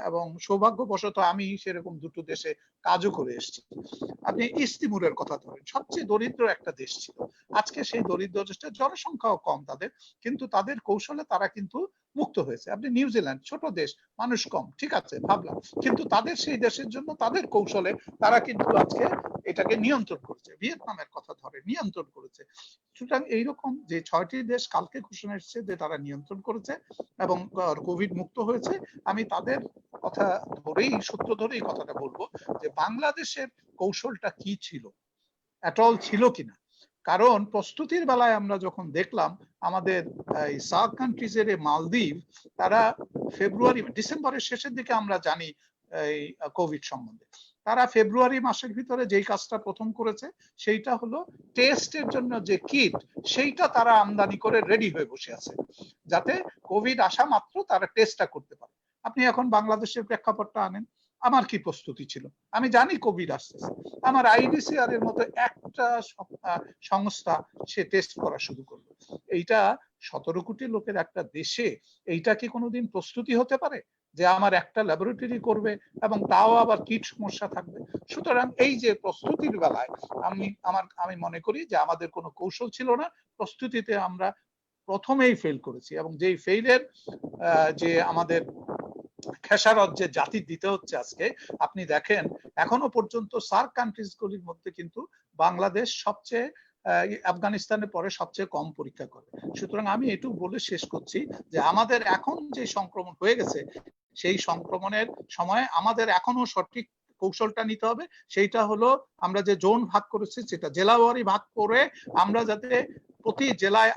এবং সৌভাগ্যবশত আমি সেরকম 2টো দেশে কাজও করে এসেছি। আপনি ইস্ট তিমুরের কথা ধরেন, সবচেয়ে দরিদ্র একটা দেশ ছিল, আজকে সেই দরিদ্র দেশটা জনসংখ্যাও কম তাদের, কিন্তু তাদের কৌশলে তারা কিন্তু মুক্ত হয়েছে। আপনি নিউজিল্যান্ড, ছোট দেশ, মানুষ কম, ঠিক আছে ভাবলাম, কিন্তু তাদের সেই দেশের জন্য তাদের কৌশলে তারা কিন্তু আজকে এটাকে নিয়ন্ত্রণ করেছে। ভিয়েতনামের কথা ধরে নিয়ন্ত্রণ করেছে। সুতরাং এইরকম যে 6টি দেশ কালকে ঘোষণা এসেছে যে তারা নিয়ন্ত্রণ করেছে এবং কোভিড মুক্ত হয়েছে, আমি তাদের কথা ধরেই, সূত্র ধরেই কথাটা বলবো যে বাংলাদেশের কৌশলটা কি ছিল, অ্যাটল ছিল কিনা। কারণ প্রস্তুতির বেলায় আমরা যখন দেখলাম আমাদের এই সার্ক কান্ট্রিজ এর মালদ্বীপ, তারা ডিসেম্বরের শেষের দিকে আমরা জানি এই কোভিড সম্বন্ধে, তারা ফেব্রুয়ারি মাসের ভিতরে যেই কাজটা প্রথম করেছে সেইটা হলো টেস্টের জন্য যে কিট, সেইটা তারা আমদানি করে রেডি হয়ে বসে আছে যাতে কোভিড আসা মাত্র তারা টেস্টটা করতে পারে। আপনি এখন বাংলাদেশের প্রেক্ষাপটটা আনেন, আমার কি প্রস্তুতি ছিল? আমি জানি কোভিড আসতেছে, আমার IDCR এর মতো একটা সংস্থা সে টেস্ট করা শুরু করলো। এইটা 17 কোটি লোকের একটা দেশে এইটা কি কোনোদিন প্রস্তুতি হতে পারে যে আমার একটা ল্যাবরেটরি করবে এবং তাও আবার কিট সমস্যা থাকবে? সুতরাং এই যে প্রস্তুতির বেলায় আমি মনে করি যে আমাদের কোনো কৌশল ছিল না, প্রস্তুতিতে আমরা প্রথমেই ফেল করেছি এবং যেই ফেইলের যে আমাদের খেসারত যে জাতি দিতে হচ্ছে আজকে, আপনি দেখেন এখনো পর্যন্ত সার্ক কান্ট্রিজ গুলির মধ্যে কিন্তু বাংলাদেশ সবচেয়ে আফগানিস্তানের পরে সবচেয়ে কম পরীক্ষা করে। সুতরাং আমি এটুকু বলে শেষ করছি যে আমাদের এখন যে সংক্রমণ হয়ে গেছে সেই সংক্রমণের সময় আমাদের এখনো সঠিক কৌশলটা নিতে হবে। সেইটা হলো আমরা যে জোন ভাগ করেছি সেটা জেলাওয়ারি ভাগ করে আমরা যাতে প্রতি জেলায়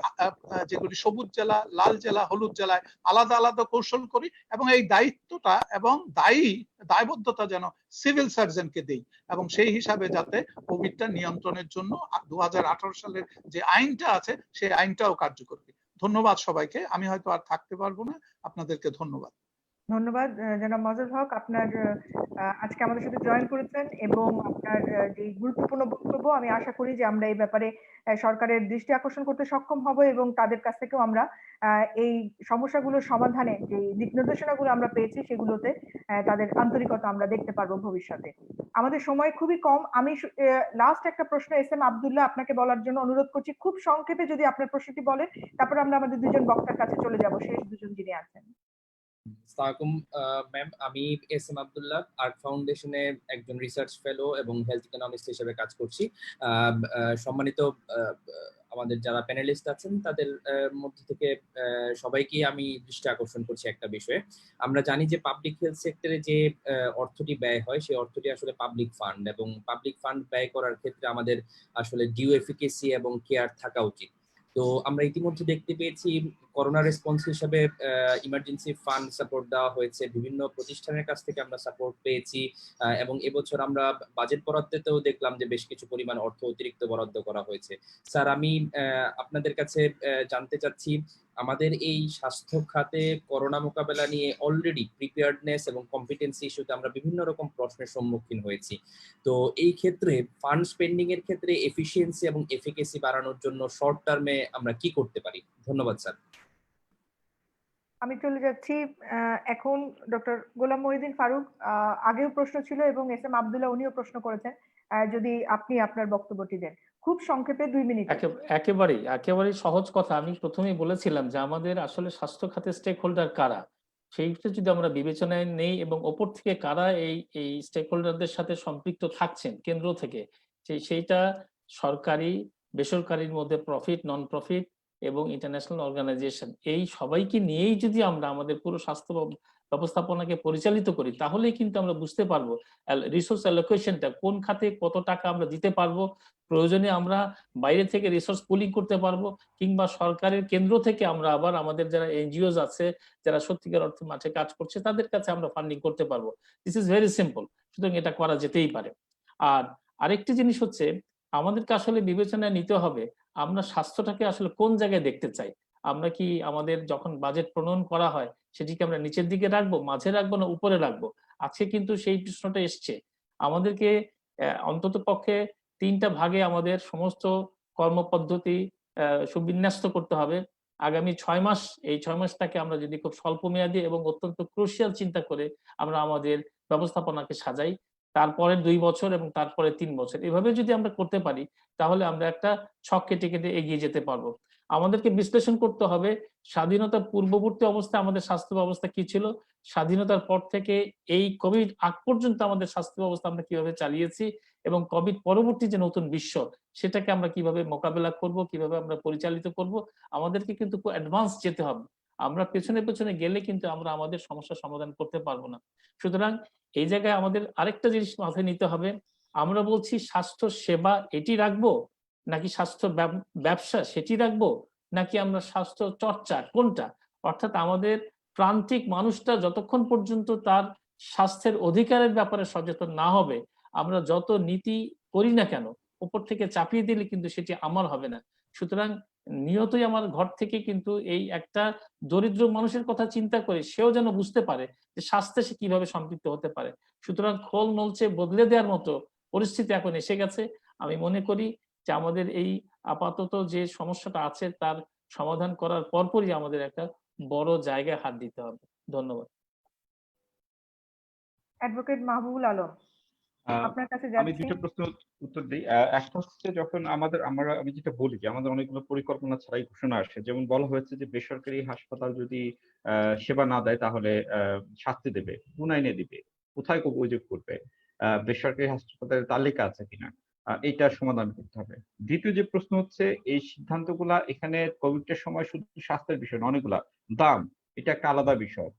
যেগুলি সবুজ জেলা, লাল জেলা, হলুদ জেলায় আলাদা আলাদা কৌশল করি এবং এই দায়িত্বটা এবং দায়বদ্ধতা যেন সিভিল সার্জনকে দেই এবং সেই হিসাবে যাতে কোভিডটা নিয়ন্ত্রণের জন্য 2018 সালের যে আইনটা আছে সেই আইনটাও কার্যকর করি। ধন্যবাদ সবাইকে। আমি হয়তো আর থাকতে পারবো না, আপনাদেরকে ধন্যবাদ। ধন্যবাদ জনাব মাজহারুল হক, আপনার আজকে আমাদের সাথে জয়েন করেছেন এবং আপনার যে গুরুত্বপূর্ণ বক্তব্য, আমি আশা করি যে আমরা এই ব্যাপারে সরকারের দৃষ্টি আকর্ষণ করতে সক্ষম হব এবং তাদের কাছ থেকেও আমরা এই সমস্যাগুলোর সমাধানে যে দিক নির্দেশনাগুলো আমরা পেয়েছি সেগুলোতে তাদের আন্তরিকতা আমরা দেখতে পারবো ভবিষ্যতে। আমাদের সময় খুবই কম। আমি লাস্ট একটা প্রশ্ন এস এম আব্দুল্লাহ আপনাকে বলার জন্য অনুরোধ করছি, খুব সংক্ষেপে যদি আপনার প্রশ্নটি বলেন, তারপর আমরা আমাদের দুজন বক্তার কাছে চলে যাব, শেষ দুজন যিনি আছেন। আসসালামু আলাইকুম ম্যাম, আমি এস এম আব্দুল্লাহ আর্ট ফাউন্ডেশনে একজন রিসার্চ ফেলো এবং হেলথ ইকোনমিস্ট হিসেবে কাজ করছি। সম্মানিত আমাদের যারা প্যানেলিস্ট আছেন তাদের মধ্যে থেকে সবাইকে আমি দৃষ্টি আকর্ষণ করছি একটা বিষয়ে। আমরা জানি যে পাবলিক হেলথ সেক্টরে যে অর্থটি ব্যয় হয় সেই অর্থটি আসলে পাবলিক ফান্ড, এবং পাবলিক ফান্ড ব্যয় করার ক্ষেত্রে আমাদের আসলে ডিউ এফিকেসি এবং কেয়ার থাকা উচিত। তো আমরা ইতিমধ্যে দেখতে পেয়েছি করোনা রেসপন্স হিসেবে ইমার্জেন্সি ফান্ড সাপোর্ট দেওয়া হয়েছে, বিভিন্ন প্রতিষ্ঠানের কাছ থেকে আমরা সাপোর্ট পেয়েছি এবং এবছর আমরা বাজেট বরাদ্দেতেও দেখলাম যে বেশ কিছু পরিমাণ অর্থ অতিরিক্ত বরাদ্দ করা হয়েছে। স্যার, আমি আপনাদের কাছে জানতে চাচ্ছি, আমাদের এই স্বাস্থ্য খাতে করোনা মোকাবেলা নিয়ে অলরেডি প্রিপেয়ার্ডনেস এবং কম্পিটেন্সি ইস্যুতে আমরা বিভিন্ন রকম প্রশ্নের সম্মুখীন হয়েছি। তো এই ক্ষেত্রে ফান্ড স্পেন্ডিং এর ক্ষেত্রে এফিসিয়েন্সি এবং এফিকেসি বাড়ানোর জন্য শর্ট টার্মে আমরা কি করতে পারি? ধন্যবাদ স্যার। আমি চলে যাচ্ছি এখন ডক্টর গোলাম মহিউদ্দিন ফারুক। আগেও প্রশ্ন ছিল এবং এস এম আব্দুল্লাহ উনিও প্রশ্ন করেছেন, যদি আপনি আপনার বক্তব্যটি দেন খুব সংক্ষেপে 2 মিনিট। একেবারেই সহজ কথা। আমি প্রথমেই বলেছিলাম যে আমাদের আসলে স্বাস্থ্য খাতে স্টেক হোল্ডার কারা, সেইটা যদি আমরা বিবেচনায় নেই এবং ওপর থেকে কারা এই স্টেক হোল্ডারদের সাথে সম্পৃক্ত থাকছেন কেন্দ্র থেকে, সেইটা সরকারি, বেসরকারির মধ্যে প্রফিট, নন প্রফিট এবং ইন্টারন্যাশনাল অর্গানাইজেশন, এই সবাইকে নিয়েই যদি আমরা আমাদের পুরো স্বাস্থ্য ব্যবস্থাপনাকে পরিচালিত করি, তাহলেই কিন্তু আমরা বুঝতে পারবো রিসোর্স অ্যালোকেশনটা কোন খাতে কত টাকা আমরা দিতে পারবো। প্রয়োজনে আমরা বাইরে থেকে রিসোর্স পুলিং করতে পারবো, কিংবা সরকারের কেন্দ্র থেকে আমরা আবার আমাদের যারা এনজিওস আছে, যারা সত্যিকার অর্থে মাঠে কাজ করছে, তাদের কাছে আমরা ফান্ডিং করতে পারবো। This is very simple. সুতরাং এটা করা যেতেই পারে। আর আরেকটি জিনিস হচ্ছে, আমাদেরকে আসলে বিবেচনায় নিতে হবে আমরা স্বাস্থ্যটাকে আসলে কোন জায়গায় দেখতে চাই। আমরা কি আমাদের যখন বাজেট প্রণয়ন করা হয় সেটিকে আমরা নিচের দিকে রাখবো, মাঝে রাখবো, না উপরে রাখবো? আজকে কিন্তু সেই প্রশ্নটা এসছে। আমাদেরকে অন্তত পক্ষে 3টা ভাগে আমাদের সমস্ত কর্মপদ্ধতি সুবিন্যস্ত করতে হবে। আগামী 6 মাস, এই 6 মাসটাকে আমরা যদি খুব স্বল্প মেয়াদী এবং অত্যন্ত ক্রুশিয়াল চিন্তা করে আমরা আমাদের ব্যবস্থাপনাকে সাজাই, তারপরে 2 বছর এবং তারপরে 3 বছর, এভাবে যদি আমরা করতে পারি তাহলে আমরা একটা ছক কেটে কেটে এগিয়ে যেতে পারবো। আমাদেরকে বিশ্লেষণ করতে হবে স্বাধীনতার পূর্ববর্তী অবস্থায় আমাদের স্বাস্থ্য ব্যবস্থা কি ছিল, স্বাধীনতার পর থেকে এই কোভিড আগ পর্যন্ত আমাদের স্বাস্থ্য ব্যবস্থা আমরা কিভাবে চালিয়েছি, এবং কোভিড পরবর্তী যে নতুন বিশ্ব সেটাকে আমরা কিভাবে মোকাবেলা করব, কিভাবে আমরা পরিচালিত করব। আমাদেরকে কিন্তু খুব অ্যাডভান্স যেতে হবে। আমরা পেছনে পেছনে গেলে কিন্তু আমরা আমাদের সমস্যার সমাধান করতে পারবো না। সুতরাং এই জায়গায় আমাদের আরেকটা জিনিস মাথায় নিতে হবে, আমরা বলছি স্বাস্থ্য সেবা এটি রাখবো, নাকি স্বাস্থ্য ব্যবসা সেটি রাখবো, নাকি আমরা স্বাস্থ্য চর্চা কোনটা? অর্থাৎ আমাদের প্রান্তিক মানুষটা যতক্ষণ পর্যন্ত তার স্বাস্থ্যের অধিকারের ব্যাপারে সচেতন না হবে, আমরা যত নীতি করি না কেন উপর থেকে চাপিয়ে দিলে কিন্তু সেটি আমার হবে না। সুতরাং নিয়তই আমার ঘর থেকে কিন্তু এই একটা দরিদ্র মানুষের কথা চিন্তা করে সেও যেন বুঝতে পারে যে স্বাস্থ্যে সে কিভাবে সম্পৃক্ত হতে পারে। সুতরাং খোল নলচে বদলে দেওয়ার মতো পরিস্থিতি এখন এসে গেছে। আমি মনে করি যে আমাদের এই আপাতত যে সমস্যাটা আছে তার সমাধান করার পরপরই আমাদের একটা বড় জায়গায় হাত দিতে হবে। ধন্যবাদ। অ্যাডভোকেট মাহবুবুল আলম, আপনার কাছে আমি যাচ্ছি। 2টা প্রশ্ন উত্তর দিই। একটা হচ্ছে, যখন আমি যেটা বলি যে আমাদের অনেকগুলো পরিকল্পনা ছাড়াই ঘোষণা আসে, যেমন বলা হয়েছে যে বেসরকারি হাসপাতাল যদি সেবা না দেয় তাহলে শাস্তি দেবে, কোন আইনে দিবে, কোথায় অভিযোগ করবে, বেসরকারি হাসপাতালের তালিকা আছে কিনা। এইটার সমাধান করতে হবে। দ্বিতীয় যে প্রশ্ন হচ্ছে এই সিদ্ধান্তগুলা এখানে কোভিডের সময় শুধু স্বাস্থ্যের বিষয় না, অনেকগুলা দাম, এটা একটা আলাদা বিষয়।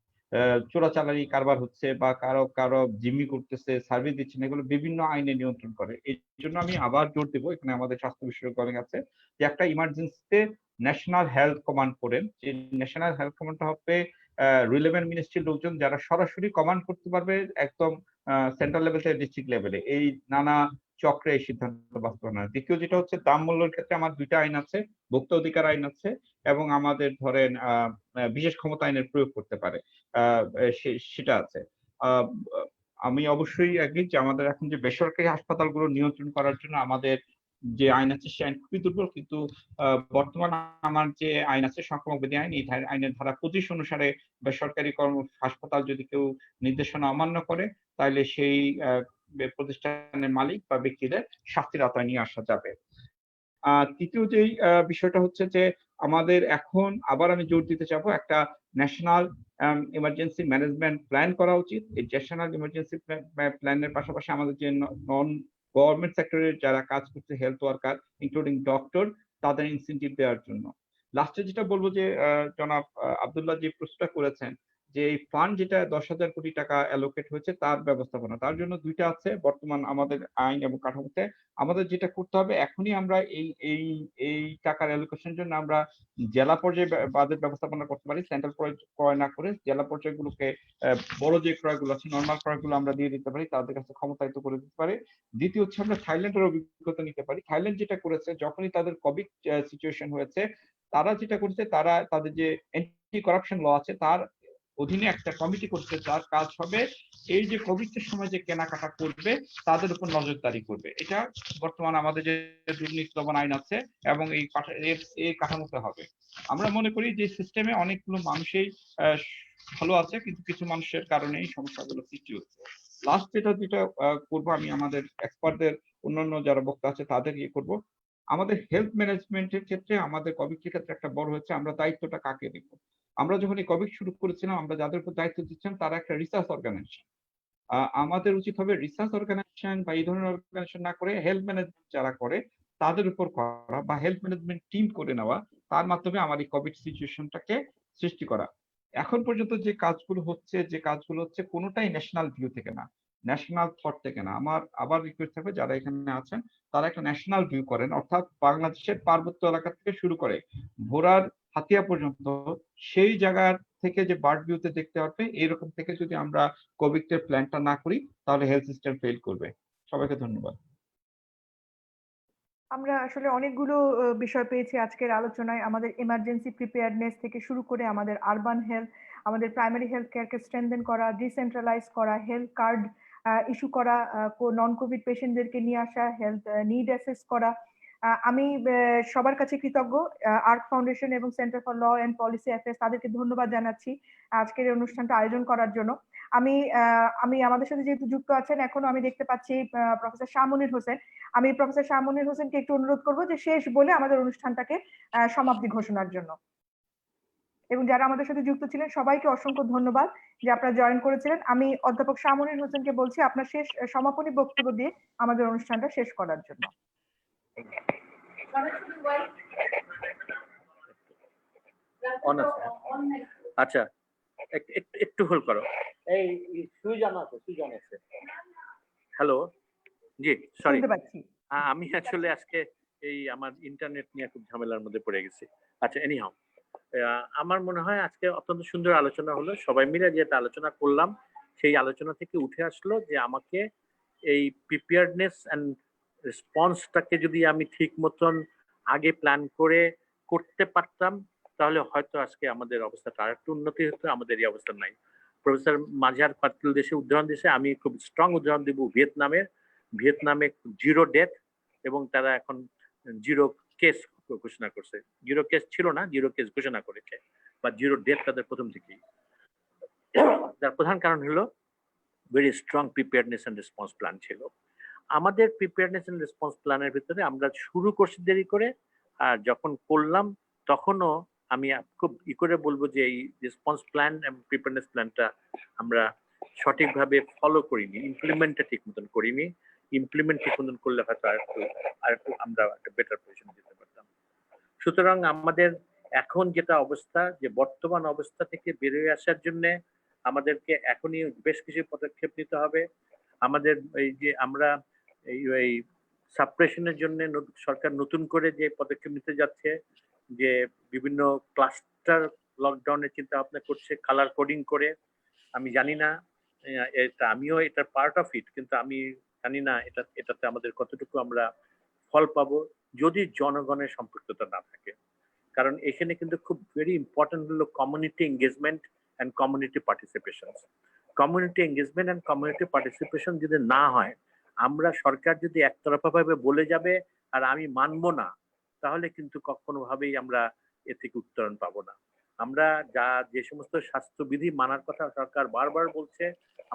চোরাচালানি কারবার হচ্ছে বা কারো কারো জিম্মি করতেছে, সার্ভিস দিচ্ছে না, এগুলো বিভিন্ন আইনে নিয়ন্ত্রণ করে। এই জন্য আমি আবার জোর দেবো, এখানে আমাদের স্বাস্থ্য বিশেষজ্ঞ অনেক আছে, যে একটা ইমার্জেন্সিতে ন্যাশনাল হেলথ কমান্ড করেন। যে ন্যাশনাল হেলথ কমান্ডটা হবে রিলেভেন্ট মিনিস্ট্রির লোকজন যারা সরাসরি কমান্ড করতে পারবে একদম সেন্ট্রাল লেভেল থেকে ডিস্ট্রিক্ট লেভেলে, এই নানা চক্রে এই সিদ্ধান্ত বাস্তবায়ন হয়। দ্বিতীয় যেটা হচ্ছে দাম মূল্যের ক্ষেত্রে আমার দুইটা আইন আছে, ভোক্তা অধিকার আইন আছে এবং আমাদের ধরেন বিশেষ ক্ষমতা আইনের প্রয়োগ করতে পারে, সেটা আছে। আমি অবশ্যই এগ্রি যে আমাদের এখন যে বেসরকারি হাসপাতালগুলো নিয়ন্ত্রণ করার জন্য আমাদের যে আইন আছে সে আইন খুবই দুর্বল, কিন্তু বর্তমান আমার যে আইন আছে সংক্রামক ব্যাধি আইন, এই আইনের ধারা 25 অনুসারে বেসরকারি হাসপাতাল যদি কেউ নির্দেশনা অমান্য করে তাহলে সেই প্রতিষ্ঠানের মালিক বা ব্যক্তিদের শাস্তির আওতায় নিয়ে আসা যাবে। তৃতীয় যেই বিষয়টা হচ্ছে যে আমাদের এখন আবার আমি জোর দিতে চাবো একটা ন্যাশনাল ইমার্জেন্সি ম্যানেজমেন্ট প্ল্যান করা উচিত। এই ন্যাশনাল ইমার্জেন্সি প্ল্যানের পাশাপাশি আমাদের যে নন গভর্নমেন্ট সেক্টরের যারা কাজ করছে, হেলথ ওয়ার্কার ইনক্লুডিং ডক্টর, তাদের ইনসেনটিভ দেওয়ার জন্য। লাস্টে যেটা বলবো যে জনাব আব্দুল্লাহ যে প্রশ্নটা করেছেন যে এই ফান্ড যেটা 10,000 কোটি টাকা অ্যালোকেট হয়েছে তার ব্যবস্থাপনা, তার জন্য দুইটা আছে বর্তমান আমাদের আইন এবং কাঠামোতে। আমাদের যেটা করতে হবে এখনই আমরা এই টাকার অ্যালোকেশন জন্য আমরা জেলা পর্যায়ে বাজেট ব্যবস্থাপনা করতে পারি, সেন্ট্রাল ক্রয় না করে জেলা পর্যায়গুলোকে বড় যে ক্রয়গুলো আছে নর্মাল ক্রয়গুলো আমরা দিয়ে দিতে পারি, তাদের কাছে ক্ষমতায়িত করে দিতে পারি। দ্বিতীয় হচ্ছে আমরা থাইল্যান্ডের অভিজ্ঞতা নিতে পারি। থাইল্যান্ড যেটা করেছে যখনই তাদের কোভিড সিচুয়েশন হয়েছে, তারা যেটা করেছে তারা তাদের যে অ্যান্টি কারাপশন ল আছে তার অধীনে একটা কমিটি করছে, যার কাজ হবে এই যে কোভিড এর সময় যে কেনাকাটা করবে তাদের উপর নজরদারি করবে। এটা বর্তমান আমাদের যে দুর্নীতি দমন আইন আছে এবং এই কাঠামোতে হবে। আমরা মনে করি যে সিস্টেমে অনেকগুলো মানুষই ভালো আছে, কিন্তু কিছু মানুষের কারণে এই সমস্যাগুলো সৃষ্টি হচ্ছে। লাস্ট যেটা করবো আমি আমাদের এক্সপার্টদের, অন্যান্য যারা বক্তা আছে তাদের ইয়ে করবো, আমাদের হেলথ ম্যানেজমেন্টের ক্ষেত্রে আমাদের কোভিড ক্ষেত্রে একটা বড় হচ্ছে আমরা দায়িত্বটা কাকে দিব। আমরা যখন এই কোভিড শুরু করেছিলাম আমরা যাদের উপর দায়িত্ব দিচ্ছিলাম তারা একটা রিসার্চ অর্গানাইজেশন। আমাদের উচিত হবে রিসার্চ অর্গানাইজেশন বা এই ধরনের অর্গানাইজেশন না করে হেলথ ম্যানেজমেন্ট যারা করে তাদের উপর করা বা হেলথ ম্যানেজমেন্ট টিম করে নেওয়া, তার মাধ্যমে আমার এই কোভিড সিচুয়েশনটাকে সৃষ্টি করা। এখন পর্যন্ত যে কাজগুলো হচ্ছে কোনোটাই ন্যাশনাল ভিউ থেকে না, ন্যাশনাল থট থেকে না। আমার আবার রিকোয়েস্ট থাকবে যারা এখানে আছেন তারা একটা ন্যাশনাল ভিউ করেন, অর্থাৎ বাংলাদেশের পার্বত্য এলাকা থেকে শুরু করে ভোরার হাতিয়া পর্যন্ত সেই জায়গার থেকে যে বার্ড ভিউতে দেখতে হবে, এরকম থেকে যদি আমরা কোভিড এর প্ল্যানটা না করি তাহলে হেলথ সিস্টেম ফেল করবে। সবাইকে ধন্যবাদ। আমরা আসলে অনেকগুলো বিষয় পেয়েছি আজকের আলোচনায়। আমাদের এমার্জেন্সি প্রিপেয়ারনেস থেকে শুরু করে আমাদের আরবান হেলথ, আমাদের প্রাইমারি হেলথ কেয়ারকে স্ট্রেনথেন করা, ডিসেন্ট্রালাইজ করা, হেলথ কার্ড ইস্যু করা, নন কোভিড পেশেন্টদেরকে নিয়ে আসা, হেলথ নিড অ্যাসেস করা। আমি সবার কাছে কৃতজ্ঞ, আর্ক ফাউন্ডেশন এবং Centre for Law and Policy Affairs, তাদেরকে ধন্যবাদ জানাচ্ছি আজকের এই অনুষ্ঠানটা আয়োজন করার জন্য। আমি আমাদের সাথে যেহেতু যুক্ত আছেন এখনো আমি দেখতে পাচ্ছি প্রফেসর শাহ মনির হোসেন। আমি প্রফেসর শাহ মনির হোসেনকে একটু অনুরোধ করবো যে শেষ বলে আমাদের অনুষ্ঠানটাকে সমাপ্তি ঘোষণার জন্য। এবং যারা আমাদের সাথে যুক্ত ছিলেন সবাইকে অসংখ্য ধন্যবাদ যে আপনারা জয়েন করেছিলেন। আমি অধ্যাপক শাহ মনির হোসেনকে বলছি আপনার শেষ সমাপনী বক্তব্য দিয়ে আমাদের অনুষ্ঠানটা শেষ করার জন্য। আচ্ছা, একটু হোল্ড করো। এই সুজন আছে, হ্যালো, জি সরি, আমি আসলে আজকে এই আমার ইন্টারনেট নিয়ে খুব ঝামেলার মধ্যে পড়ে গেছি। আচ্ছা, এনিহাউ, আমার মনে হয় আজকে অত্যন্ত সুন্দর আলোচনা হলো। সবাই মিলে যেটা আলোচনা করলাম সেই আলোচনা থেকে উঠে আসলো যে আমাকে এই প্রিপেয়ারনেস এন্ড রেসপন্সটাকে যদি আমি ঠিক মতন আগে প্ল্যান করে করতে পারতাম তাহলে হয়তো আজকে আমাদের অবস্থাটা আর একটু উন্নতি হতো। আমাদের এই অবস্থা নাই। প্রফেসর মাঝার পাতিল দেশে উদাহরণ দিয়েছে, আমি খুব স্ট্রং উদাহরণ দিব ভিয়েতনামে 0 ডেথ এবং তারা এখন 0 কেস ঘোষণা করছে। 0 কেস ছিল না, 0 কেস ঘোষণা করেছে, বা 0 ডেথ তাদের প্রথম থেকেই। তার প্রধান কারণ হলো very strong preparedness and response plan ছিল। আমাদের প্রিপেয়ারনেস এন্ড রেসপন্স প্ল্যানের ভিতরে আমরা শুরু করছি দেরি করে, আর যখন করলাম তখনও আমি খুব করে বলবো যে এই রেসপন্স প্ল্যান এবং প্রিপেয়ারনেস প্ল্যানটা আমরা সঠিকভাবে ফলো করিনি, ইমপ্লিমেন্টটা ঠিক মতন করিনি। ইমপ্লিমেন্টেশন করলে হয়তো আরেকটু আমরা একটা বেটার পজিশন দিতে পারতাম। সুতরাং আমাদের এখন যেটা অবস্থা, যে বর্তমান অবস্থা থেকে বেরিয়ে আসার জন্য আমাদেরকে এখনই বেশ কিছু পদক্ষেপ নিতে হবে। আমাদের এই যে আমরা এই সাপ্রেশনের জন্য সরকার নতুন করে যে পদক্ষেপ নিতে যাচ্ছে, যে বিভিন্ন ক্লাস্টার লকডাউনের চিন্তা ভাবনা করছে কালার কোডিং করে। আমি জানি না, এটা আমিও এটা পার্ট অফ ইট, কিন্তু আমি জানি না এটাতে আমাদের কতটুকু আমরা ফল পাবো যদি জনগণের সম্পৃক্ততা না থাকে। কারণ এখানে কিন্তু খুব ভেরি ইম্পর্টেন্ট হলো community engagement and community participation. Community engagement and community participation যদি না হয়, আমরা সরকার যদি একতরফা ভাবে বলে যাবে আর আমি মানবো না, তাহলে কিন্তু কখনো ভাবেই আমরা এ থেকে উত্তরণ পাবো না। আমরা যে সমস্ত স্বাস্থ্যবিধি মানার কথা সরকার বারবার বলছে,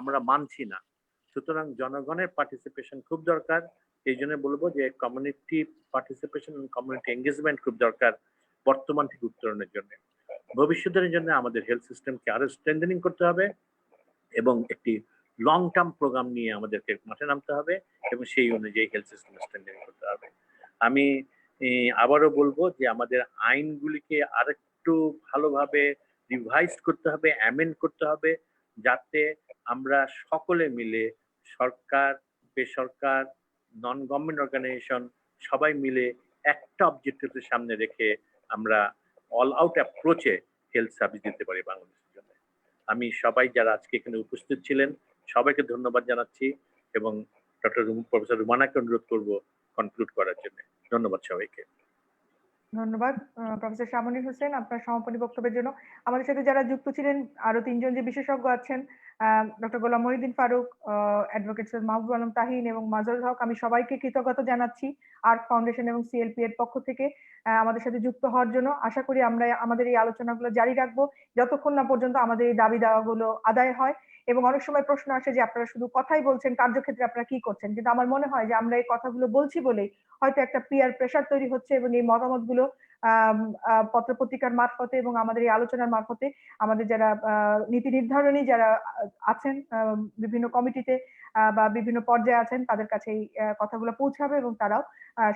আমরা মানছি না। সুতরাং জনগণের পার্টিসিপেশন খুব দরকার। এই জন্য বলবো যে কমিউনিটি পার্টিসিপেশন এবং কমিউনিটি এঙ্গেজমেন্ট খুব দরকার বর্তমান থেকে উত্তরণের জন্য। ভবিষ্যতের জন্য আমাদের হেলথ সিস্টেমকে আরো স্ট্রেংথেনিং করতে হবে এবং একটি লং টার্ম প্রোগ্রাম নিয়ে আমাদেরকে মাঠে নামতে হবে এবং সেই অনুযায়ী হেলথ সিস্টেম স্ট্রেংথেনিং করতে হবে। আমি আবারও বলবো যে আমাদের আইনগুলিকে আরেকটু ভালোভাবে রিভাইজ করতে হবে, অ্যামেন্ড করতে হবে, যাতে আমরা সকলে মিলে সরকার, বেসরকার, নন গভর্নমেন্ট অর্গানাইজেশন সবাই মিলে একটা অবজেক্টিভের সামনে রেখে আমরা অল আউট অ্যাপ্রোচে হেলথ সার্ভিস দিতে পারি বাংলাদেশের জন্য। আমি সবাই যারা আজকে এখানে উপস্থিত ছিলেন সবাইকে ধন্যবাদ জানাচ্ছি এবং প্রফেসর রুমানাকে অনুরোধ করব কনক্লুড করার জন্য। ধন্যবাদ সবাইকে। ধন্যবাদ প্রফেসর শামুনুর হোসেন আপনার সমাপনী বক্তব্যের জন্য। আমাদের সাথে যারা যুক্ত ছিলেন আরো তিনজন যে বিশেষজ্ঞ আছেন, ডক্টর গোলাম মহিউদ্দিন ফারুক, অ্যাডভোকেট সৈয়দ মাহবুব আলম তাহিন এবং মাজহারুল হক, আমি সবাইকে কৃতজ্ঞতা জানাচ্ছি আর্ক ফাউন্ডেশন এবং সিএলপি এর পক্ষ থেকে আমাদের সাথে যুক্ত হওয়ার জন্য। আশা করি আমরা আমাদের এই আলোচনাগুলো জারি রাখবো যতক্ষণ না পর্যন্ত আমাদের এই দাবি দাওয়াগুলো আদায় হয়। এবং অনেক সময় প্রশ্ন আসে যে আপনারা শুধু কথাই বলছেন, কার্যক্ষেত্রে আপনারা কি করছেন? কিন্তু আমার মনে হয় যে আমরা এই কথাগুলো বলছি বলেই হয়তো একটা পিয়ার প্রেসার তৈরি হচ্ছে এবং এই মতামতগুলো পত্রপত্রিকার মারফতে এবং আমাদের এই আলোচনার মারফতে আমাদের যারা নীতি নির্ধারণী যারা আছেন বিভিন্ন কমিটিতে বা বিভিন্ন পর্যায়ে আছেন তাদের কাছে এই কথাগুলো পৌঁছাবে এবং তারাও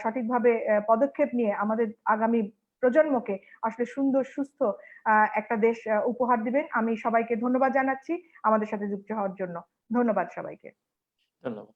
সঠিকভাবে পদক্ষেপ নিয়ে আমাদের আগামী প্রজন্মকে আসলে সুন্দর সুস্থ একটা দেশ উপহার দিবেন। আমি সবাইকে ধন্যবাদ জানাচ্ছি আমাদের সাথে যুক্ত হওয়ার জন্য। ধন্যবাদ সবাইকে। ধন্যবাদ।